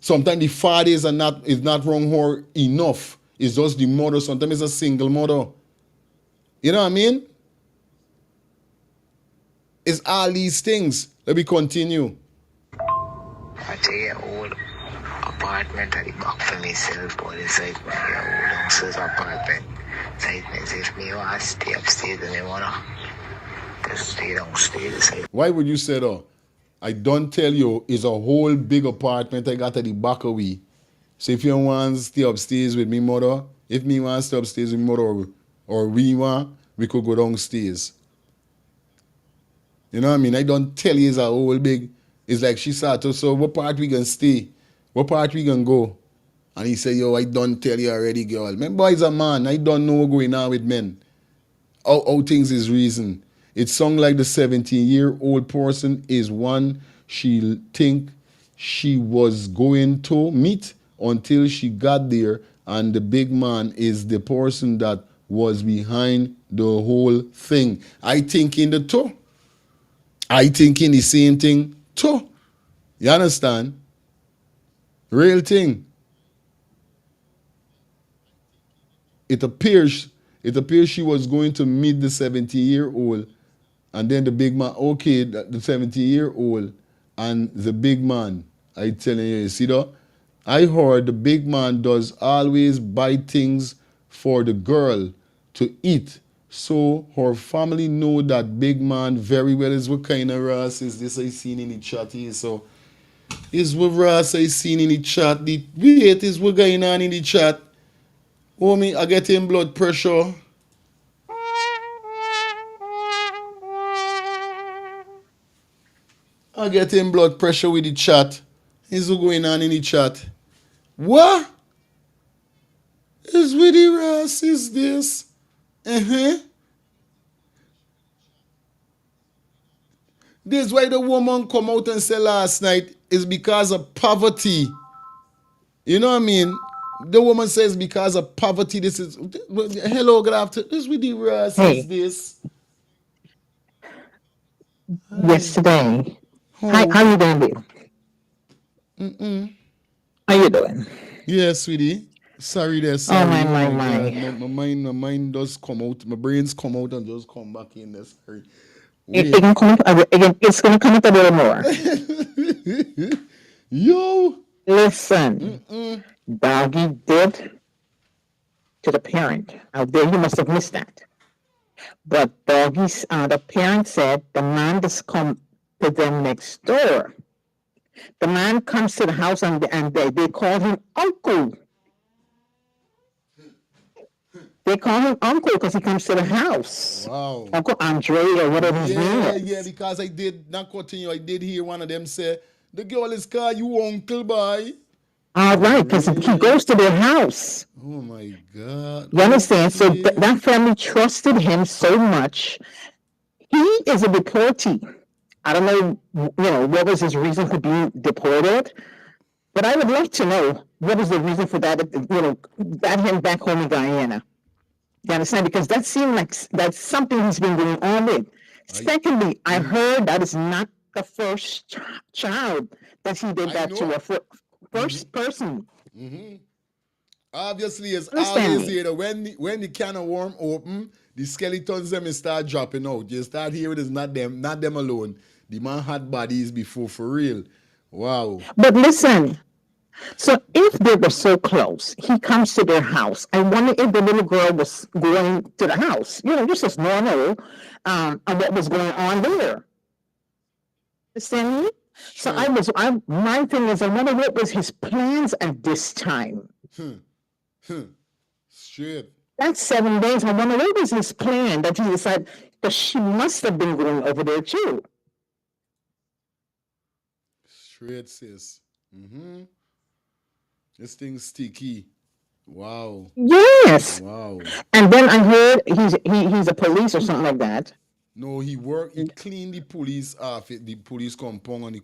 Sometimes the fathers is not wrong or enough. It's just the mother. Sometimes it's a single mother. You know what I mean? It's all these things. Let me continue. I take an old apartment at the back for myself, but it's like my old downstairs apartment. So it means if me want to stay upstairs and I want to just stay downstairs. Why would you say that? I don't tell you, it's a whole big apartment I got at the back of we. So if you want to stay upstairs with me mother, if me want to stay upstairs with me mother or we want, we could go downstairs. You know what I mean? I don't tell you it's a whole big. It's like she said, so what part we gonna stay? What part we gonna go? And he said, yo, I don't tell you already, girl. My boy's a man. I don't know what's going on with men. How things is reason. It sounds like the 17-year-old person is one she think she was going to meet until she got there, and the big man is the person that was behind the whole thing. I think in the two. I thinking the same thing too. You understand? Real thing. It appears she was going to meet the 17-year-old, and then the big man, okay, the 17-year-old and the big man. I telling you see that? I heard the big man does always buy things for the girl to eat So her family know that big man very well. Is what kind of Ross is this I seen in the chat here. So is what Ross I seen in the chat. Wait, is what going on in the chat. Oh me, I get him blood pressure. I get him blood pressure with the chat. Is what going on in the chat. What? Is with the Ross is this? This why the woman come out and say last night is because of poverty. You know what I mean? The woman says because of poverty. This is hello, good afternoon. This with the Ross is this? Yesterday. How you doing, babe? How you doing? Yeah, sweetie. Sorry there, sorry. My. God. My mind does come out. My brains come out and just come back in there. Sorry. It can come out again. It's gonna come out a little more. Yo. Listen. Doggy did to the parent. Out there, you must have missed that. But Doggy's the parent said the man just come to them next door. The man comes to the house and they call him uncle. They call him uncle because he comes to the house. Wow. Uncle Andre or whatever his name is. Yeah, because I did not continue. I did hear one of them say, the girl is called you uncle, boy. All right, because he goes to their house. Oh my God. You understand? So that family trusted him so much. He is a deportee. I don't know, what was his reason for being deported, but I would like to know what is the reason for that, got him back home in Guyana. You understand? Because that seemed like that's something he's been going on with. Secondly, I heard that is not the first child that he did that to, a first person. Obviously, it's always here that when the can of worm open, the skeletons them start dropping out. You start hearing it's not them alone. The man had bodies before, for real. Wow. But listen, so if they were so close, he comes to their house. I wonder if the little girl was going to the house, just as normal, and what was going on there. Understand me? Sure. So my thing is, I wonder what was his plans at this time. Straight. That's 7 days. I wonder what was his plan that he decided, because she must have been going over there too. Straight, sis. This thing's sticky. Wow. Yes. Wow. And then I heard he's a police or something like that. No, he cleaned the police office, the police compound and the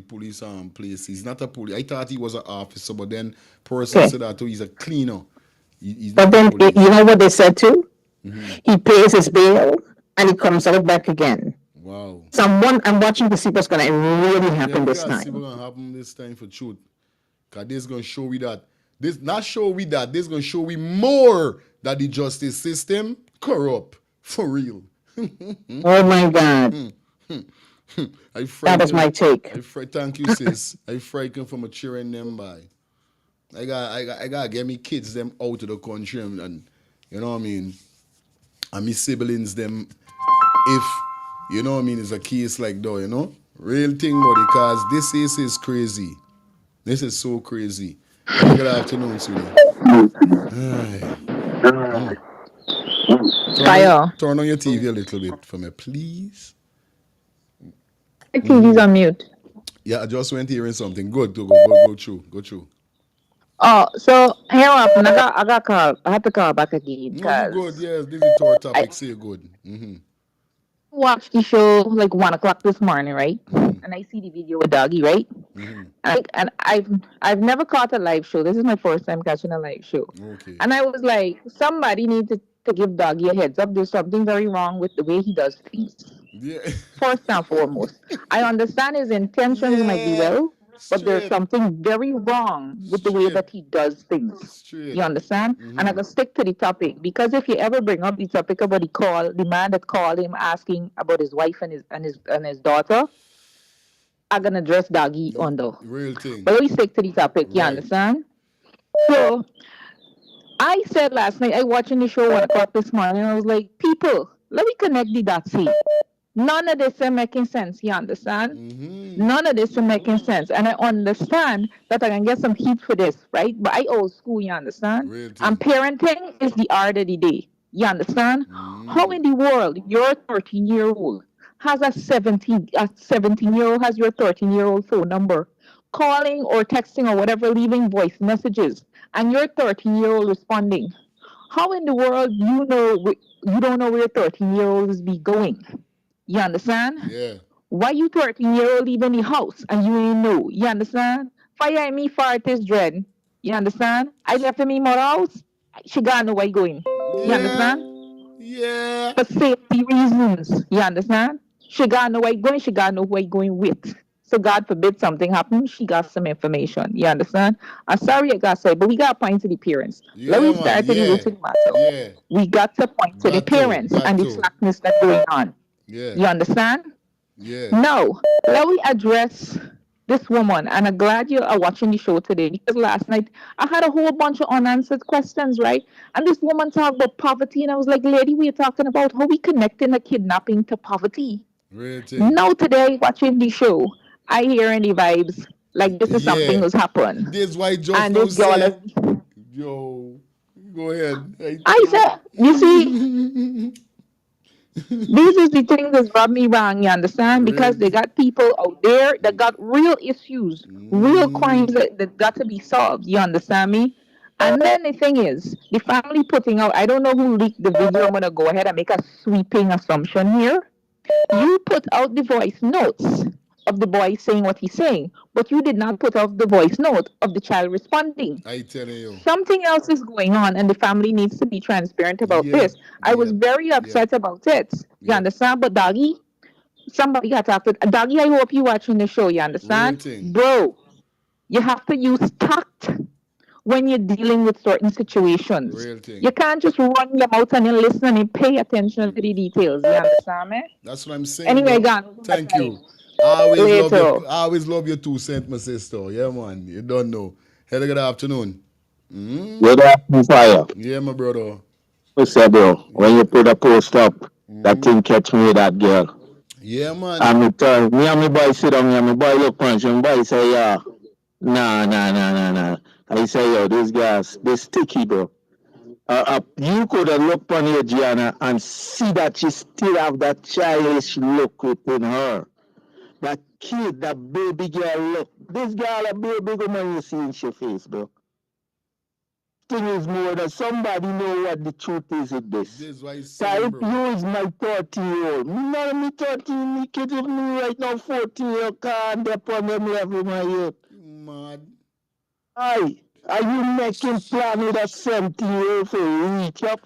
police place. He's not a police. I thought he was an officer, but then person said that he's a cleaner. But then you know what they said too? He pays his bail and he comes out back again. Wow. So I'm watching to see what's gonna really happen this time. See what's gonna happen this time for truth. Cause this gonna show we that. This gonna show we more that the justice system corrupt for real. Oh my God. That was my take. Thank you, sis. I frightened from a cheering them by. I gotta get me kids them out of the country and you know what I mean. And me siblings them if you know what I mean it's a case like that, real thing, buddy. Cause this is crazy. This is so crazy. Good afternoon, sweetie. Turn on your TV a little bit for me, please. The TV's on mute. Yeah, I just went hearing something. Good, go through. Oh, so here happened. I got called. I had to call back again. No, good. Yes, this is our topic. Say good. Watched the show like 1:00 this morning, right? And I see the video with Doggy, right? And I've never caught a live show. This is my first time catching a live show. Okay. And I was like, somebody needs to give Doggy a heads up. There's something very wrong with the way he does things. Yeah. First and foremost, I understand his intentions might be well, but there's something very wrong with the way that he does things. You understand? And I'm gonna stick to the topic because if you ever bring up the topic about the man that called him asking about his wife and his daughter, I'm gonna address Doggy on the real thing. But we stick to the topic. You understand? So I said last night, I watching the show 1 o'clock this morning, and I was like, people, let me connect the dots here. None of this is making sense, you understand? None of this is making sense. And I understand that I can get some heat for this, right? But I old school, you understand? And parenting is the art of the day. You understand? How in the world your 13-year-old has a 17-year-old has your 13-year-old phone number, calling or texting or whatever, leaving voice messages, and your 13-year-old responding? How in the world you don't know where 13-year-olds be going? You understand? Yeah. Why you 13-year-old leaving the house and you ain't know? You understand? Fire me fart is dread. You understand? I left in me mother house. She gotta know where you going. You understand? Yeah. For safety reasons. You understand? She gotta know where you going. She gotta know where you going with. So God forbid something happens, she got some information. You understand? I'm sorry I got say, but we got to point to the parents. Let me start to the root of the matter. We got to point to the parents and the slackness that's going on. Yeah. You understand? Yeah. Now, let me address this woman, and I'm glad you are watching the show today, because last night I had a whole bunch of unanswered questions, right? And this woman talked about poverty, and I was like, lady, we're talking about how we connecting the kidnapping to poverty. Now today, watching the show, I hearing the vibes like this is something that's happened. This white Joe and this girl said, yo, go ahead. I said, you see, these is the things that rub me wrong, you understand? Because they got people out there that got real issues, real crimes that got to be solved, you understand me? And then the thing is, the family putting out, I don't know who leaked the video, I'm going to go ahead and make a sweeping assumption here. You put out the voice notes of the boy saying what he's saying, but you did not put out the voice note of the child responding. I tell you. Something else is going on, and the family needs to be transparent about this. I was very upset about it. You understand? But Doggy, somebody got after Doggy. I hope you watching the show. You understand, bro? You have to use tact when you're dealing with certain situations. You can't just run your mouth and then listen and pay attention to the details. You understand me? That's what I'm saying. Anyway, thank you. I always love your 2 cents, my sister. Yeah, man. You don't know. Hello, good afternoon. Good afternoon, Fire. Yeah, my brother. What's up, bro? When you put a post up, that thing catch me with that girl. Yeah, man. And me and my boy sit down, and my boy look punch, and my boy say, yeah, nah. I say, yo, this guy's this sticky, bro. You could have looked on here, Gianna, and see that she still have that childish look within her. That kid, that baby girl look. This girl, a baby woman you see in her face, bro. Thing is more that somebody know what the truth is with this. This is why If you is my 13-year-old, me not me 13, me kids with me right now 14-year-old can't depend on them level, my youth. Mad. Aye. Are you making plan with a 17-year-old for reach up?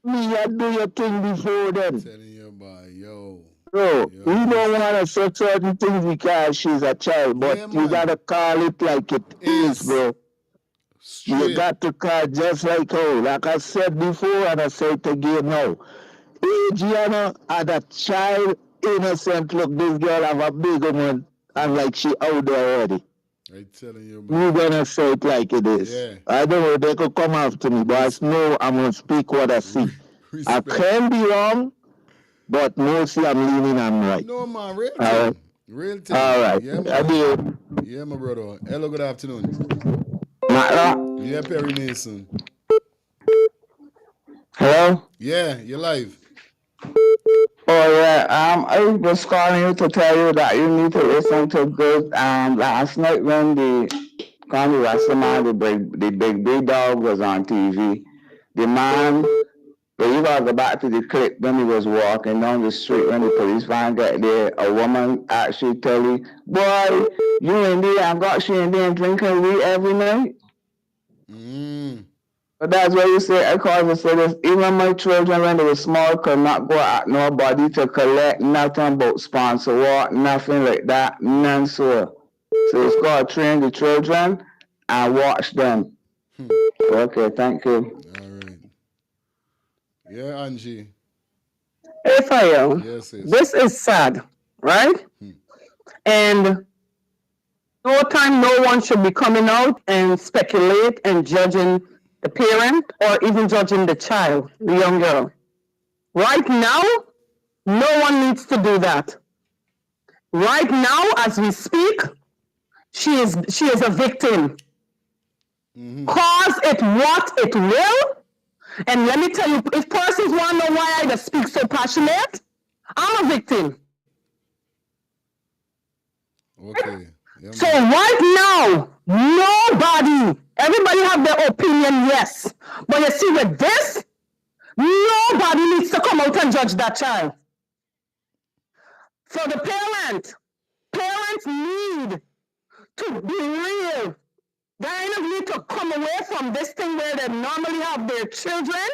Me, I do your thing before then. Telling you about, yo. Bro, we don't want to say certain things because she's a child, but you got to call it like it is, bro. You got to call just like how. Like I said before, and I say it again now. Gianna had a child, innocent look. This girl have a big one, and like she out there already. I'm telling you, We're gonna say it like it is. Yeah. I don't know, they could come after me, but I know I'm gonna speak what I see. I can be wrong, but mostly I'm leaning on right. No, man, real All right. Real thing. All right. Yeah, I man. do. Yeah, my brother. Hello, good afternoon. Hello? Yeah, Perry Mason. Hello? Yeah, you're live. Oh yeah, I was calling you to tell you that you need to listen to this. Last night when the Connie Rastaman, the big dog was on TV, the man, but you gotta go back to the clip when he was walking down the street when the police van got there, a woman actually tell you, boy, you in there and got she in there drinking weed every night. But that's why you say, I call and say this, even my children when they were small could not go at nobody to collect nothing about sponsor work, nothing like that, none so. So it's got to train the children and watch them. Okay, thank you. All right. Yeah, Angie. Hey, Fire. Yes, yes. This is sad, right? And no time, no one should be coming out and speculate and judging the parent, or even judging the child, the young girl. Right now, no one needs to do that. Right now, as we speak, she is a victim. Cause it what it will. And let me tell you, if persons want to know why I speak so passionate, I'm a victim. Okay. Yeah, so right now, nobody, everybody have their opinion, yes. But you see with this, nobody needs to come out and judge that child. For the parents need to be real. They need to come away from this thing where they normally have their children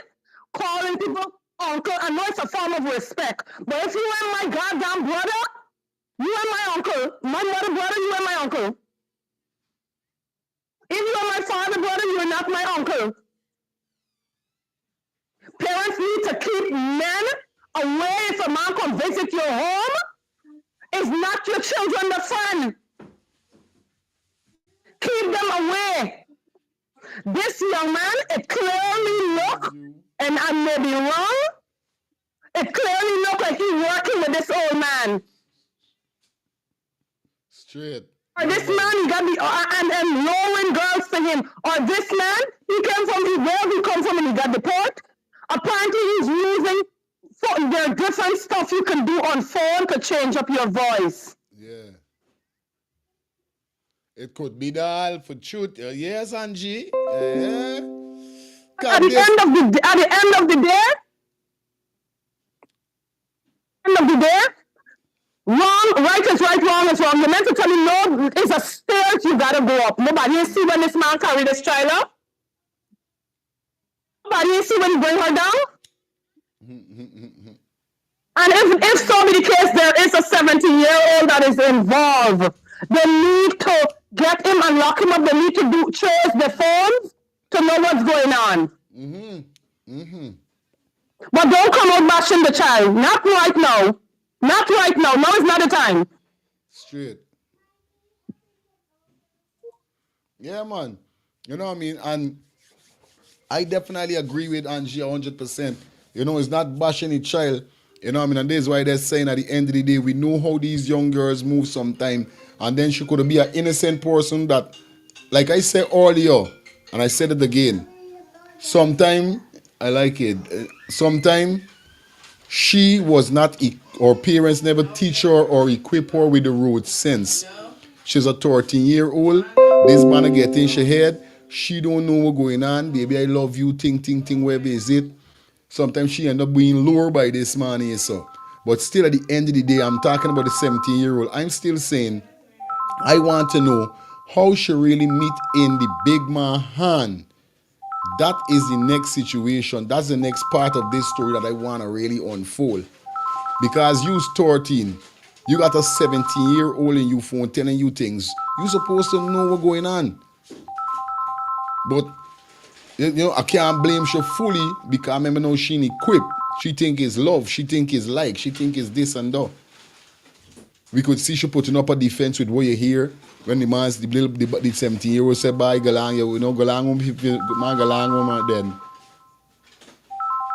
calling people uncle. I know it's a form of respect, but if you are my goddamn brother, you are my uncle. My mother brother, you are my uncle. If you are my father brother, you are not my uncle. Parents need to keep men away. If a man come visit your home, it's not your children, the friend. Keep them away. This young man, it clearly look, and I may be wrong, it clearly look like he's working with this old man. Straight. Or this man, he got the, and lowering girls to him. Or this man, he came from, where he come from and he got the port. Apparently he's using, there are different stuff you can do on phone to change up your voice. Yeah. It could be the alpha truth. Yes, Angie. At the end of the day, wrong, right is right, wrong is wrong. You're meant to tell you no, it's a stairs you gotta go up. Nobody see when this man carry this child up. Nobody see when he bring her down. And if so be the case, there is a 17-year-old that is involved. They need to get him and lock him up. They need to trace the phones to know what's going on. But don't come out bashing the child. Not right now. Not right now. Now is not the time. Straight. Yeah, man. You know what I mean? And I definitely agree with Angie 100%. You know, it's not bashing a child. You know what I mean? And this is why they're saying at the end of the day, we know how these young girls move sometimes. And then she could be an innocent person that, like I said earlier, and I said it again, sometimes, I like it, sometimes she was not, her parents never teach her or equip her with the road sense. She's a 13-year-old. This man get in she head. She don't know what's going on. Baby, I love you, ting, wherever is it. Sometimes she end up being lured by this man here, so. But still at the end of the day, I'm talking about the 17-year-old. I'm still saying, I want to know how she really meet in the big man hand. That is the next situation. That's the next part of this story that I want to really unfold. Because you's 13, you got a 17-year-old in your phone telling you things. You're supposed to know what's going on. But, you know, I can't blame her fully because I remember now she ain't equipped. She think it's love. She think it's like. She think it's this and that. We could see she putting up a defense with what you hear when the 17-year-old said, bye, galang, you know, galang, man, galang, then.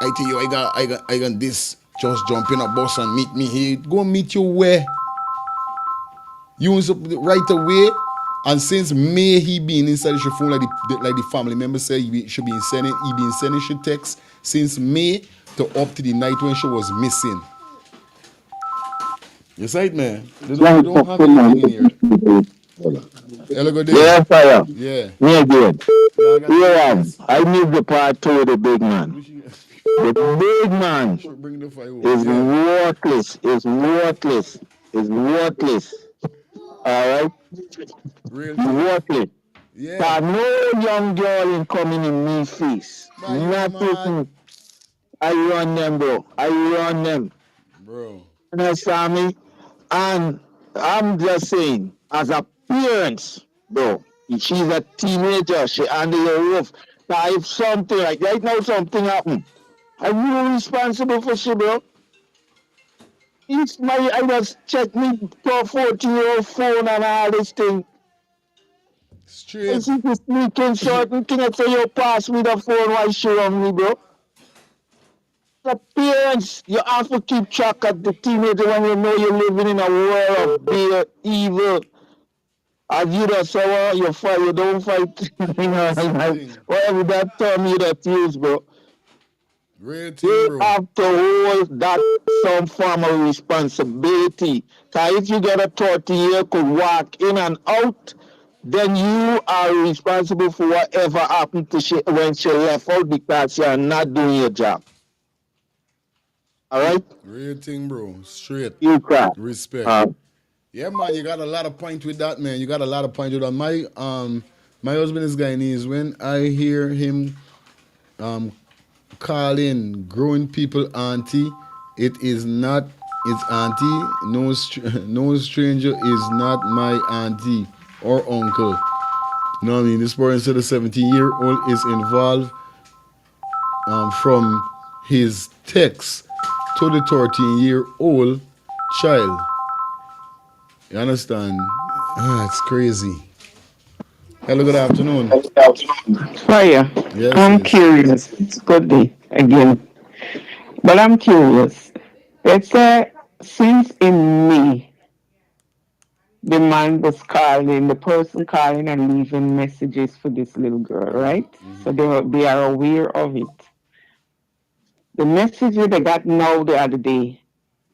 I tell you, I got this. Just jump in a bus and meet me here. Go meet you where? You right away. And since May he been inside the phone like the family member said he should be sending she text since May to up to the night when she was missing. You see it, man? They don't have anything in here. Hello, good day. Yes, I am. Yeah. Me again. Yeah, I need the part two of the big man. The big man is worthless. Is worthless. Is worthless. All right? Real worthless. Yeah. No young girl in coming in me face. Nothing. I run them, bro. I run them. Bro. You understand me? And I'm just saying, as a parent, bro, she's a teenager, she under your roof. Now, if something, like right now, something happen, I'm really responsible for she, bro. I just check me for 14-year-old phone and all this thing. Straight. She was sneaking certain things and say, yo, pass me the phone while she on me, bro. The parents, you have to keep track of the teenager when you know you're living in a world of beer, evil. As you just say, well, you fight, you don't fight. Whatever that term you that use, bro. Real thing, You bro. have to hold that some form of responsibility. Because if you get a 30-year could walk in and out, then you are responsible for whatever happened to she when she left out because you are not doing your job. All right? Real thing, bro. Straight. You cry. Respect. Yeah, man, you got a lot of point with that, man. You got a lot of point with that. My husband is Guyanese. When I hear him calling growing people auntie, it is not its auntie. No stranger is not my auntie or uncle. You know what I mean? This person said the 17-year-old is involved from his text to the 13-year-old child. You understand? It's crazy. Hello, good afternoon. Fire. Yes, I'm yes. curious. It's good day again. But I'm curious. Let's say since in May, the man was calling, the person calling and leaving messages for this little girl, right? So they are aware of it. The messages they got now the other day,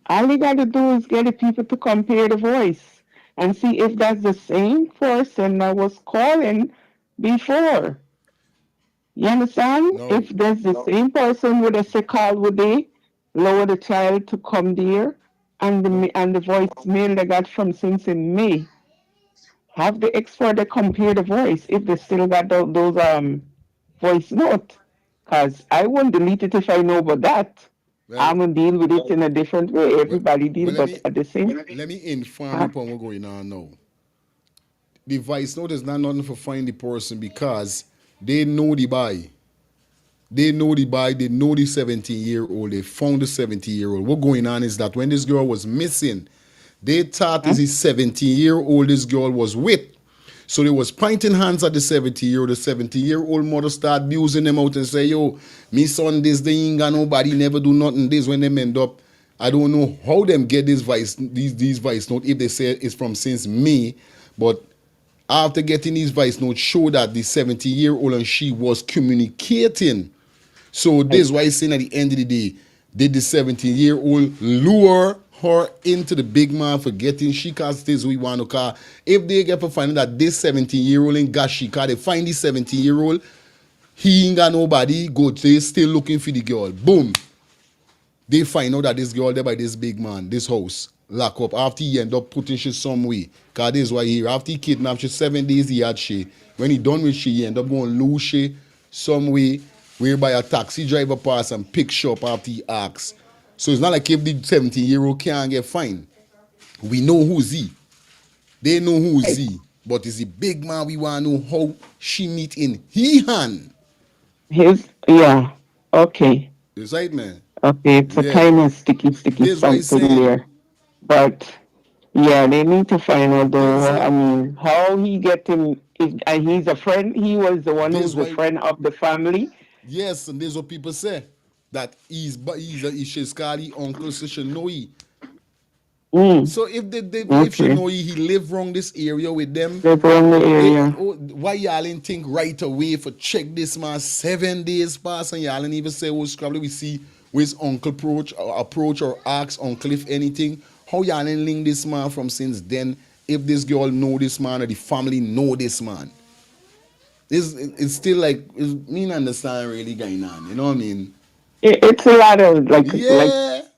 all they got to do is get the people to compare the voice and see if that's the same person that was calling before. You understand? No. If there's the same person with a say call would they lower the child to come there and the voicemail they got from since in May. Have the expert they compare the voice if they still got those voice note. Cause I won't delete it if I know about that. I'm gonna deal with it in a different way. Everybody deal, but at the same. Let me inform you upon what's going on now. The voice note is not nothing for find the person because they know the boy. They know the boy, they know the 17-year-old, they found the 17-year-old. What going on is that when this girl was missing, they thought it's his 17-year-old this girl was with. So they was pointing hands at the 70-year-old. The 70-year-old mother start abusing them out and say, yo, me son this, they ain't got nobody, never do nothing. This when them end up, I don't know how them get this voice, these voice note, if they say it's from since May, but after getting these voice notes, show that the 70-year-old and she was communicating. So this is why he's saying at the end of the day, did the 17-year-old lure her into the big man for getting she cause this we want to call. If they get for finding that this 17-year-old ain't got she car, they find this 17-year-old, he ain't got nobody, go they still looking for the girl. Boom. They find out that this girl there by this big man, this house, lock up. After he end up putting she some way. Cause this is why here. After he kidnapped she 7 days he had she. When he done with she, he end up going lose she some way, whereby a taxi driver pass and pick she up after he asks. So it's not like if the 17-year-old can't get fined. We know who's he. They know who's he. But it's the big man we want to know how she meet in he hand. Yeah. Okay. It's right, man. Okay, it's a kind of sticky something there. But yeah, they need to find out I mean, how he get him. He's a friend. He was the one who's the friend of the family. Yes, and this is what people say. That he's Sheskali uncle, so she know he. So if she know he live wrong this area with them, live wrong the area. Why y'all ain't think right away for check this man 7 days pass and y'all ain't even say what's probably we see with uncle approach or ask uncle if anything. How y'all ain't link this man from since then if this girl know this man or the family know this man? It's still like me not understand really going on, you know what I mean? It's a lot of like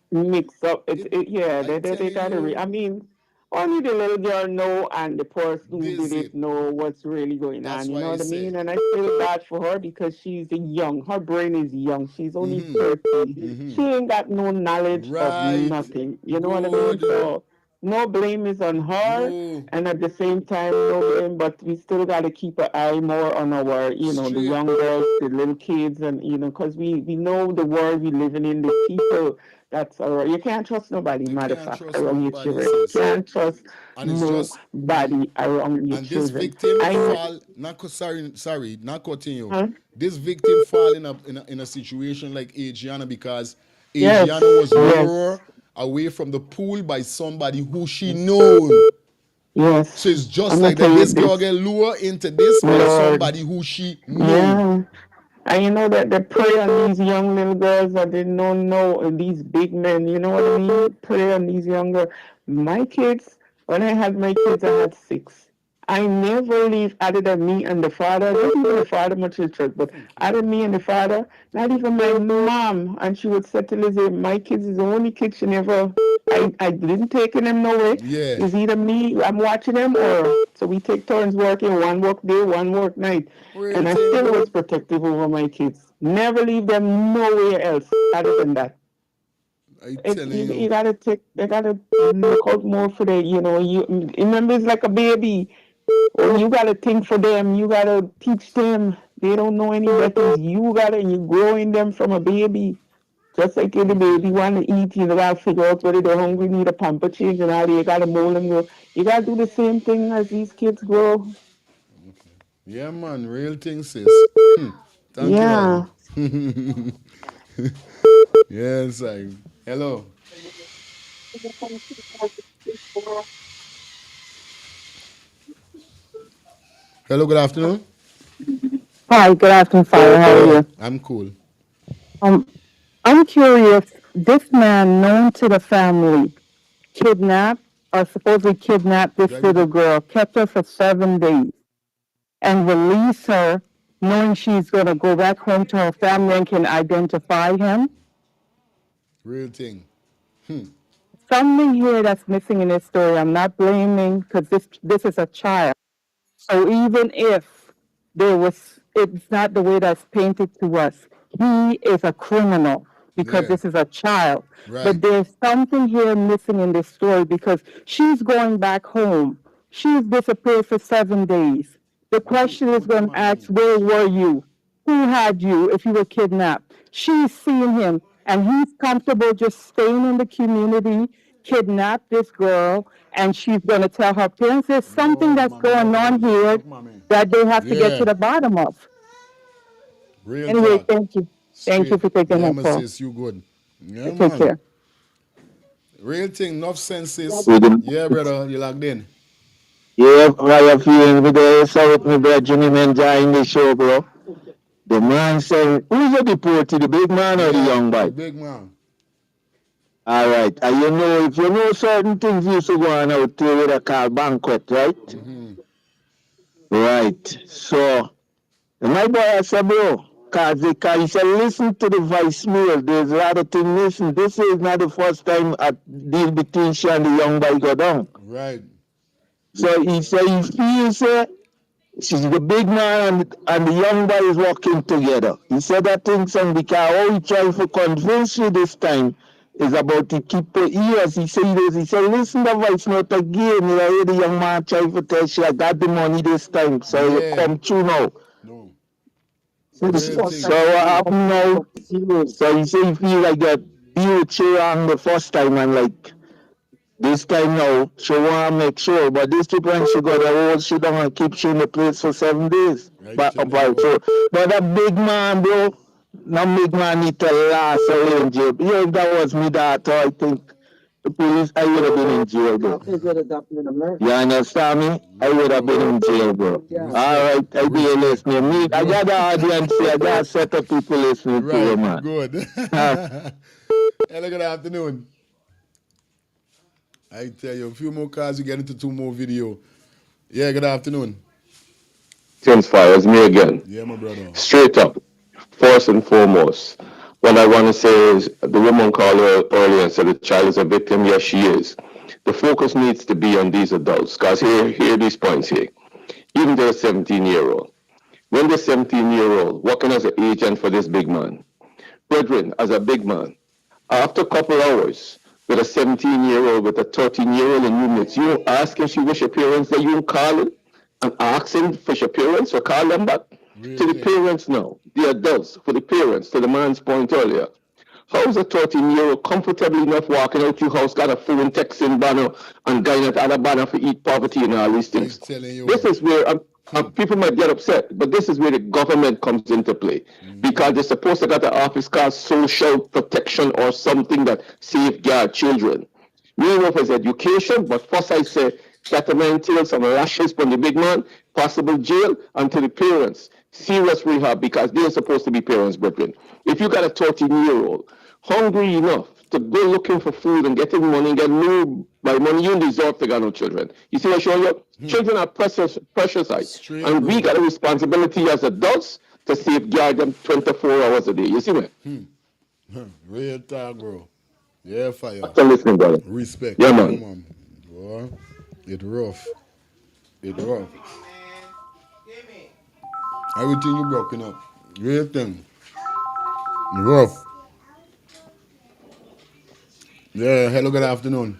mix up. They gotta. I mean, only the little girl know, and the person who didn't know what's really going on. You know what I mean? And I feel bad for her because she's young. Her brain is young. She's only 30. She ain't got no knowledge of nothing. You know what I mean? So no blame is on her, and at the same time, no blame, but we still got to keep an eye more on our, the young girls, the little kids, and, because we know the world we living in, the people that's around. You can't trust nobody, matter of fact, around your children. You can't trust nobody around your And this children. victim I know. fall, sorry, not cutting you. Huh? This victim fall in a situation like Adriana because Yes, Adriana was lured away from the pool by somebody who she known. Yes. So it's just I'm like gonna that. tell you This girl this. get lured into this by Lord. somebody who she know. Yeah. And you know that they prey on these young little girls that they don't know, these big men, you know what I mean? Prey on these young girls. My kids, when I had my kids, I had 6. I never leave other than me and the father, not even the father much in church, but other than me and the father, not even my mom. And she would say to Lizzie, my kids is the only kid she never, I didn't take them nowhere. Yeah. It's either me, I'm watching them, or so we take turns working, one work day, one work night. And I still was protective over my kids. Never leave them nowhere else other than that. You gotta look out more for the, you remember it's like a baby. Or you gotta think for them, you gotta teach them. They don't know any better. You growing them from a baby. Just like the baby want to eat, you gotta figure out whether they're hungry, need a pamper change and all that. You gotta mold them grow. You gotta do the same thing as these kids grow. Yeah, man, real thing, sis. Thank Yeah. you, man. Yes, hello. Hello, good afternoon. Hi, good afternoon, Father. How are you? I'm cool. Um, I'm curious. This man, known to the family, kidnapped or supposedly kidnapped this little girl, kept her for 7 days, and released her, knowing she's going to go back home to her family and can identify him. Real thing. Something here that's missing in this story. I'm not blaming because this is a child. So even if it's not the way that's painted to us. He is a criminal because this is a child. Right. But there's something here missing in this story because she's going back home. She's disappeared for 7 days. The question is going to ask, where were you? Who had you if you were kidnapped? She's seen him and he's comfortable just staying in the community, kidnap this girl, and she's going to tell her parents there's something that's going on here that they have to get to the bottom of. Real Anyway, talk. thank you. Thank you for taking Yeah, my call. sis, you good. Yeah, Take man. care. Real thing, enough senses. Good. Yeah, brother, you logged in. Yeah, how you feeling with the South, my brethren, him enjoying the show, bro? The man saying, who's the deported, the big man or the young boy? The big man. All right. And you know, if you know certain things used to go on out there with a call banquet, right? Right. So, my boy said, bro, because he said, listen to the voicemail. There's a lot of things missing. This is not the first time a deal between she and the young boy go down. Right. So he said he feels she's the big man and the young boy is working together. He said that thing, son, because all he tried to convince you this time is about to keep her ears. He said, listen to the voice note again. You hear the young man try to tell she I got the money this time. So you come true now. No. So what happened now? So he said he feel like that deal with she wrong the first time and like this time now, she want to make sure, but this trip when she got the whole shit down and keep she in the place for 7 days. But that big man, bro, that big man need to last away in jail. Yeah, if that was me, that I think the police, I would have been in jail, bro. You understand me? I would have been in jail, bro. All right, I be listening. Me, I got the audience here, I got a set of people listening to you, man. Good. Hello, good afternoon. I tell you, a few more cars, you get into 2 more video. Yeah, good afternoon. James Fire, it's me again. Yeah, my brother. Straight up, first and foremost, what I want to say is the woman called earlier and said the child is a victim. Yes, she is. The focus needs to be on these adults, because here are these points here. Even to a 17-year-old. When the 17-year-old working as an agent for this big man, brethren, as a big man, after a couple hours, with a 17-year-old, with a 13-year-old in units. You don't ask if she wish her parents that you don't call it and asking for your parents or call them back. Really? To the parents now, the adults, for the parents, to the man's point earlier. How's a 13-year-old comfortably enough walking out your house, got a phone, texting banner, and going at other banner for eat poverty and all these things? This is where people might get upset, but this is where the government comes into play. Because they're supposed to get an office called social protection or something that safeguard children. We know for his education, but first I say that to maintain some lashes from the big man, possible jail, and to the parents. Serious rehab, because they're supposed to be parents, brethren. If you got a 13-year-old hungry enough to go looking for food and getting money and get moved by money, you deserve to get no children. You see what I'm showing you? Children are precious and we got a responsibility as adults to safeguard them 24 hours a day. You see me? Real talk, bro. Yeah, fire. I'm listening, brother. Respect. Yeah, man. Boy, it rough. It rough. Everything you broken up. Real thing. Rough. Yeah, hello, good afternoon.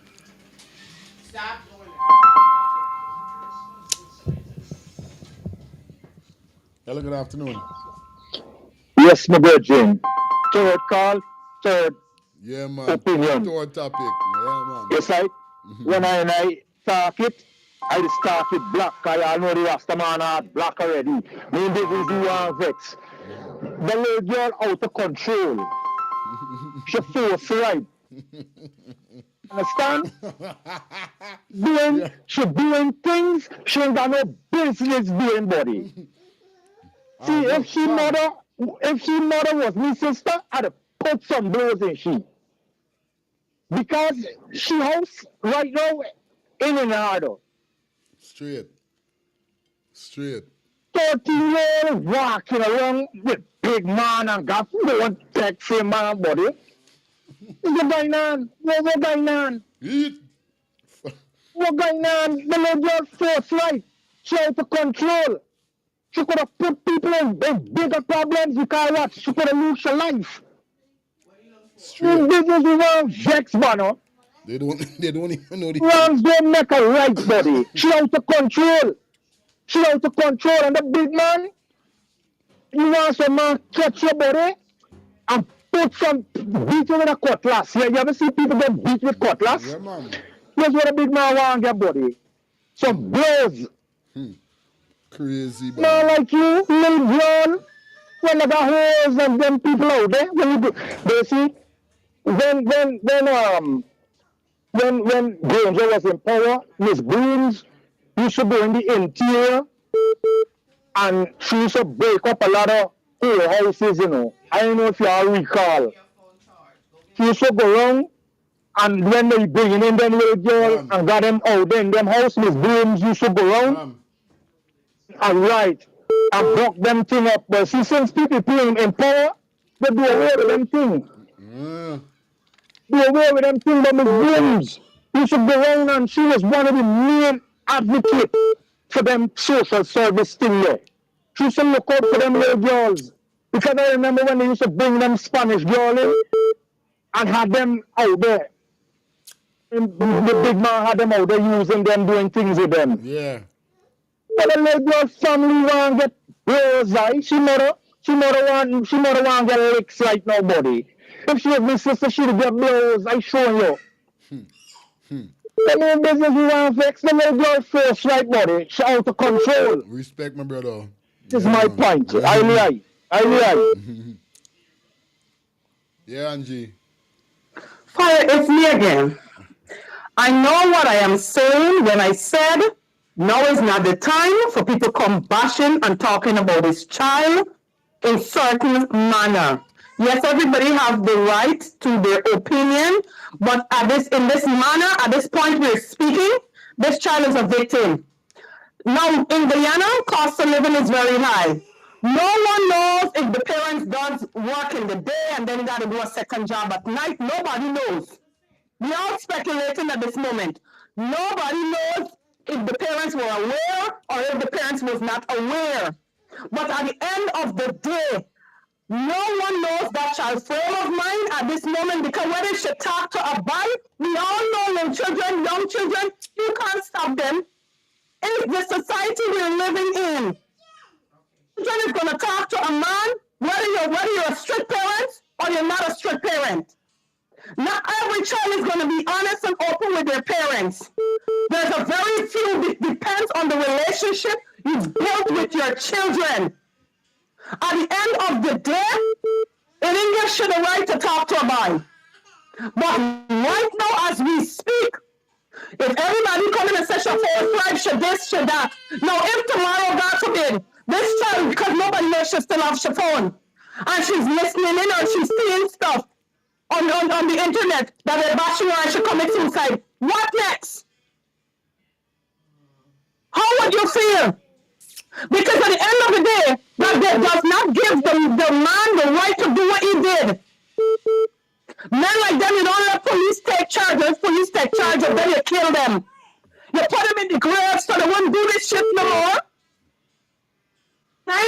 Hello, good afternoon. Yes, my virgin. Third call, third opinion. Third topic. Yeah, man. Yes, right? When I talk it, I just talk it black. I know the Rasta man are black already. Me business do one vex. The little girl out of control. She force right. Understand? She doing things she ain't got no business doing, buddy. See, if she mother was me sister, I'd have put some blows in she. Because she house right now in and harder. Straight. 13-year-old walking around with big man and got phone texting man, buddy. What's going on? What's going on? What's going on? The little girl force right. She out of control. She could have put people in bigger problems because what? She could have lost her life. Business is wrong, vex, man. They don't even know the wrongs don't make a right, buddy. She out of control. And the big man, you want some man catch your body and put some beat you with a cutlass. Yeah, you ever see people get beat with cutlass? Yeah, man. That's what a big man want get, buddy. Some blows. Crazy, man. Man like you, little girl, when they got hoes and them people out there, when you do, they see, when Granger was in power, Miss Brooms used to go in the interior and she used to break up a lot of old houses, you know. I don't know if you all recall. She used to go around and when they bringing in them little girls and got them out there in them house, Miss Brooms used to go around and right and broke them thing up. But see, since people playing in power, they do away with them thing. Do away with them thing, but Miss Brooms used to go around and she was one of the main advocates for them social service thing there. She used to look out for them little girls. Because I remember when they used to bring them Spanish girls in and had them out there. And the big man had them out there using them, doing things with them. Yeah. But the little girl family want to get rose eye. She mother want to get licks right now, buddy. If she was my sister, she'd get blows. I show you. The little business we want to fix, the little girl first, right, buddy. She out of control. Respect, my brother. This is my point. Highly. Yeah, Angie. Fire, it's me again. I know what I am saying when I said now is not the time for people come bashing and talking about this child in certain manner. Yes, everybody has the right to their opinion, but in this manner, at this point we're speaking, this child is a victim. Now, in Guyana, cost of living is very high. No one knows if the parents does work in the day and then got to do a second job at night. Nobody knows. We are speculating at this moment. Nobody knows if the parents were aware or if the parents was not aware. But at the end of the day, no one knows that child child's frame of mind at this moment, because whether she talk to a boy, we all know young children, you can't stop them. It's the society we're living in. Children is going to talk to a man, whether you're a strict parent or you're not a strict parent. Not every child is going to be honest and open with their parents. There's a very few, it depends on the relationship you built with your children. At the end of the day, an English should have right to talk to a boy. But right now, as we speak, if everybody come in and say, should force should this, should that. Now, if tomorrow, God forbid, this child, because nobody knows she still have her phone, and she's listening in or she's seeing stuff on the internet that they're bashing her and she commit suicide, what next? How would you feel? Because at the end of the day, that does not give the man the right to do what he did. Men like them, you don't let police take charge. If police take charge, then you kill them. You put them in the grave so they won't do this shit no more. I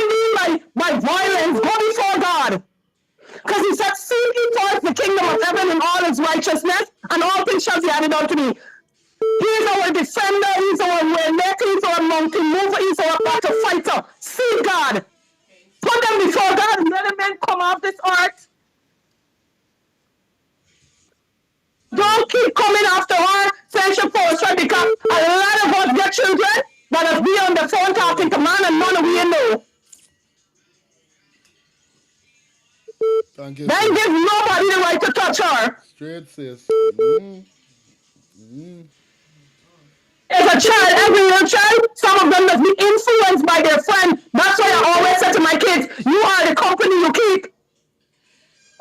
mean by violence, go before God. Because he said, seek ye first the kingdom of heaven and all its righteousness, and all things shall be added unto me. He is our defender, he's our waymaker, he's our mountain mover, he's our battle fighter. Seek God. Put them before God and let the men come off this earth. Don't keep coming after her, censorship her, because a lot of us get children that have been on the phone talking to man and none of we know. Thank you. Then give nobody the right to touch her. Straight, sis. As a child, every little child, some of them must be influenced by their friend. That's why I always say to my kids, you are the company you keep.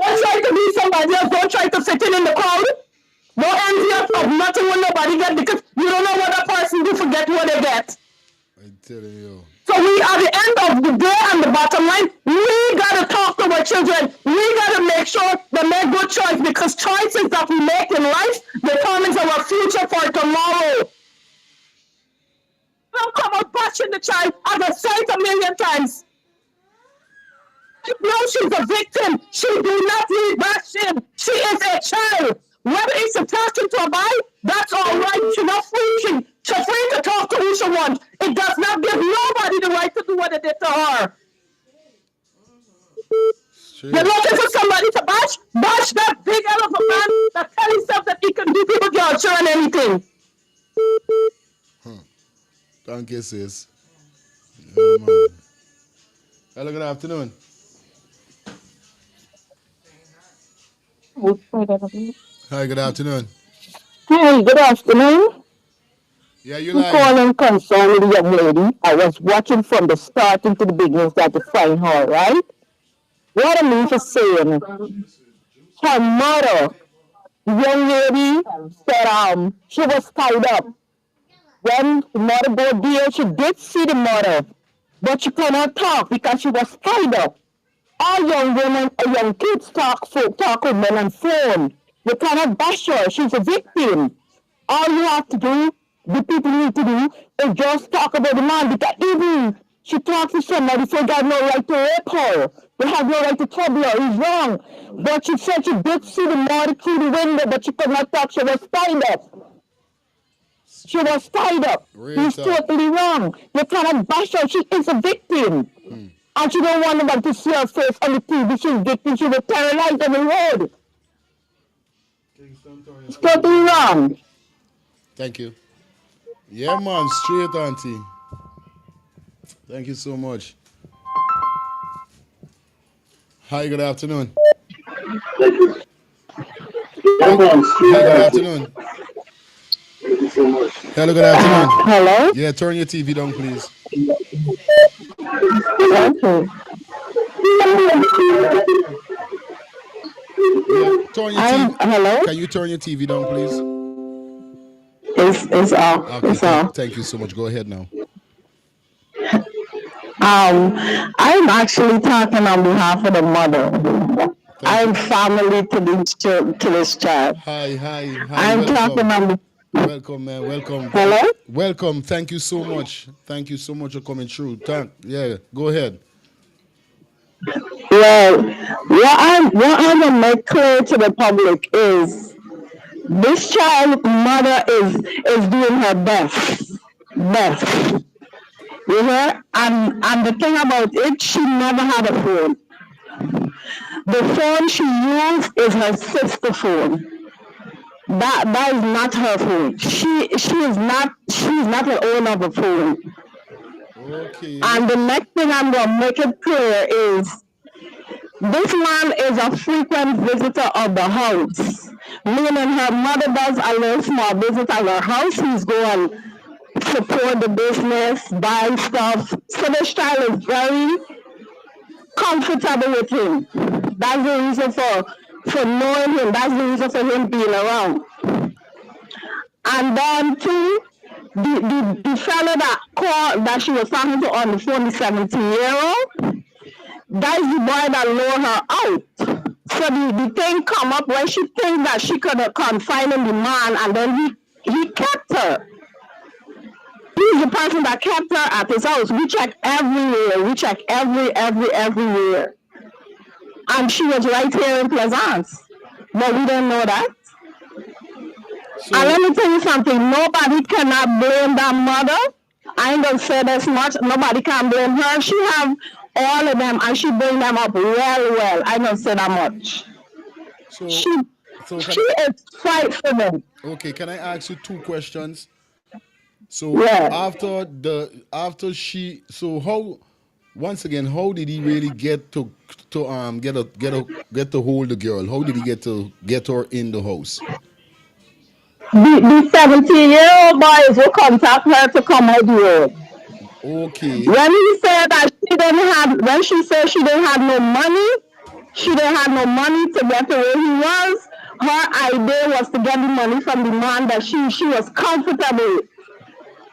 Don't try to be somebody else. Don't try to fit in the crowd. Don't envy of nothing when nobody get, because you don't know what that person do, forget what they get. I'm telling you. So we, at the end of the day and the bottom line, we got to talk to our children. We got to make sure they make good choice, because choices that we make in life determines our future for tomorrow. Don't come out bashing the child, as I've said a million times. No, she's a victim. She do not need bashing. She is a child. Whether it's a talking to a boy, that's all right. She's not free. She's free to talk to who she wants. It does not give nobody the right to do what they did to her. You're looking for somebody to bash? Bash that big hell of a man that tell himself that he can do people culture and anything. Thank you, sis. Yeah, man. Hello, good afternoon. Hi, good afternoon. Hi, good afternoon. Yeah, you I'm like calling concerning the young lady. I was watching from the start into the beginning that to find her, right? What I mean for saying, her mother, the young lady, said she was tied up. When the mother go there, she did see the mother, but she cannot talk because she was tied up. All young women or young kids talk with men on phone. You cannot bash her. She's a victim. All you have to do, the people need to do, is just talk about the man, because even she talks to somebody, so they have no right to rape her. They have no right to trouble her. He's wrong. But she said she did see the mother through the window, but she could not talk. She was tied up. She was tied up. He's totally wrong. You cannot bash her. She is a victim. And she don't want nobody to see her face on the TV. She's victim. She was terrorized on the road. It's totally wrong. Thank you. Yeah, man, straight, auntie. Thank you so much. Hi, good afternoon. Hi, good afternoon. Thank you so much. Hello, good afternoon. Hello? Yeah, turn your TV down, please. Okay. Yeah, turn your TV. Hello? Can you turn your TV down, please? It's off. Okay, It's off. thank you so much. Go ahead now. I'm actually talking on behalf of the mother. I'm family to this child. Hi. I'm talking on. Welcome, man. Welcome. Hello? Welcome. Thank you so much. Thank you so much for coming through. Yeah, go ahead. Well, what I will make clear to the public is this child mother is doing her best. You hear? And the thing about it, she never had a phone. The phone she used is her sister's phone. That is not her phone. She's not the owner of the phone. Okay. And the next thing I'm gonna make it clear is this man is a frequent visitor of the house. Meaning her mother does a little small visit at her house. He's going to support the business, buy stuff. So this child is very comfortable with him. That's the reason for knowing him. That's the reason for him being around. And then too, the fellow that she was talking to on the phone, the 17-year-old, that's the boy that lured her out. So the thing come up when she thinks that she could confide in the man, and then he kept her. He's the person that kept her at his house. We check everywhere. We check everywhere. And she was right here in Plaisance. But we didn't know that. So, and let me tell you something. Nobody cannot blame that mother. I ain't gonna say this much. Nobody can blame her. She have all of them, and she bring them up well. I don't say that much. So she is fight for them. Okay, can I ask you two questions? So Yeah. Once again, how did he really get to hold the girl? How did he get her in the house? The 17-year-old boys will contact her to come out here. Okay. When he said that when she said she didn't have no money, to get to where he was. Her idea was to get the money from the man that she was comfortable with.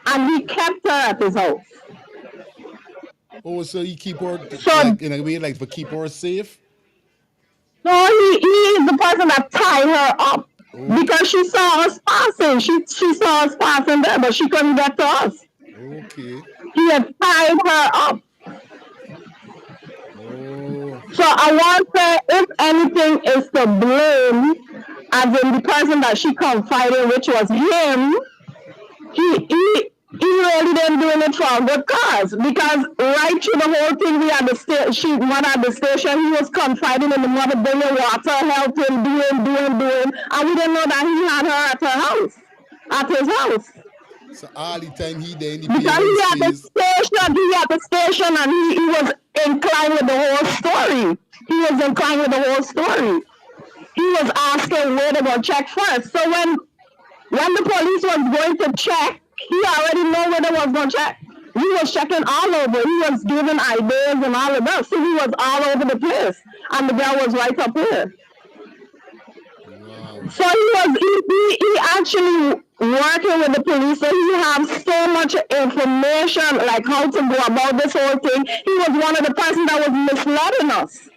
And he kept her at his house. Oh, so he keep her in a way like to keep her safe? No, he is the person that tied her up. Because she saw us passing. She saw us passing there, but she couldn't get to us. Okay. He had tied her up. Oh. So I want to say, if anything is to blame, as in the person that she confided, which was him, he really didn't do it for a good cause. Because right through the whole thing, we had she went at the station, he was confiding in the mother, bringing water, helping, doing, and we didn't know that he had her at his house. So all the time he there in the because he at the station, and he was inclined with the whole story. He was asking where they going to check first. So when the police was going to check, he already know where they was going to check. He was checking all over. He was giving ideas and all of that. So he was all over the place. And the girl was right up here. Wow. So he actually working with the police. So he has so much information, like how to go about this whole thing. He was one of the persons that was misleading us.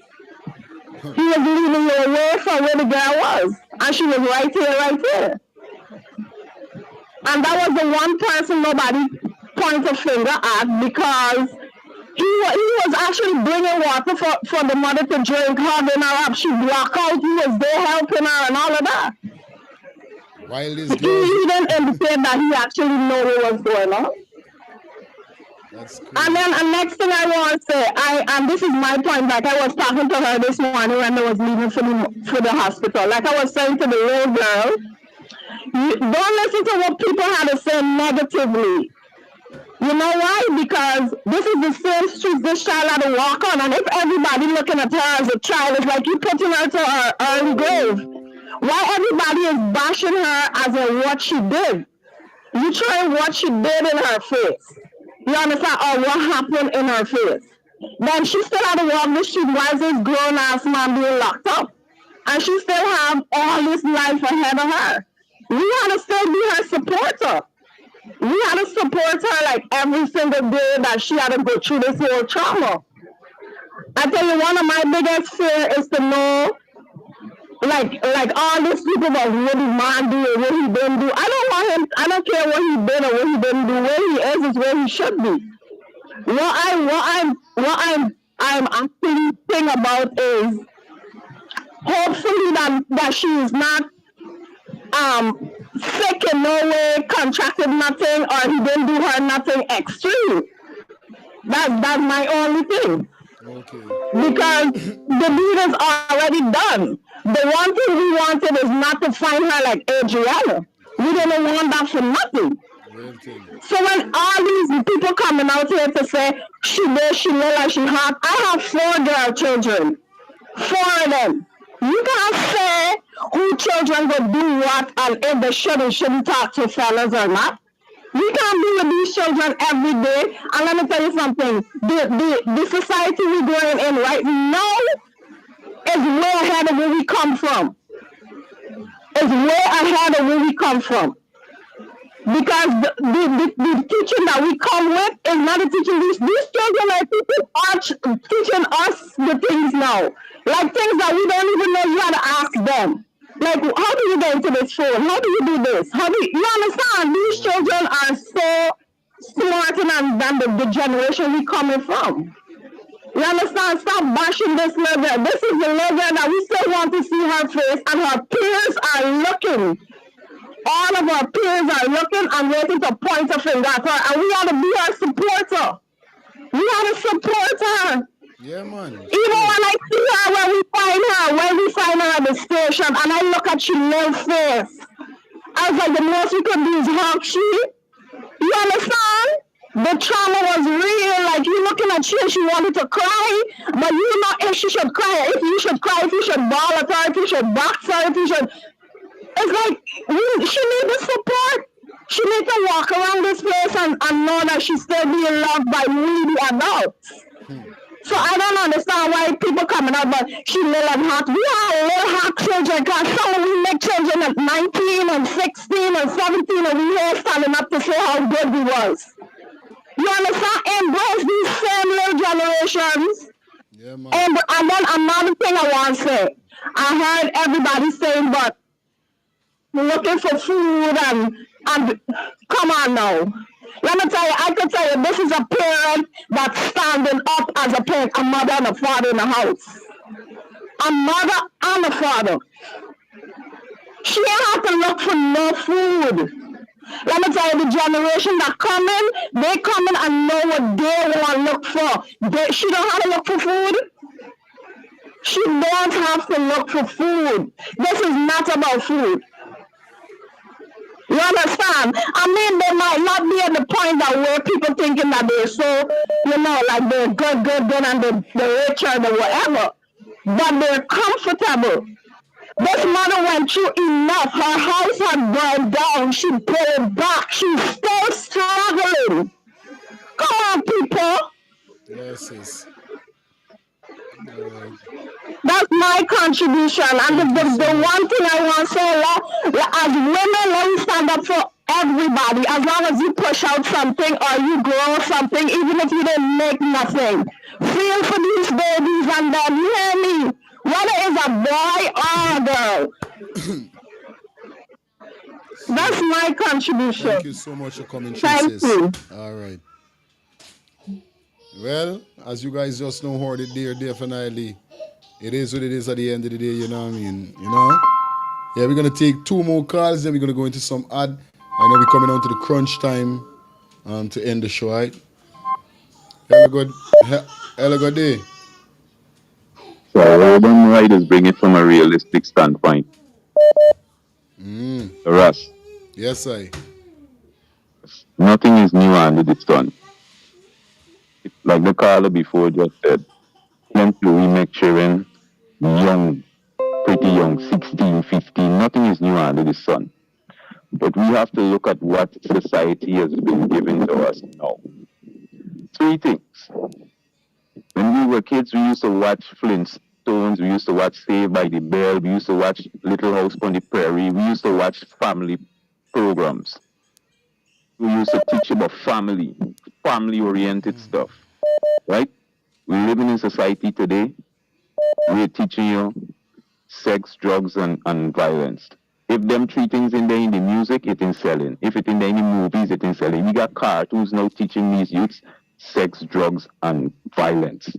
He was leading you away from where the girl was. And she was right here. And that was the one person nobody pointed a finger at, because he was actually bringing water for the mother to drink, hugging her up. She walked out. He was there helping her and all of that. While this He girl... didn't indicate that he actually knew what was going on. That's crazy. And then the next thing I want to say, and this is my point, like I was talking to her this morning when I was leaving for the hospital. Like I was saying to the little girl, don't listen to what people have to say negatively. You know why? Because this is the same street this child had to walk on. And if everybody looking at her as a child, it's like you putting her to her early grave. Why everybody is bashing her as in what she did? You try what she did in her face. You understand? Or what happened in her face. Then she still had to walk the street while this grown-ass man being locked up. And she still have all this life ahead of her. We had to still be her supporter. We had to support her like every single day that she had to go through this whole trauma. I tell you, one of my biggest fear is to know, like all these people that what the man do and what he didn't do. I don't care what he did or what he didn't do. Where he is where he should be. What I'm I'm actually thinking about is hopefully that she is not sick in no way, contracted nothing, or he didn't do her nothing extreme. That's my only thing. Okay. Because the deed is already done. The one thing we wanted is not to find her like Adriana. We didn't want that for nothing. So when all these people coming out here to say she did, she look like she hot, I have 4 girl children. 4 of them. You can't say who children will do what and if they should and shouldn't talk to fellas or not. We can't be with these children every day. And let me tell you something. The society we're going in right now is way ahead of where we come from. It's way ahead of where we come from. Because the teaching that we come with is not a teaching. These children are teaching us the things now. Like things that we don't even know, you got to ask them. Like, how do you get into this phone? How do you do this? You understand? These children are so smarter than the generation we coming from. You understand? Stop bashing this little girl. This is the little girl that we still want to see her face, and her peers are looking. All of our peers are looking and waiting to point a finger at her, and we ought to be her supporter. We ought to support her. Yeah, man. Even when I see her, when we find her at the station, and I look at she little face, I was like, the most we could do is hug she. You understand? The trauma was real. Like, you looking at she and she wanted to cry, but you know if she should cry, if you should cry, if you should bawl at her, if you should box her, if you should... It's like, she needs the support. She needs to walk around this place and know that she's still being loved by needy adults. So I don't understand why people coming out, but she little and hot. We are little hot children, because some of we make children at 19 and 16 and 17, and we here standing up to say how good we was. You understand? Embrace these same little generations. Yeah, man. And then another thing I want to say. I heard everybody saying, but looking for food and come on now. Let me tell you, I can tell you, this is a parent that's standing up as a parent, a mother and a father in the house. A mother and a father. She ain't have to look for no food. Let me tell you, the generation that coming, they coming and know what they want to look for. She don't have to look for food. She don't have to look for food. This is not about food. You understand? I mean, they might not be at the point that where people thinking that they're so, like they're good, and they're rich or they're whatever. But they're comfortable. This mother went through enough. Her house had burned down. She paid back. She's still struggling. Come on, people. Yes, sis. That's my contribution. And the one thing I want to say, as women, let me stand up for everybody. As long as you push out something or you grow something, even if you didn't make nothing. Feel for these babies and then, you hear me? Whether it's a boy or a girl. That's my contribution. Thank you so much for coming. Thank you. All right. Well, as you guys just know, heard it there, definitely. It is what it is at the end of the day, you know what I mean? You know? Yeah, we're going to take 2 more calls, then we're going to go into some ad. I know we're coming on to the crunch time to end the show, right? Hello, good day. So urban riders bring it from a realistic standpoint. Russ. Yes, I. Nothing is new under the sun. Like the caller before just said, plenty we make children young, pretty young, 16, 15, nothing is new under the sun. But we have to look at what society has been giving to us now. 3 things. When we were kids, we used to watch Flintstones, we used to watch Saved by the Bell, we used to watch Little House on the Prairie, we used to watch family programs. We used to teach about family-oriented stuff, right? We're living in society today. We're teaching you sex, drugs, and violence. If them 3 things in there in the music, it is selling. If it in there in the movies, it is selling. We got cartoons now teaching these youths sex, drugs, and violence.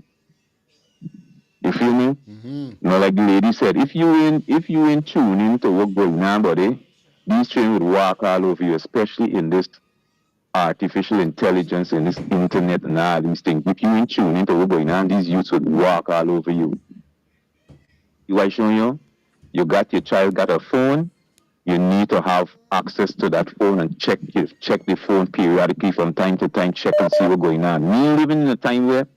You feel me? Now, like the lady said, if you in tune into what's going on, buddy, these children would walk all over you, especially in this artificial intelligence and this internet and all these things. If you in tune into what's going on, these youths would walk all over you. You are showing you? Your child got a phone. You need to have access to that phone and check the phone periodically from time to time, check and see what's going on. Me living in a time where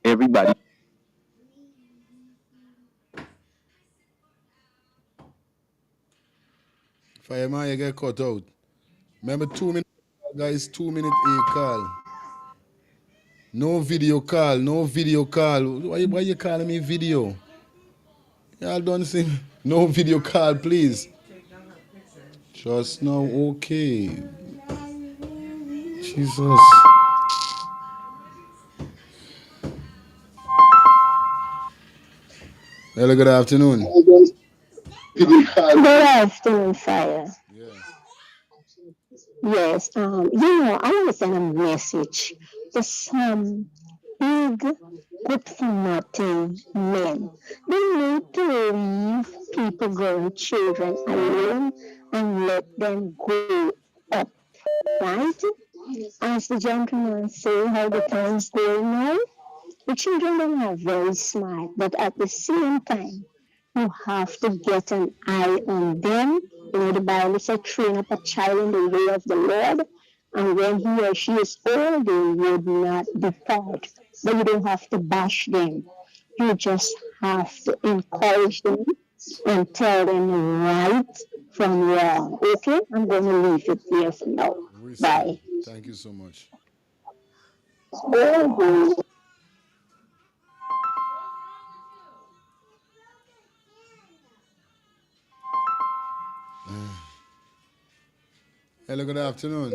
everybody. Fireman, you get cut out. Remember 2 minutes, guys, 2 minute a call. No video call, no video call. Why you calling me video? Y'all don't see me. No video call, please. Just now, okay. Jesus. Hello, good afternoon. Good afternoon, Fire. Yes, I want to send a message to some big, good-for-nothing men. They need to leave people, girl, children alone and let them grow up, right? As the gentleman say, how the times go now, the children are very smart, but at the same time, you have to get an eye on them. The Bible says, train up a child in the way of the Lord, and when he or she is old, they would not depart. But you don't have to bash them. You just have to encourage them and tell them right from wrong. Okay? I'm going to leave it here for now. Bye. Thank you so much. Hello, good afternoon.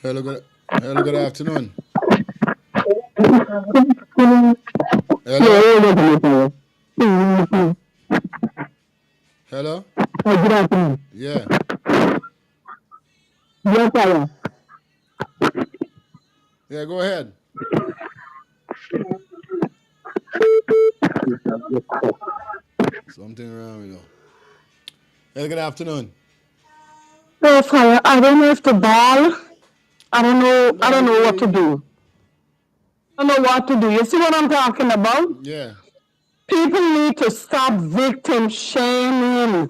Hello, good afternoon. Hello? Hello? Good afternoon. Yeah. Yes, Fire. Yeah, go ahead. Something wrong with you. Hello, good afternoon. Oh, Fire, I don't know if to ball. I don't know what to do. I don't know what to do. You see what I'm talking about? Yeah. People need to stop victim shaming.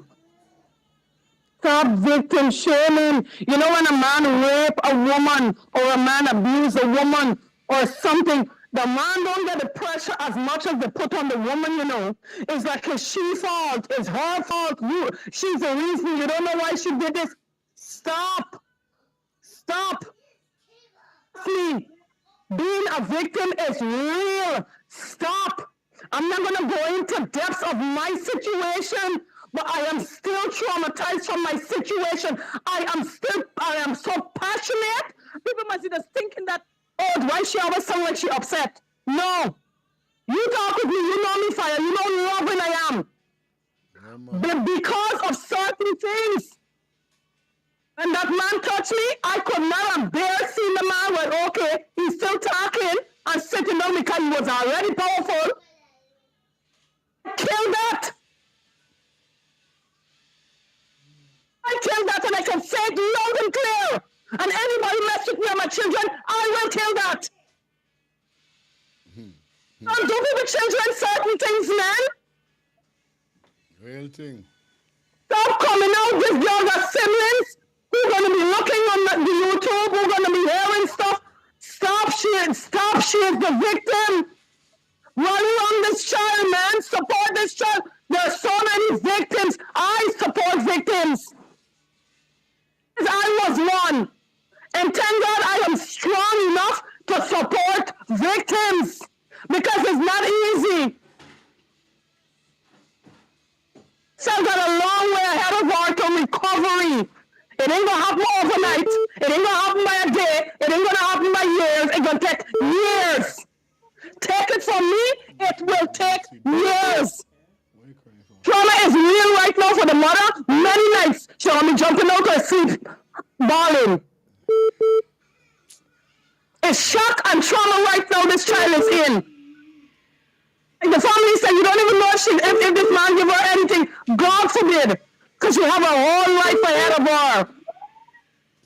Stop victim shaming. You know, when a man rape a woman or a man abuse a woman or something, the man don't get the pressure as much as they put on the woman, you know. It's like it's she fault, it's her fault. She's the reason. You don't know why she did this. Stop. Stop. See, being a victim is real. Stop. I'm not going to go into depths of my situation, but I am still traumatized from my situation. I am so passionate. People must be just thinking that, oh, why she always sound like she upset? No. You talk with me, you know me, Fire. You know love when I am. But because of certain things, when that man touched me, I could not have bare seen the man went, okay, he's still talking and sitting down because he was already powerful. Kill that. I kill that and I can say it loud and clear. And anybody mess with me and my children, I will kill that. Don't do with the children certain things, man. Real thing. Stop coming out with the other siblings. Who's going to be looking on the YouTube? Who's going to be hearing stuff? Stop, she is the victim. Run around this child, man. Support this child. There are so many victims. I support victims. I was one. And thank God I am strong enough to support victims. Because it's not easy. So I've got a long way ahead of our to recovery. It ain't gonna happen overnight. It ain't gonna happen by a day. It ain't gonna happen by years. It's gonna take years. Take it from me, it will take years. Trauma is real right now for the mother. Many nights she will be jumping out her seat, bawling. It's shock and trauma right now this child is in. Like the family said, you don't even know if this man give her anything. God forbid. Because she have her whole life ahead of her.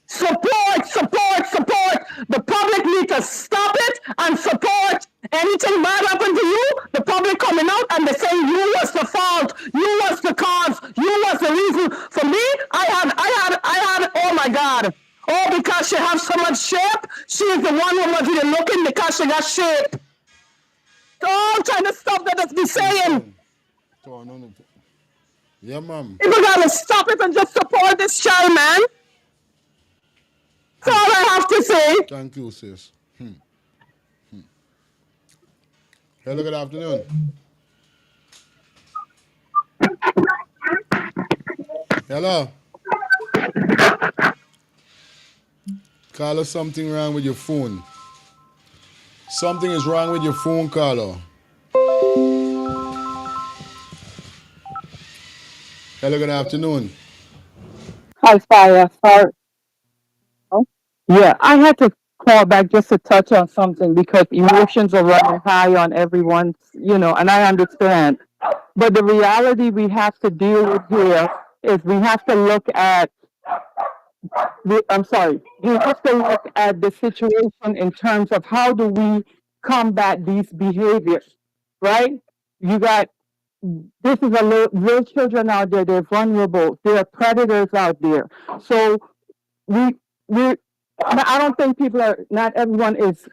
Support, support, support. The public need to stop it and support. Anything bad happen to you, the public coming out and they say you was the fault, you was the cause, you was the reason. For me, I had, oh my God. Oh, because she have so much shape, she is the one who was really looking because she got shape. All kind of stuff that be saying. Yeah, ma'am. People gotta stop it and just support this child, man. That's all I have to say. Thank you, sis. Hello, good afternoon. Hello. Carla, something wrong with your phone. Something is wrong with your phone, Carla. Hello, good afternoon. Hi, Fire. Sorry. Yeah, I had to call back just to touch on something because emotions are running high on everyone's, and I understand. But the reality we have to deal with here is we have to look at, we have to look at the situation in terms of how do we combat these behaviors, right? You got, this is real children out there, they're vulnerable, there are predators out there. So we I don't think not everyone is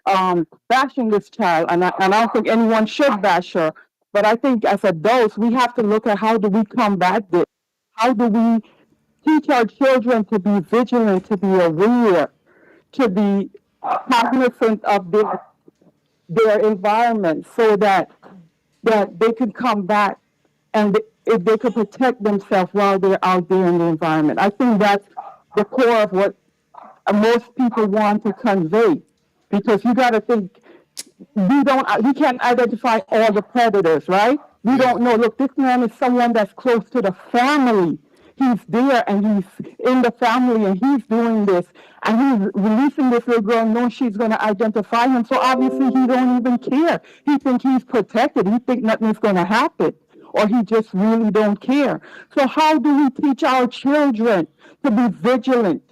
bashing this child, and I don't think anyone should bash her. But I think as adults, we have to look at how do we combat this? How do we teach our children to be vigilant, to be aware, to be cognizant of their environment, so that they can come back and if they could protect themselves while they're out there in the environment. I think that's the core of what most people want to convey, because you got to think we can't identify all the predators, right? We don't know. Look, this man is someone that's close to the family. He's there and he's in the family and he's doing this and he's releasing this little girl knowing she's going to identify him. So obviously he don't even care. He think he's protected. He think nothing's going to happen, or he just really don't care. So how do we teach our children to be vigilant,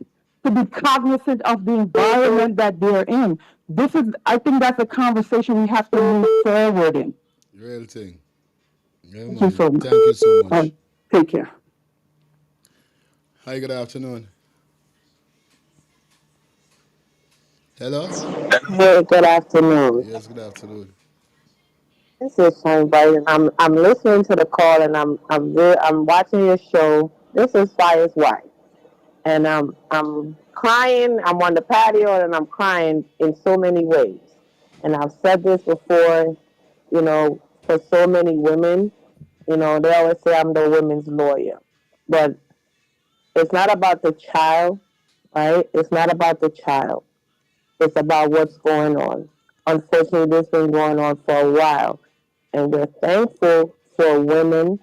to be cognizant of the environment that they're in? I think that's a conversation we have to move forward in. Real thing. Yeah, Thank you so much. Thank you so much. Take care. Hi, good afternoon. Hello? Hey, good afternoon. Yes, good afternoon. This is Shine and I'm listening to the call, and I'm watching your show. This is Fire's wife, and I'm crying. I'm on the patio and I'm crying in so many ways. And I've said this before, for so many women, they always say I'm the women's lawyer, but it's not about the child, right? It's not about the child. It's about what's going on. Unfortunately, this has been going on for a while, and we're thankful for women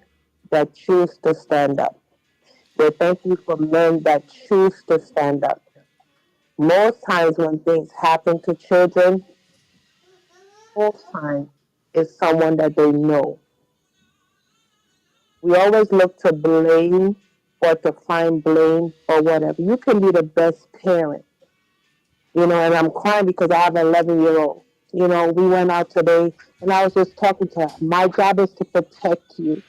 that choose to stand up. We're thankful for men that choose to stand up. Most times when things happen to children, most times it's someone that they know. We always look to blame or to find blame or whatever. You can be the best parent, and I'm crying because I have an 11-year-old. We went out today and I was just talking to her. My job is to protect you.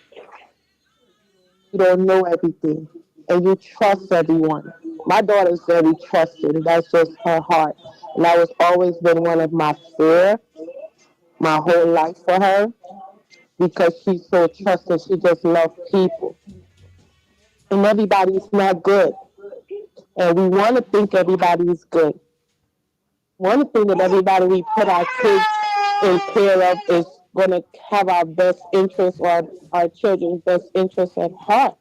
You don't know everything and you trust everyone. My daughter's very trusting. That's just her heart. And that was always been one of my fear my whole life for her, because she's so trusting. She just loves people. And everybody's not good. And we want to think everybody's good. One thing that everybody we put our kids in care of is going to have our best interest or our children's best interest at heart.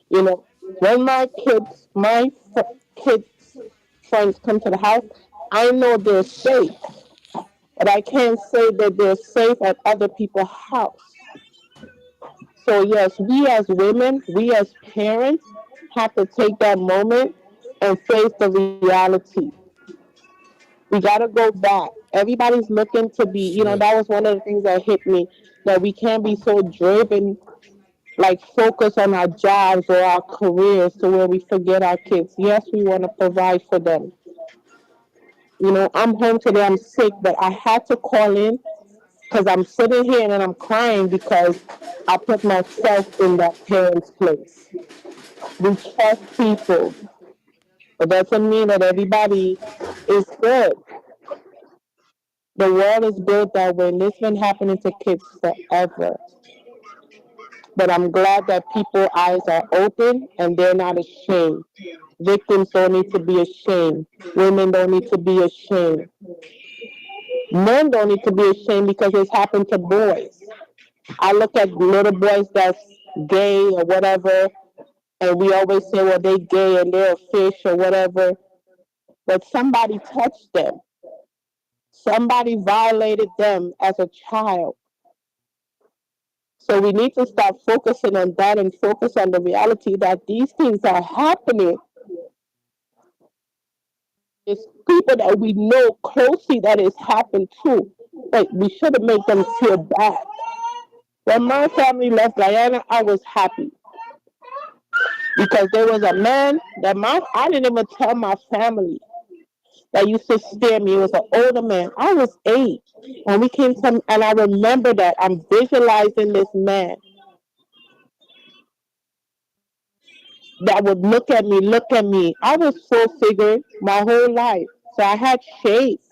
When my kids' friends come to the house, I know they're safe, but I can't say that they're safe at other people's house. So yes, we as women, we as parents have to take that moment and face the reality. We gotta go back. Everybody's looking to be, that was one of the things that hit me, that we can't be so driven, like focus on our jobs or our careers to where we forget our kids. Yes, we want to provide for them. I'm home today, I'm sick, but I had to call in because I'm sitting here and I'm crying because I put myself in that parent's place. We trust people, but doesn't mean that everybody is good. The world is built that way, and this been happening to kids forever. But I'm glad that people's eyes are open and they're not ashamed. Victims don't need to be ashamed. Women don't need to be ashamed. Men don't need to be ashamed because it's happened to boys. I look at little boys that's gay or whatever, and we always say, well, they gay and they're a fish or whatever. But somebody touched them. Somebody violated them as a child. So we need to stop focusing on that and focus on the reality that these things are happening. It's people that we know closely that it's happened to. But we shouldn't make them feel bad. When my family left Guyana, I was happy because there was a man that I didn't even tell my family that used to stare at me. It was an older man. I was 8 when we came to, and I remember that I'm visualizing this man that would look at me, look at me. I was full figured my whole life, so I had shades,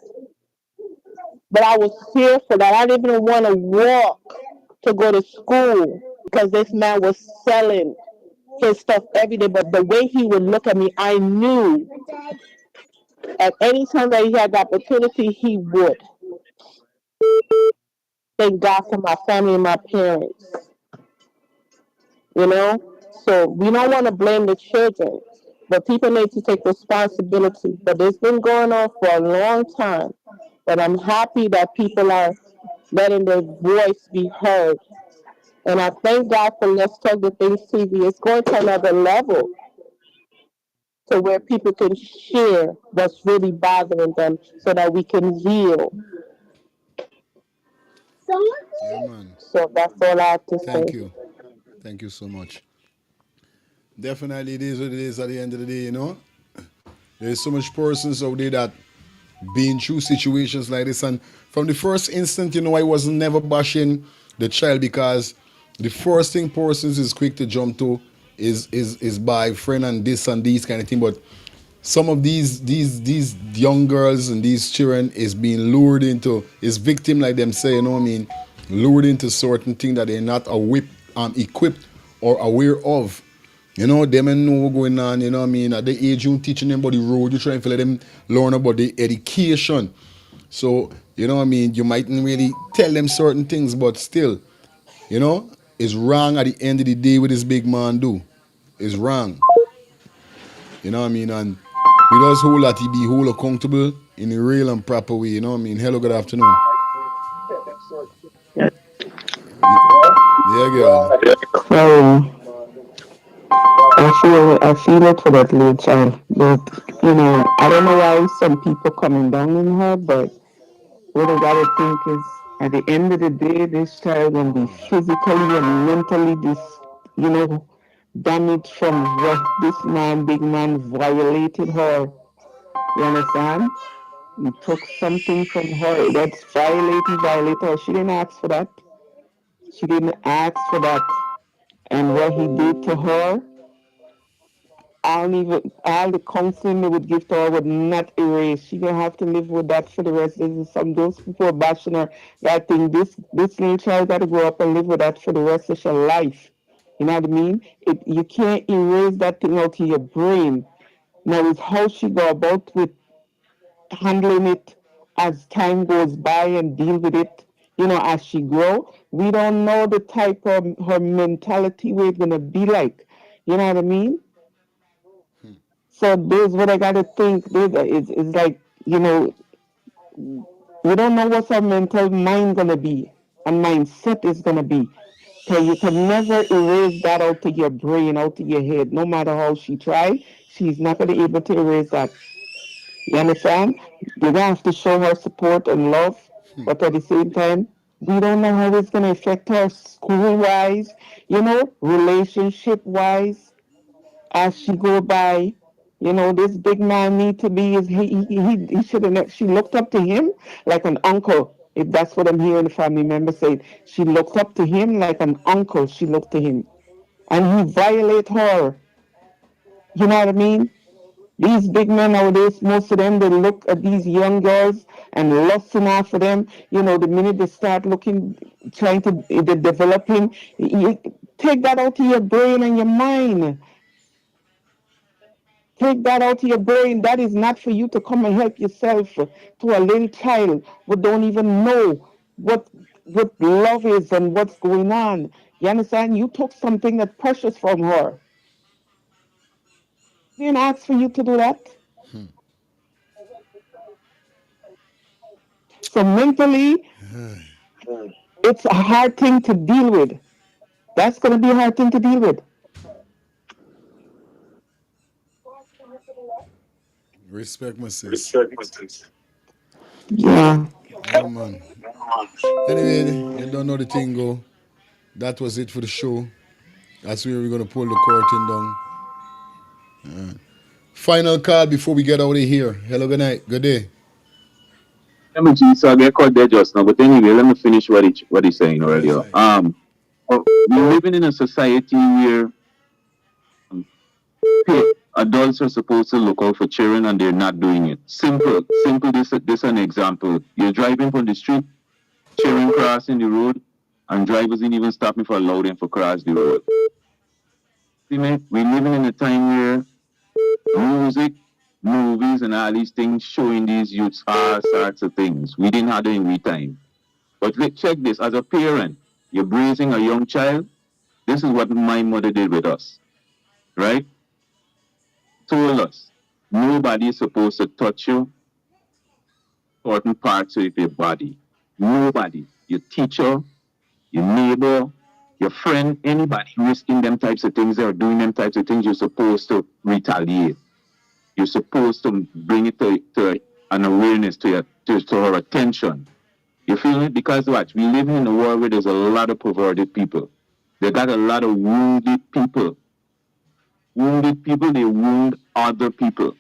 but I was fearful that I didn't even want to walk to go to school because this man was selling his stuff every day. But the way he would look at me, I knew at any time that he had the opportunity, he would. Thank God for my family and my parents, you know? So we don't want to blame the children, but people need to take responsibility. But it's been going on for a long time. But I'm happy that people are letting their voice be heard. And I thank God for Let's Talk the Things TV. It's going to another level to where people can share what's really bothering them so that we can heal. Yeah, man. So that's all I have to say. Thank you. Thank you so much. Definitely, it is what it is at the end of the day, There's so much persons out there that been through situations like this. And from the first instant, I wasn't never bashing the child because the first thing persons is quick to jump to is by friend and this and these kind of thing. But some of these young girls and these children is being lured into, is victim like them say, lured into certain things that they're not equipped or aware of. Them and know what's going on, At the age you teaching them about the road, you're trying to let them learn about the education. So, you mightn't really tell them certain things, but still, it's wrong at the end of the day what this big man do. It's wrong. And we just hold that he be whole accountable in a real and proper way, Hello, good afternoon. Yeah, girl. So I feel it for that little child, but I don't know why some people coming down on her, but what I gotta think is at the end of the day, this child gonna be physically and mentally damaged from what this big man violated her. You understand? He took something from her that's violated her. She didn't ask for that. She didn't ask for that. And what he did to her, all the counseling they would give to her would not erase. She gonna have to live with that for the rest of those people are bashing her. That thing, this little child gotta grow up and live with that for the rest of her life. You know what I mean? You can't erase that thing out of your brain. Now it's how she go about with handling it as time goes by and deal with it, as she grow. We don't know the type of her mentality we're gonna be like. You know what I mean? So there's what I gotta think. It's like, we don't know what our mental mind gonna be and mindset is gonna be. Okay, you can never erase that out of your brain, out of your head. No matter how she try, she's not going to be able to erase that. You understand? You're gonna have to show her support and love, but at the same time, we don't know how it's gonna affect her school wise, relationship wise, as she go by. This big man need to be is he should have she looked up to him like an uncle. If that's what I'm hearing the family member say, she looked up to him like an uncle. She looked to him, and he violate her. You know what I mean? These big men nowadays, most of them, they look at these young girls and lusting after them. The minute they start looking, trying to, they're developing, you take that out of your brain and your mind. Take that out of your brain. That is not for you to come and help yourself to a little child who don't even know what love is and what's going on. You understand? You took something that's precious from her. Didn't ask for you to do that. So mentally, it's a hard thing to deal with. That's going to be a hard thing to deal with. Respect my sis. Yeah. Yeah, man. Anyway, you don't know the thing go. That was it for the show. That's where we're going to pull the curtain down. Final call before we get out of here. Hello, good night. Good day. Let me see, so I get caught there just now. But anyway, let me finish what he's saying already. We're living in a society where adults are supposed to look out for children and they're not doing it. Simple. This an example. You're driving from the street, children crossing the road, and drivers didn't even stop me for allowing them to cross the road. See, man, we're living in a time where music, movies, and all these things showing these youths all sorts of things. We didn't have it in we time. But let's check this. As a parent, you're raising a young child. This is what my mother did with us, right? Told us nobody is supposed to touch you certain parts of your body. Nobody. Your teacher, your neighbor, your friend, anybody risking them types of things or doing them types of things, you're supposed to retaliate. You're supposed to bring it to an awareness to her attention. You feel it? Because what? We live in a world where there's a lot of perverted people. They got a lot of wounded people. Wounded people, they wound other people.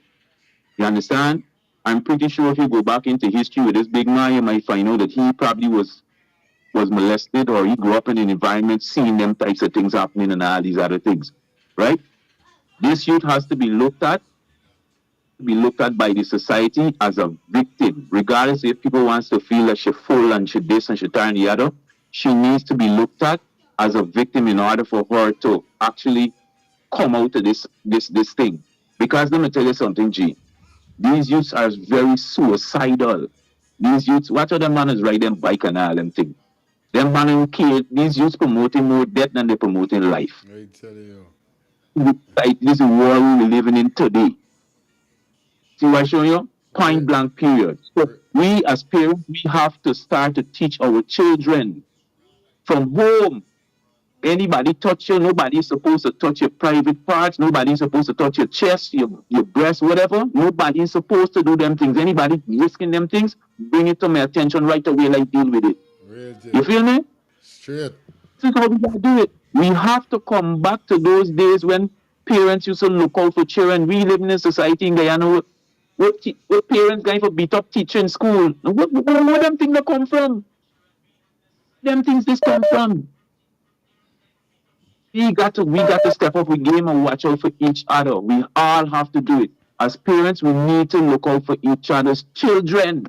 You understand? I'm pretty sure if you go back into history with this big man, you might find out that he probably was molested or he grew up in an environment seeing them types of things happening and all these other things. Right? This youth has to be looked at by the society as a victim, regardless if people wants to feel that she full and she this and she that and the other. She needs to be looked at as a victim in order for her to actually come out of this thing. Because let me tell you something, G. These youths are very suicidal. These youths, what other man is riding bike and all them things? Them man who kill, these youths promoting more death than they promoting life. I tell you. This is the world we're living in today. See what I show you? Point blank period. So we as parents, we have to start to teach our children from home. Anybody touch you, nobody's supposed to touch your private parts, nobody's supposed to touch your chest, your breast, whatever. Nobody's supposed to do them things. Anybody risking them things, bring it to my attention right away, like deal with it. You feel me? Straight. This is how we gotta do it. We have to come back to those days when parents used to look out for children. We live in a society in Guyana what parents going for beat up teacher in school. Where them things that come from? Them things this come from. We got to step up with game and watch out for each other. We all have to do it. As parents, we need to look out for each other's children.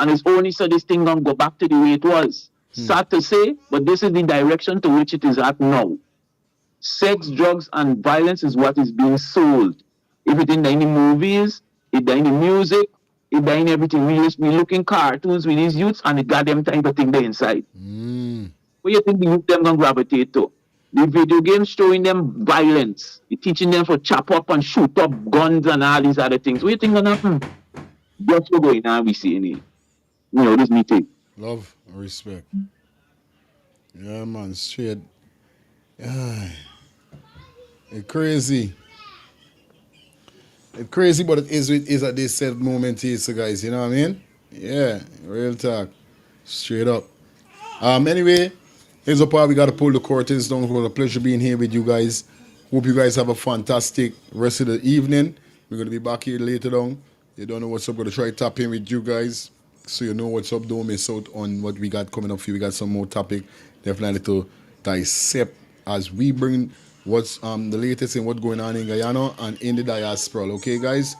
And it's only so this thing don't go back to the way it was. Sad to say, but this is the direction to which it is at now. Sex, drugs, and violence is what is being sold. If it's in any movies, it's in the music, it's in everything. We look in cartoons with these youths and it got them type of thing there inside. What you think the youth them gonna gravitate to? The video games showing them violence. It's teaching them for chop up and shoot up guns and all these other things. What you think gonna happen? That's what's going on we see in it. This meeting. Love and respect. Yeah, man, straight. It's crazy. It's crazy, but it is at this said moment here, so guys, you know what I mean? Yeah, real talk. Straight up. Anyway, here's a part we got to pull the curtains down. It was a pleasure being here with you guys. Hope you guys have a fantastic rest of the evening. We're going to be back here later on. You don't know what's up. Going to try tap in with you guys so you know what's up. Don't miss out on what we got coming up for you. We got some more topic definitely to dissect as we bring what's the latest in what's going on in Guyana and in the diaspora. Okay, guys?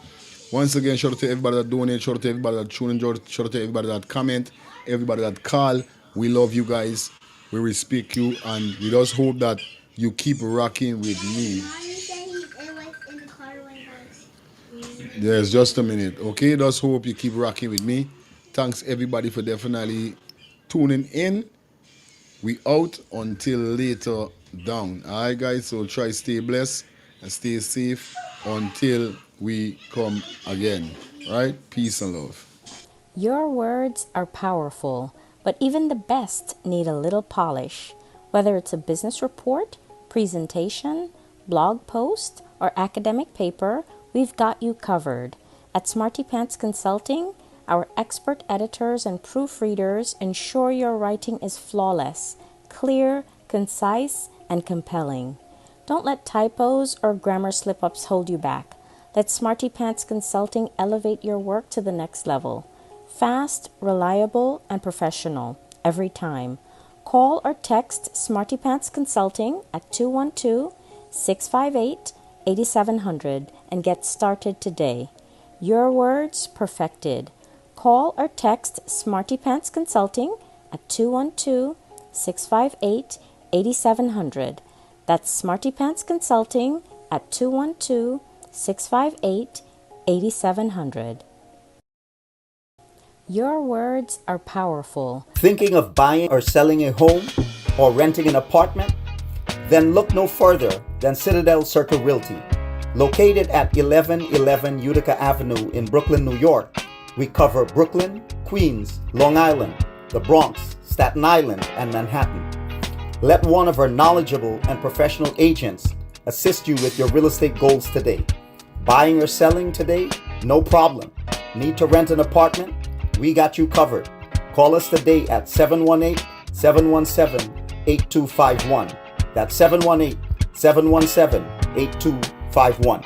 Once again, shout out to everybody that donate, shout out to everybody that tune in, shout out to everybody that comment, everybody that call. We love you guys. We respect you, and we just hope that you keep rocking with me. Yes, just a minute. Okay, just hope you keep rocking with me. Thanks everybody for definitely tuning in. We out until later down. All right, guys, so try stay blessed and stay safe until we come again. All right, peace and love. Your words are powerful, but even the best need a little polish. Whether it's a business report, presentation, blog post, or academic paper, we've got you covered. At Smartypants Consulting, our expert editors and proofreaders ensure your writing is flawless, clear, concise, and compelling. Don't let typos or grammar slip-ups hold you back. Let Smartypants Consulting elevate your work to the next level. Fast, reliable, and professional every time. Call or text Smartypants Consulting at 212-658-8700 and get started today. Your words perfected. Call or text Smartypants Consulting at 212-658-8700. That's Smartypants Consulting at 212-658-8700. Your words are powerful. Thinking of buying or selling a home or renting an apartment? Then look no further than Citadel Circle Realty. Located at 1111 Utica Avenue in Brooklyn, New York, we cover Brooklyn, Queens, Long Island, the Bronx, Staten Island, and Manhattan. Let one of our knowledgeable and professional agents assist you with your real estate goals today. Buying or selling today? No problem. Need to rent an apartment? We got you covered. Call us today at 718-717-8251. That's 718-717-8251.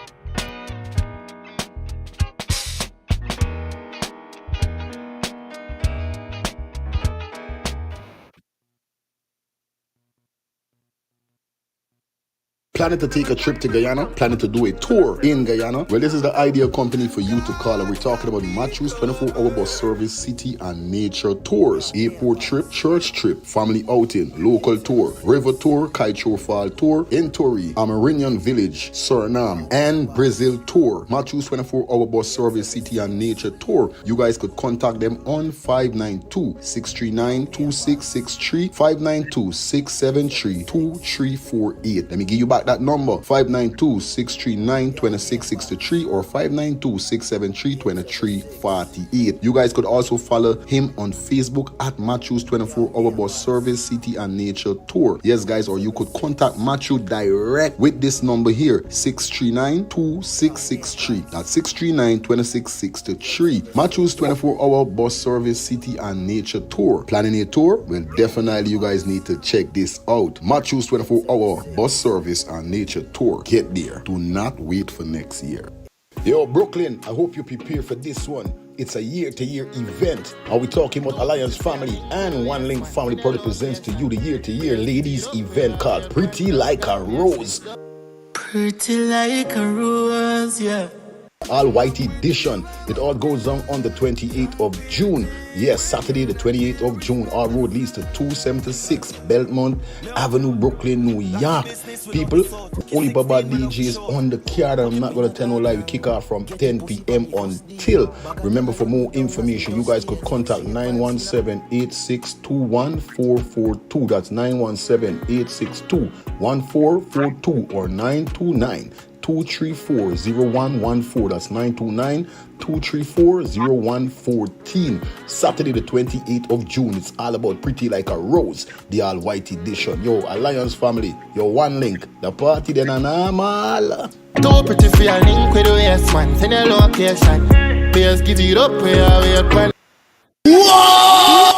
Planning to take a trip to Guyana? Planning to do a tour in Guyana? Well, this is the ideal company for you to call. And we're talking about Matthews 24-hour bus service, city and nature tours. Airport trip, church trip, family outing, local tour, river tour, Kaicho Fall tour, Entori, Amerindian Village, Suriname, and Brazil tour. Matthews 24-hour bus service, city and nature tour. You guys could contact them on 592-639-2663, 592-673-2348. Let me give you back that number, 592-639-2663 or 592-673-2348. You guys could also follow him on Facebook at Matthews 24-hour bus service, city and nature tour. Yes, guys, or you could contact Matthew direct with this number here, 639-2663. That's 639-2663. Matthews 24-hour bus service, city and nature tour. Planning a tour? Well, definitely you guys need to check this out. Matthews 24-hour bus service and nature tour. Get there. Do not wait for next year. Yo, Brooklyn, I hope you prepare for this one. It's a year-to-year event. Are we talking about Alliance Family and One Link Family Product presents to you the year-to-year ladies event called Pretty Like a Rose. Pretty like a rose, yeah. All white edition. It all goes on the 28th of June. Yes, Saturday the 28th of June. Our road leads to 276 Belmont Avenue, Brooklyn, New York. People, only Baba DJs on the card. I'm not going to tell no lie. We kick off from 10 p.m. until. Remember, for more information, you guys could contact 917-862-1442. That's 917-862-1442 or 929 929-234-0114. That's 929-234-0114. Saturday the 28th of June. It's all about Pretty Like a Rose, the all white edition. Yo, Alliance family, your one link. The party then a normal. Too pretty for your link with the waist, man. Send your location. Players give it up where I wait. Whoa!